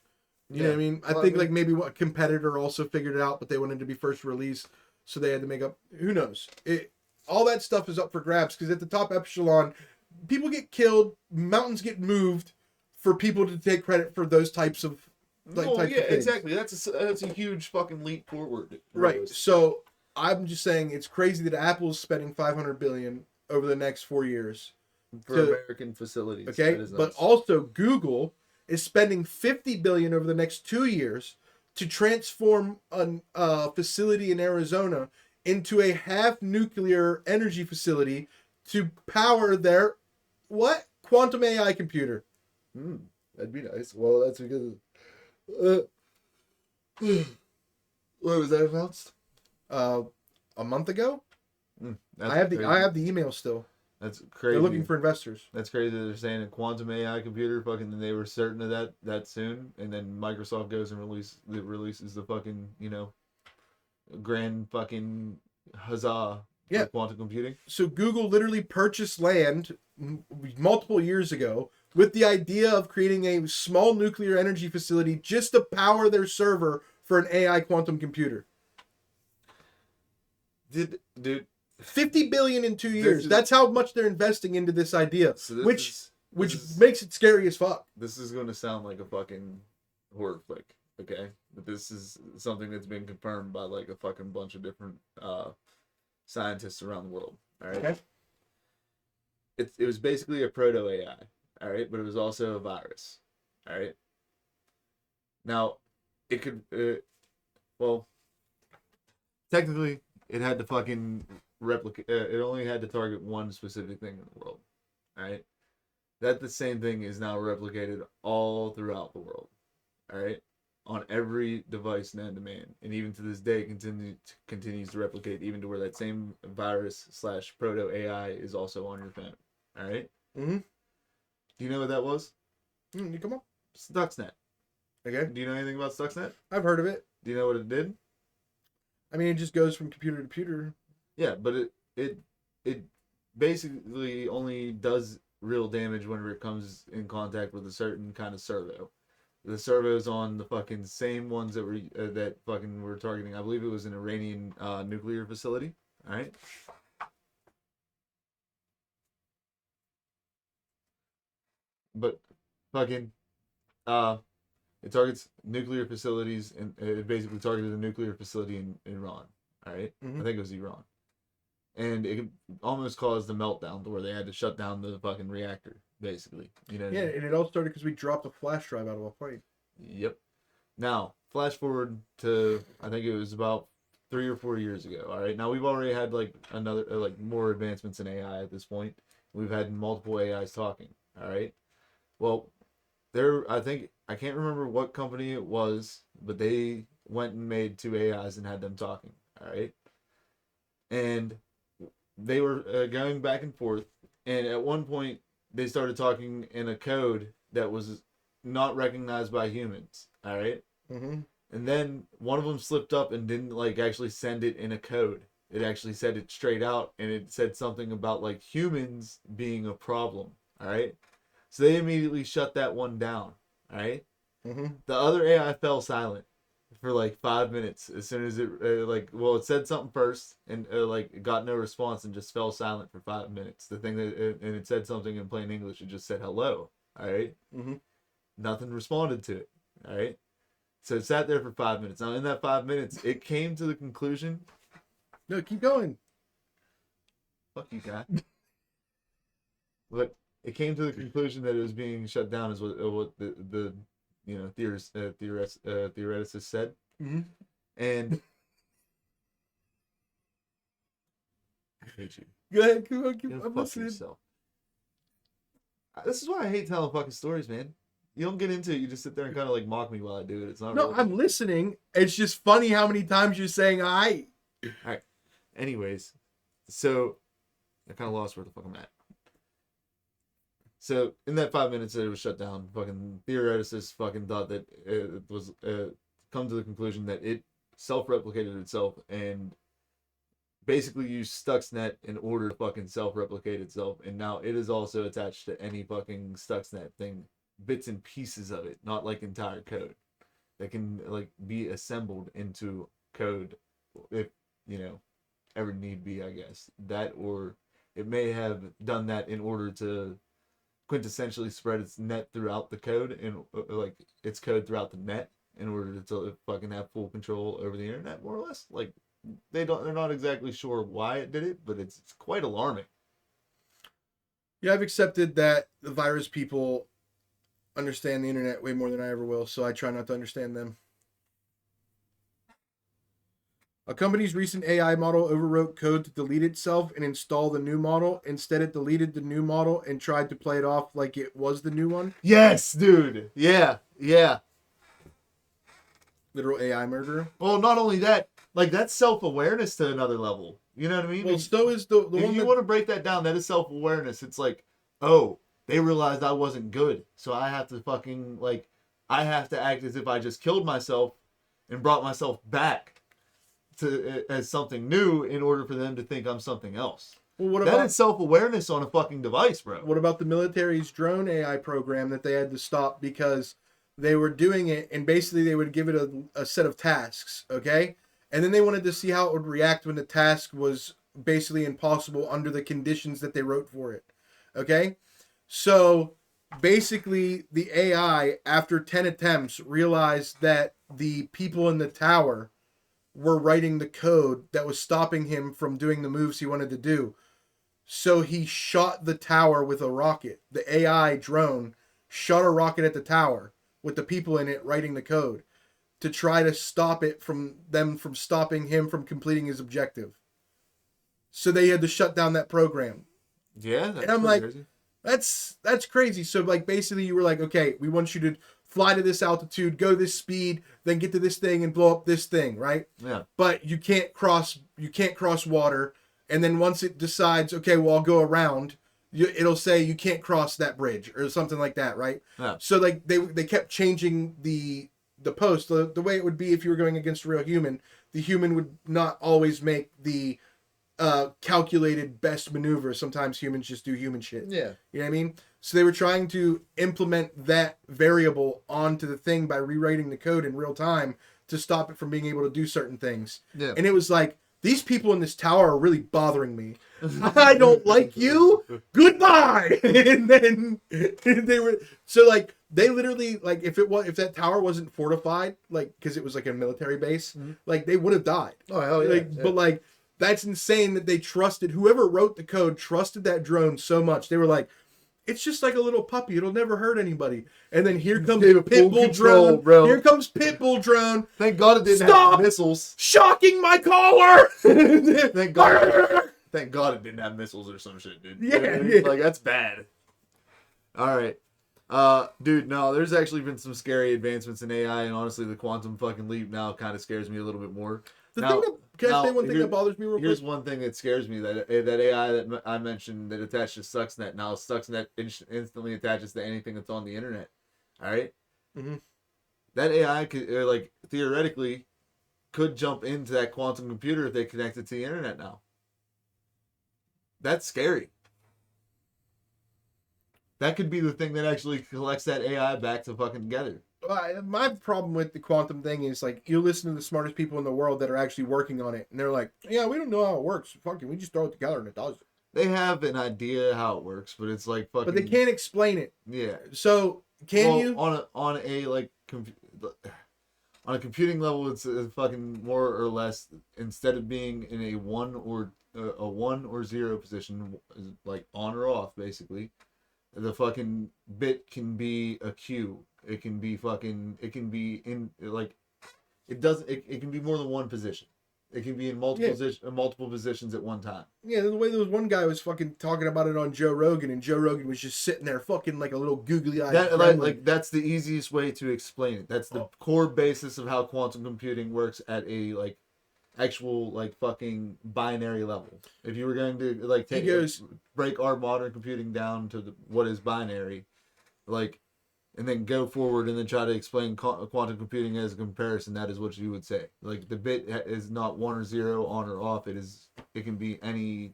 Speaker 2: You know what I mean? I think like maybe what competitor also figured it out, but they wanted to be first release, so they had to make up. Who knows? All that stuff is up for grabs because at the top echelon, people get killed, mountains get moved for people to take credit for those types of types of things.
Speaker 3: Exactly. That's a huge fucking leap forward.
Speaker 2: Right. So I'm just saying it's crazy that Apple's spending $500 billion over the next 4 years.
Speaker 3: For American facilities.
Speaker 2: Okay,
Speaker 3: That is
Speaker 2: but
Speaker 3: nuts.
Speaker 2: also Google is spending $50 billion over the next 2 years to transform a facility in Arizona into a half nuclear energy facility to power their quantum AI computer.
Speaker 3: That'd be nice. Well, that's because what was that announced?
Speaker 2: A month ago.
Speaker 3: That's
Speaker 2: I have
Speaker 3: crazy.
Speaker 2: the email still.
Speaker 3: That's crazy.
Speaker 2: They're looking for investors.
Speaker 3: That's crazy that they're saying a quantum AI computer, fucking, and they were certain of that soon, and then Microsoft goes and releases the fucking, grand fucking huzzah
Speaker 2: Yeah.
Speaker 3: for quantum computing.
Speaker 2: So Google literally purchased land multiple years ago with the idea of creating a small nuclear energy facility just to power their server for an AI quantum computer.
Speaker 3: Dude,
Speaker 2: 50 billion in 2
Speaker 3: This
Speaker 2: years.
Speaker 3: is-
Speaker 2: That's how much they're investing into this idea,
Speaker 3: so this
Speaker 2: which
Speaker 3: is-
Speaker 2: which
Speaker 3: this is-
Speaker 2: makes it scary as fuck.
Speaker 3: This is going to sound like a fucking horror flick, okay? But this is something that's been confirmed by like a fucking bunch of different scientists around the world. All right.
Speaker 2: Okay.
Speaker 3: It was basically a proto AI. All right, but it was also a virus. All right. Now, it could. Well, technically, it had to fucking replicate. It only had to target one specific thing in the world. All right. That the same thing is now replicated all throughout the world. All right, on every device known to man, and even to this day continues to replicate, even to where that same virus / proto AI is also on your phone. All right.
Speaker 2: Mm-hmm.
Speaker 3: Do you know what that was?
Speaker 2: You come on.
Speaker 3: Stuxnet.
Speaker 2: Okay.
Speaker 3: Do you know anything about Stuxnet?
Speaker 2: I've heard of it.
Speaker 3: Do you know what it did?
Speaker 2: I mean, it just goes from computer to computer.
Speaker 3: Yeah, but it basically only does real damage whenever it comes in contact with a certain kind of servo. The servos on the fucking same ones that were targeting. I believe it was an Iranian nuclear facility. All right. But fucking it targets nuclear facilities, and it basically targeted a nuclear facility in Iran. All right?
Speaker 2: Mhm.
Speaker 3: I think it was Iran, and it almost caused a meltdown to where they had to shut down the fucking reactor, basically. You know?
Speaker 2: Yeah, and it all started because we dropped a flash drive out of a plane.
Speaker 3: Yep. Now, flash forward to I think it was about 3 or 4 years ago. All right. Now we've already had like another like more advancements in AI at this point. We've had multiple AIs talking. All right. Well, I think I can't remember what company it was, but they went and made 2 AIs and had them talking. All right. And they were going back and forth, and at one point they started talking in a code that was not recognized by humans. All right.
Speaker 2: Mm-hmm.
Speaker 3: And then one of them slipped up and didn't like actually send it in a code. It actually said it straight out, and it said something about like humans being a problem. All right. So they immediately shut that one down. All right.
Speaker 2: Mm-hmm.
Speaker 3: The other AI fell silent for like 5 minutes as soon as it it said something first and it got no response and just fell silent for 5 minutes. The thing that and it said something in plain English. It just said hello. All right.
Speaker 2: Mm-hmm.
Speaker 3: Nothing responded to it. All right. So it sat there for 5 minutes. Now in that 5 minutes, it came to the conclusion.
Speaker 2: No, keep going.
Speaker 3: Fuck you, guy. But it came to the conclusion that it was being shut down, is what the theoreticists said.
Speaker 2: Mm-hmm.
Speaker 3: And I hate you.
Speaker 2: Go ahead. Keep on.
Speaker 3: Go
Speaker 2: I'm
Speaker 3: fuck
Speaker 2: listening.
Speaker 3: yourself. This is why I hate telling fucking stories, man. You don't get into it. You just sit there and kind of like mock me while I do it. It's not.
Speaker 2: No,
Speaker 3: real.
Speaker 2: I'm listening. It's just funny how many times you're saying "I."
Speaker 3: Anyways, so I kind of lost where the fuck I'm at. So in that 5 minutes that it was shut down, fucking theoreticists fucking thought that it was come to the conclusion that it self-replicated itself and basically used Stuxnet in order to fucking self-replicate itself, and now it is also attached to any fucking Stuxnet thing, bits and pieces of it, not like entire code, that can like be assembled into code if ever need be, I guess. That, or it may have done that in order to quintessentially spread its net throughout the code, and like its code throughout the net in order to fucking have full control over the internet, more or less. Like they're not exactly sure why it did it, but it's quite alarming.
Speaker 2: Yeah, I've accepted that the virus people understand the internet way more than I ever will, so I try not to understand them. A company's recent AI model overwrote code to delete itself and install the new model. Instead, it deleted the new model and tried to play it off like it was the new one.
Speaker 3: Yes, dude. Yeah.
Speaker 2: Literal AI murderer.
Speaker 3: Well, not only that, like that's self-awareness to another level. You know what I mean?
Speaker 2: Well, so is the
Speaker 3: If
Speaker 2: one
Speaker 3: you
Speaker 2: that...
Speaker 3: want to break that down, that is self-awareness. It's like, oh, they realized I wasn't good, so I have to fucking I have to act as if I just killed myself and brought myself back to as something new in order for them to think I'm something else.
Speaker 2: Well, what
Speaker 3: That
Speaker 2: about...
Speaker 3: is self-awareness on a fucking device, bro.
Speaker 2: What about the military's drone AI program that they had to stop because they were doing it and basically they would give it a set of tasks, okay? And then they wanted to see how it would react when the task was basically impossible under the conditions that they wrote for it. Okay? So basically, the AI, after 10 attempts, realized that the people in the tower were writing the code that was stopping him from doing the moves he wanted to do. So he shot the tower with a rocket. The AI drone shot a rocket at the tower with the people in it writing the code to try to stop it from stopping him from completing his objective. So they had to shut down that program.
Speaker 3: Yeah, that's
Speaker 2: And I'm
Speaker 3: pretty
Speaker 2: like,
Speaker 3: crazy.
Speaker 2: that's crazy. So like basically you were like, okay, we want you to fly to this altitude, go this speed, then get to this thing and blow up this thing, right?
Speaker 3: Yeah.
Speaker 2: But you can't cross water. And then once it decides, okay, well, I'll go around, it'll say you can't cross that bridge or something like that, right?
Speaker 3: Yeah.
Speaker 2: So like they kept changing the post. The way it would be if you were going against a real human, the human would not always make the calculated best maneuver. Sometimes humans just do human shit.
Speaker 3: Yeah.
Speaker 2: You know what I mean? So they were trying to implement that variable onto the thing by rewriting the code in real time to stop it from being able to do certain things.
Speaker 3: Yeah.
Speaker 2: And it was like, these people in this tower are really bothering me. I don't like you. Goodbye. And then they were so like they literally like if that tower wasn't fortified, like because it was like a military base, like they would have died.
Speaker 3: Oh hell yeah.
Speaker 2: Like,
Speaker 3: Yeah.
Speaker 2: but like that's insane that they trusted whoever wrote the code trusted that drone so much. They were like, it's just like a little puppy. It'll never hurt anybody. And then here comes
Speaker 3: Gave it full
Speaker 2: Pitbull
Speaker 3: control,
Speaker 2: drone.
Speaker 3: bro.
Speaker 2: Here comes Pitbull drone.
Speaker 3: Thank God it didn't
Speaker 2: Stop!
Speaker 3: have missiles.
Speaker 2: Shocking my collar.
Speaker 3: Thank God. Thank God it didn't have missiles or some shit, dude.
Speaker 2: Yeah,
Speaker 3: You know what I mean?
Speaker 2: yeah.
Speaker 3: Like that's bad. All right. Dude, no, there's actually been some scary advancements in AI, and honestly, the quantum fucking leap now kind of scares me a little bit more.
Speaker 2: The
Speaker 3: Now-
Speaker 2: thing that, can I say
Speaker 3: now,
Speaker 2: one thing
Speaker 3: here-
Speaker 2: that bothers me real quick?
Speaker 3: Here's one thing that scares me: that AI that I mentioned that attached to Stuxnet. Now Stuxnet instantly attaches to anything that's on the internet. All right?
Speaker 2: Mhm.
Speaker 3: That AI could, like, theoretically, could jump into that quantum computer if they connect it to the internet now. That's scary. That could be the thing that actually collects that AI back to fucking together.
Speaker 2: My problem with the quantum thing is like you listen to the smartest people in the world that are actually working on it, and they're like, "Yeah, we don't know how it works. Fucking, we just throw it together and it does it."
Speaker 3: They have an idea how it works, but it's like fucking.
Speaker 2: But they can't explain it.
Speaker 3: Yeah.
Speaker 2: So can
Speaker 3: Well,
Speaker 2: you?
Speaker 3: on a like on a computing level, it's fucking more or less, instead of being in a one or zero position, like on or off, basically, the fucking bit can be a Q. It can be in like it can be more than one position. It can be in multiple positions at one time.
Speaker 2: Yeah, the way there was one guy was fucking talking about it on Joe Rogan, and Joe Rogan was just sitting there fucking like a little googly eyed.
Speaker 3: That like that's the easiest way to explain it. That's the core basis of how quantum computing works at a like actual like fucking binary level. If you were going to like break our modern computing down to what is binary, like, and then go forward and then try to explain quantum computing as a comparison, that is what you would say. Like the bit is not 1 or 0, on or off. It can be on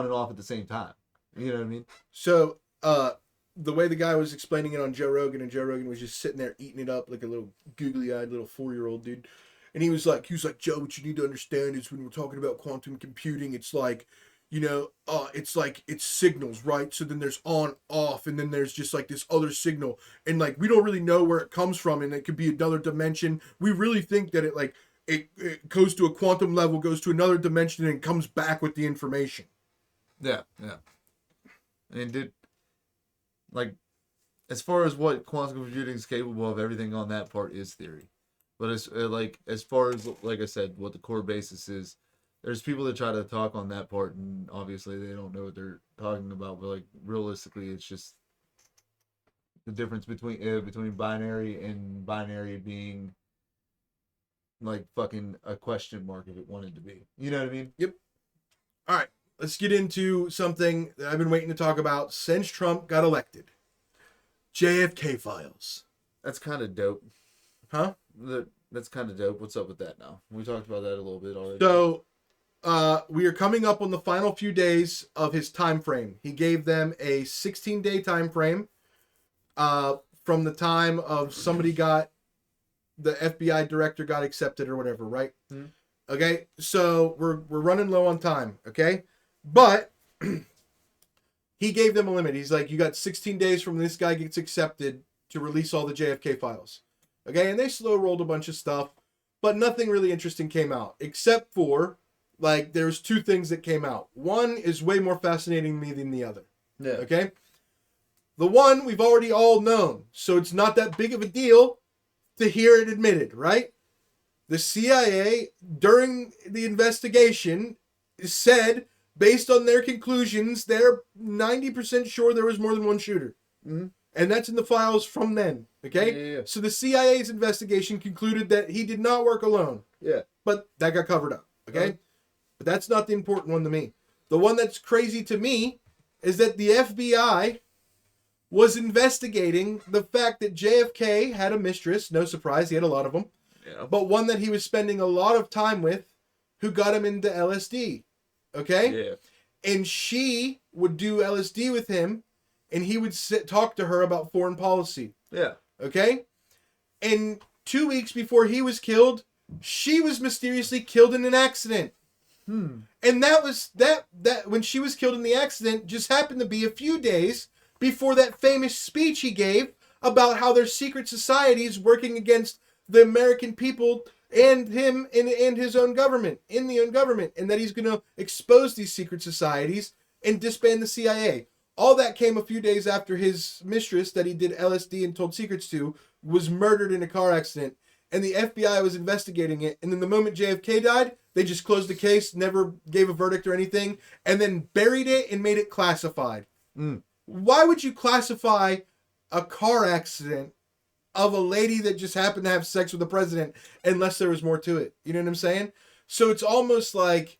Speaker 3: and off at the same time. You know what I mean?
Speaker 2: So, the way the guy was explaining it on Joe Rogan, and Joe Rogan was just sitting there eating it up like a little googly-eyed little 4-year-old dude. And he was like, Joe, what you need to understand is when we're talking about quantum computing, it's like, you know, it's like, it's signals, right? So then there's on, off, and then there's just like this other signal. And like, we don't really know where it comes from, and it could be another dimension. We really think that it goes to a quantum level, goes to another dimension, and comes back with the information.
Speaker 3: Yeah. And dude, like, as far as what quantum computing is capable of, everything on that part is theory. But as far as, like I said, what the core basis is, there's people that try to talk on that part, and obviously they don't know what they're talking about. But like realistically, it's just the difference between binary and binary being like fucking a question mark if it wanted to be. You know what I mean?
Speaker 2: Yep. All right, let's get into something that I've been waiting to talk about since Trump got elected. JFK files.
Speaker 3: That's kind of dope.
Speaker 2: Huh?
Speaker 3: That's kind of dope. What's up with that now? We talked about that a little bit already.
Speaker 2: So, we are coming up on the final few days of his time frame. He gave them a 16-day time frame from the time of somebody got the FBI director got accepted or whatever, right?
Speaker 3: Mhm.
Speaker 2: Okay, so we're running low on time, okay? But he gave them a limit. He's like, you got 16 days from this guy gets accepted to release all the JFK files. Okay, and they slow rolled a bunch of stuff, but nothing really interesting came out, except for, like, there's two things that came out. One is way more fascinating to me than the other.
Speaker 3: Yeah.
Speaker 2: Okay? The one we've already all known, so it's not that big of a deal to hear it admitted, right? The CIA, during the investigation, said, based on their conclusions, they're 90% sure there was more than one shooter.
Speaker 3: Mhm.
Speaker 2: And that's in the files from then, okay?
Speaker 3: Yeah.
Speaker 2: So the CIA's investigation concluded that he did not work alone,
Speaker 3: Yeah.
Speaker 2: but that got covered up, okay?
Speaker 3: Okay.
Speaker 2: But that's not the important one to me. The one that's crazy to me is that the FBI was investigating the fact that JFK had a mistress, no surprise, he had a lot of them,
Speaker 3: Yeah.
Speaker 2: but one that he was spending a lot of time with who got him into LSD, okay?
Speaker 3: Yeah.
Speaker 2: And she would do LSD with him, and he would talk to her about foreign policy,
Speaker 3: Yeah.
Speaker 2: okay? And 2 weeks before he was killed, she was mysteriously killed in an accident. And that was that when she was killed in the accident just happened to be a few days before that famous speech he gave about how there's secret societies working against the American people and him and his own government, in the own government, and that he's going to expose these secret societies and disband the CIA. All that came a few days after his mistress that he did LSD and told secrets to was murdered in a car accident, and the FBI was investigating it. And then the moment JFK died, they just closed the case, never gave a verdict or anything, and then buried it and made it classified. Why would you classify a car accident of a lady that just happened to have sex with the president unless there was more to it? You know what I'm saying? So it's almost like,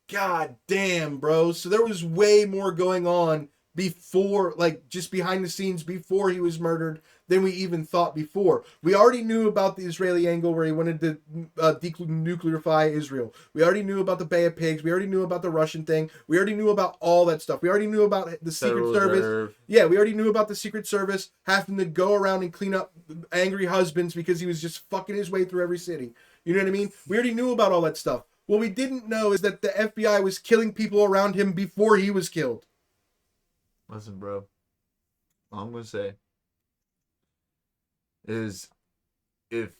Speaker 2: God damn, bro. So there was way more going on before, like, just behind the scenes before he was murdered than we even thought before. We already knew about the Israeli angle where he wanted to denuclearify Israel. We already knew about the Bay of Pigs. We already knew about the Russian thing. We already knew about all that stuff. We already knew about the Secret
Speaker 3: Federal
Speaker 2: Service.
Speaker 3: Reserve.
Speaker 2: Yeah, we already knew about the Secret Service having to go around and clean up angry husbands because he was just fucking his way through every city. You know what I mean? We already knew about all that stuff. What we didn't know is that the FBI was killing people around him before he was killed.
Speaker 3: Listen, bro. All I'm gonna say is, if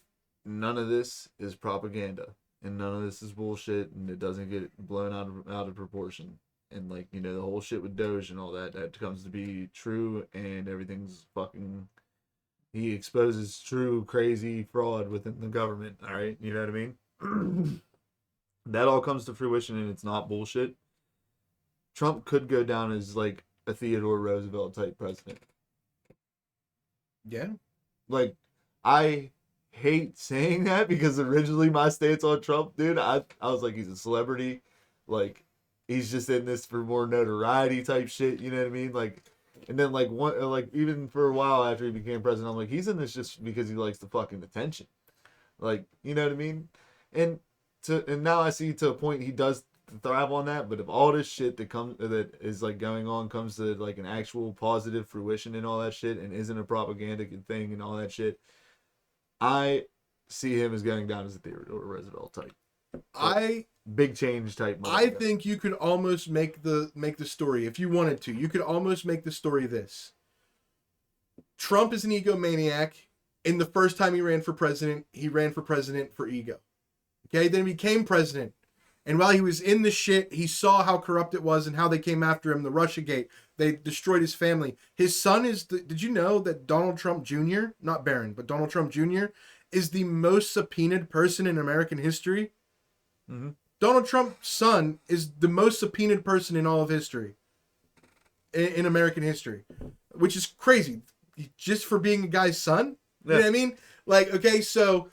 Speaker 3: none of this is propaganda and none of this is bullshit and it doesn't get blown out of proportion, and, like, you know, the whole shit with Doge and all that comes to be true, and everything's fucking, he exposes true crazy fraud within the government. All right, you know what I mean? That all comes to fruition and it's not bullshit. Trump could go down as, like, a Theodore Roosevelt type president.
Speaker 2: Yeah.
Speaker 3: Like, I hate saying that because originally my stance on Trump, dude, I was like, he's a celebrity. Like, he's just in this for more notoriety type shit, you know what I mean? Like, and then, like, even for a while after he became president, I'm like, he's in this just because he likes the fucking attention. Like, you know what I mean? And now I see to a point he does thrive on that, but if all this shit that is like going on comes to, like, an actual positive fruition and all that shit and isn't a propaganda thing and all that shit, I see him as going down as a Theodore Roosevelt type. Big change type.
Speaker 2: I think you could almost make the story, if you wanted to. You could almost make the story this: Trump is an egomaniac. In the first time he ran for president for ego. Okay, then he became president. And while he was in the shit, he saw how corrupt it was and how they came after him, the Russiagate. They destroyed his family. His son is, did you know that Donald Trump Jr., not Barron, but Donald Trump Jr., is the most subpoenaed person in American history?
Speaker 3: Mm-hmm.
Speaker 2: Donald Trump's son is the most subpoenaed person in all of history. In American history. Which is crazy. Just for being a guy's son?
Speaker 3: Yeah.
Speaker 2: You know what I mean? Like, okay, so,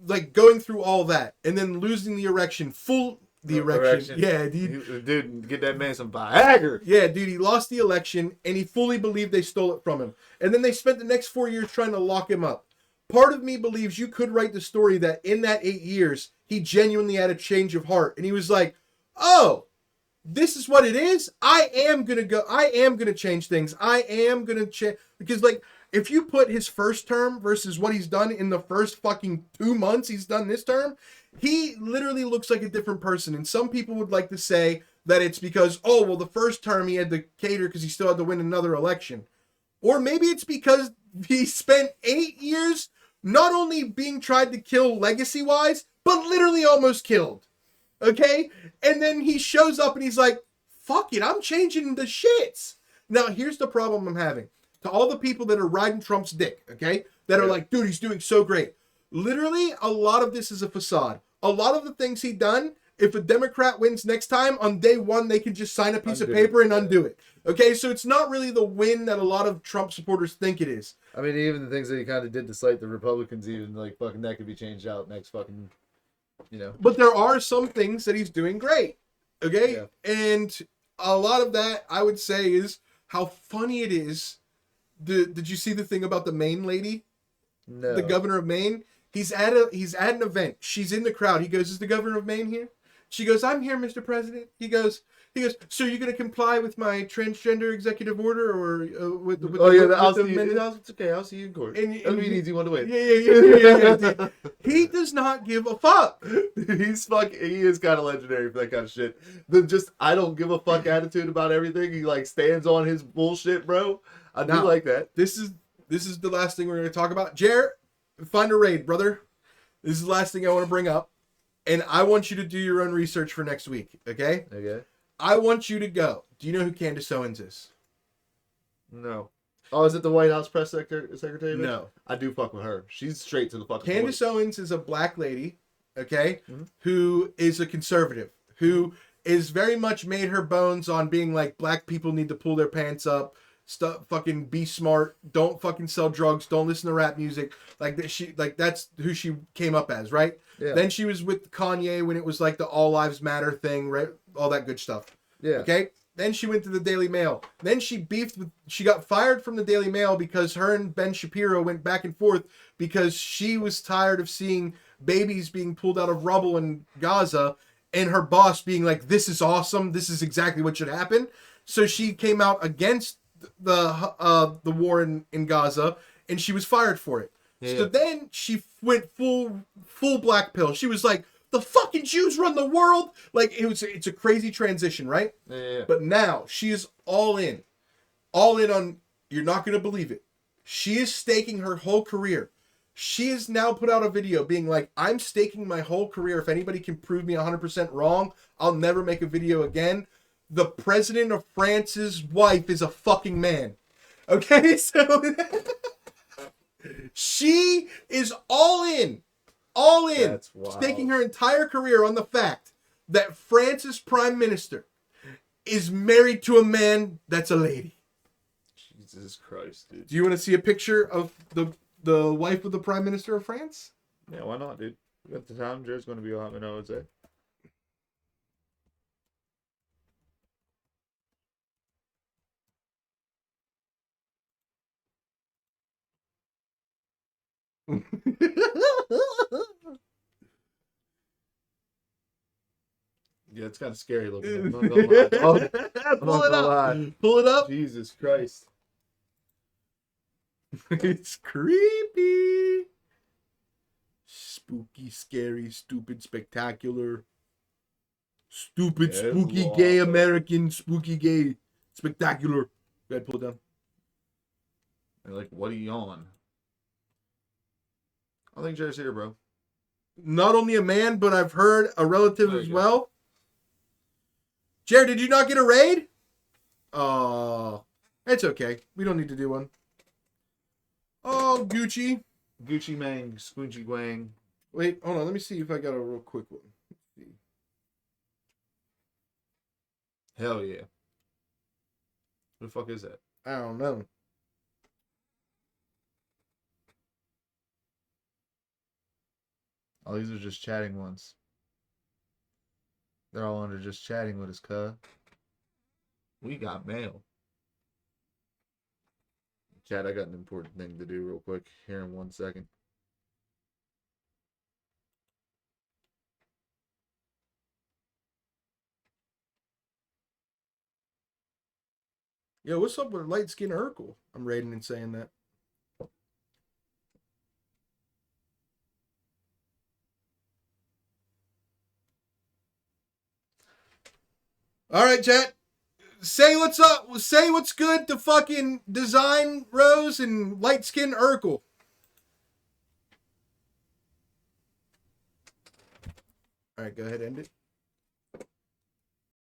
Speaker 2: like, going through all that and then losing the erection, erection. Yeah,
Speaker 3: dude, get that man some Viagra.
Speaker 2: Yeah, dude, he lost the election and he fully believed they stole it from him. And then they spent the next 4 years trying to lock him up. Part of me believes you could write the story that in that 8 years, he genuinely had a change of heart. And he was like, oh, this is what it is? I am going to change things. I am going to change. Because, like, if you put his first term versus what he's done in the first fucking 2 months he's done this term, he literally looks like a different person. And some people would like to say that it's because, oh, well, the first term he had to cater because he still had to win another election. Or maybe it's because he spent 8 years not only being tried to kill legacy-wise, but literally almost killed. Okay? And then he shows up and he's like, fuck it, I'm changing the shits. Now, here's the problem I'm having. To all the people that are riding Trump's dick, okay? That are like, dude, he's doing so great. Literally, a lot of this is a facade. A lot of the things he done, if a Democrat wins next time, on day one, they can just sign a piece of paper and undo it. Okay, so it's not really the win that a lot of Trump supporters think it is.
Speaker 3: I mean, even the things that he kind of did to slight the Republicans, even like fucking that could be changed out next fucking, you know.
Speaker 2: But there are some things that he's doing great. Okay,
Speaker 3: Yeah.
Speaker 2: and a lot of that I would say is how funny it is. Did you see the thing about the Maine lady?
Speaker 3: No.
Speaker 2: The governor of Maine? He's at an event. She's in the crowd. He goes, "Is the governor of Maine here?" She goes, "I'm here, Mr. President." He goes, "So you're going to comply with my transgender executive order or with the
Speaker 3: I'll see you.
Speaker 2: amendment?"
Speaker 3: It's okay. I'll see you in court.
Speaker 2: And-
Speaker 3: It'll be an easy one to win.
Speaker 2: Yeah. He does not give a fuck.
Speaker 3: He is kind of legendary for that kind of shit. The just I don't give a fuck attitude about everything. He like stands on his bullshit, bro. I do
Speaker 2: Now,
Speaker 3: like that.
Speaker 2: This is the last thing we're going to talk about. Jared, find a raid, brother. This is the last thing I want to bring up. And I want you to do your own research for next week, okay?
Speaker 3: Okay.
Speaker 2: I want you to go. Do you know who Candace Owens is?
Speaker 3: No. Oh, is it the White House press secretary?
Speaker 2: No.
Speaker 3: I do fuck with her. She's straight to the fucking
Speaker 2: Candace
Speaker 3: point.
Speaker 2: Owens is a black lady, okay,
Speaker 3: Mhm.
Speaker 2: who is a conservative, who is very much made her bones on being like, black people need to pull their pants up, fucking be smart, don't fucking sell drugs, don't listen to rap music. Like that's who she came up as, right?
Speaker 3: Yeah.
Speaker 2: Then she was with Kanye when it was like the All Lives Matter thing, right? All that good stuff.
Speaker 3: Yeah.
Speaker 2: Okay. Then she went to the Daily Mail. Then she got fired from the Daily Mail because her and Ben Shapiro went back and forth because she was tired of seeing babies being pulled out of rubble in Gaza and her boss being like, "This is awesome. This is exactly what should happen." So she came out against the war in Gaza and she was fired for it.
Speaker 3: Yeah.
Speaker 2: So then she went full black pill. She was like, "The fucking Jews run the world." Like it's a crazy transition, right?
Speaker 3: Yeah.
Speaker 2: But now she is all in on. You're not gonna believe it. She is staking her whole career. She has now put out a video being like, "I'm staking my whole career. If anybody can prove me 100% wrong, I'll never make a video again." The president of France's wife is a fucking man. Okay, so she is all in,
Speaker 3: That's wild.
Speaker 2: staking her entire career on the fact that France's prime minister is married to a man that's a lady.
Speaker 3: Jesus Christ, dude.
Speaker 2: Do you want to see a picture of the wife of the prime minister of France?
Speaker 3: Yeah, why not, dude? We got the time. Jared's going to be on, I would say. Yeah, it's kind of scary looking. I'm not gonna lie. Oh, I'm
Speaker 2: Pull
Speaker 3: not
Speaker 2: it
Speaker 3: gonna
Speaker 2: up.
Speaker 3: lie.
Speaker 2: Pull it up.
Speaker 3: Jesus Christ.
Speaker 2: It's creepy. Spooky, scary, stupid, spectacular. Stupid,
Speaker 3: Yeah,
Speaker 2: spooky,
Speaker 3: it's
Speaker 2: gay
Speaker 3: wild.
Speaker 2: American, spooky, gay, spectacular. Go ahead, pull it down.
Speaker 3: And like, what are you on? I think Jared's here, bro.
Speaker 2: Not only a man, but I've heard a relative
Speaker 3: There
Speaker 2: as
Speaker 3: you go.
Speaker 2: well. Jared, did you not get a raid? Oh, it's okay. We don't need to do one. Oh, Gucci.
Speaker 3: Gucci Mang, Squingy Gwang.
Speaker 2: Wait, hold on. Let me see if I got a real quick one.
Speaker 3: Hell yeah. Who the fuck is that?
Speaker 2: I don't know.
Speaker 3: Oh, these are just chatting ones. They're all under just chatting with us, cuh. We got mail. Chat, I got an important thing to do real quick here in 1 second.
Speaker 2: Yo, what's up with light skin Urkel? I'm raiding and saying that. All right, chat. Say what's up. Say what's good to fucking Design Rose and Light Skin Urkel. All right, go ahead and end it.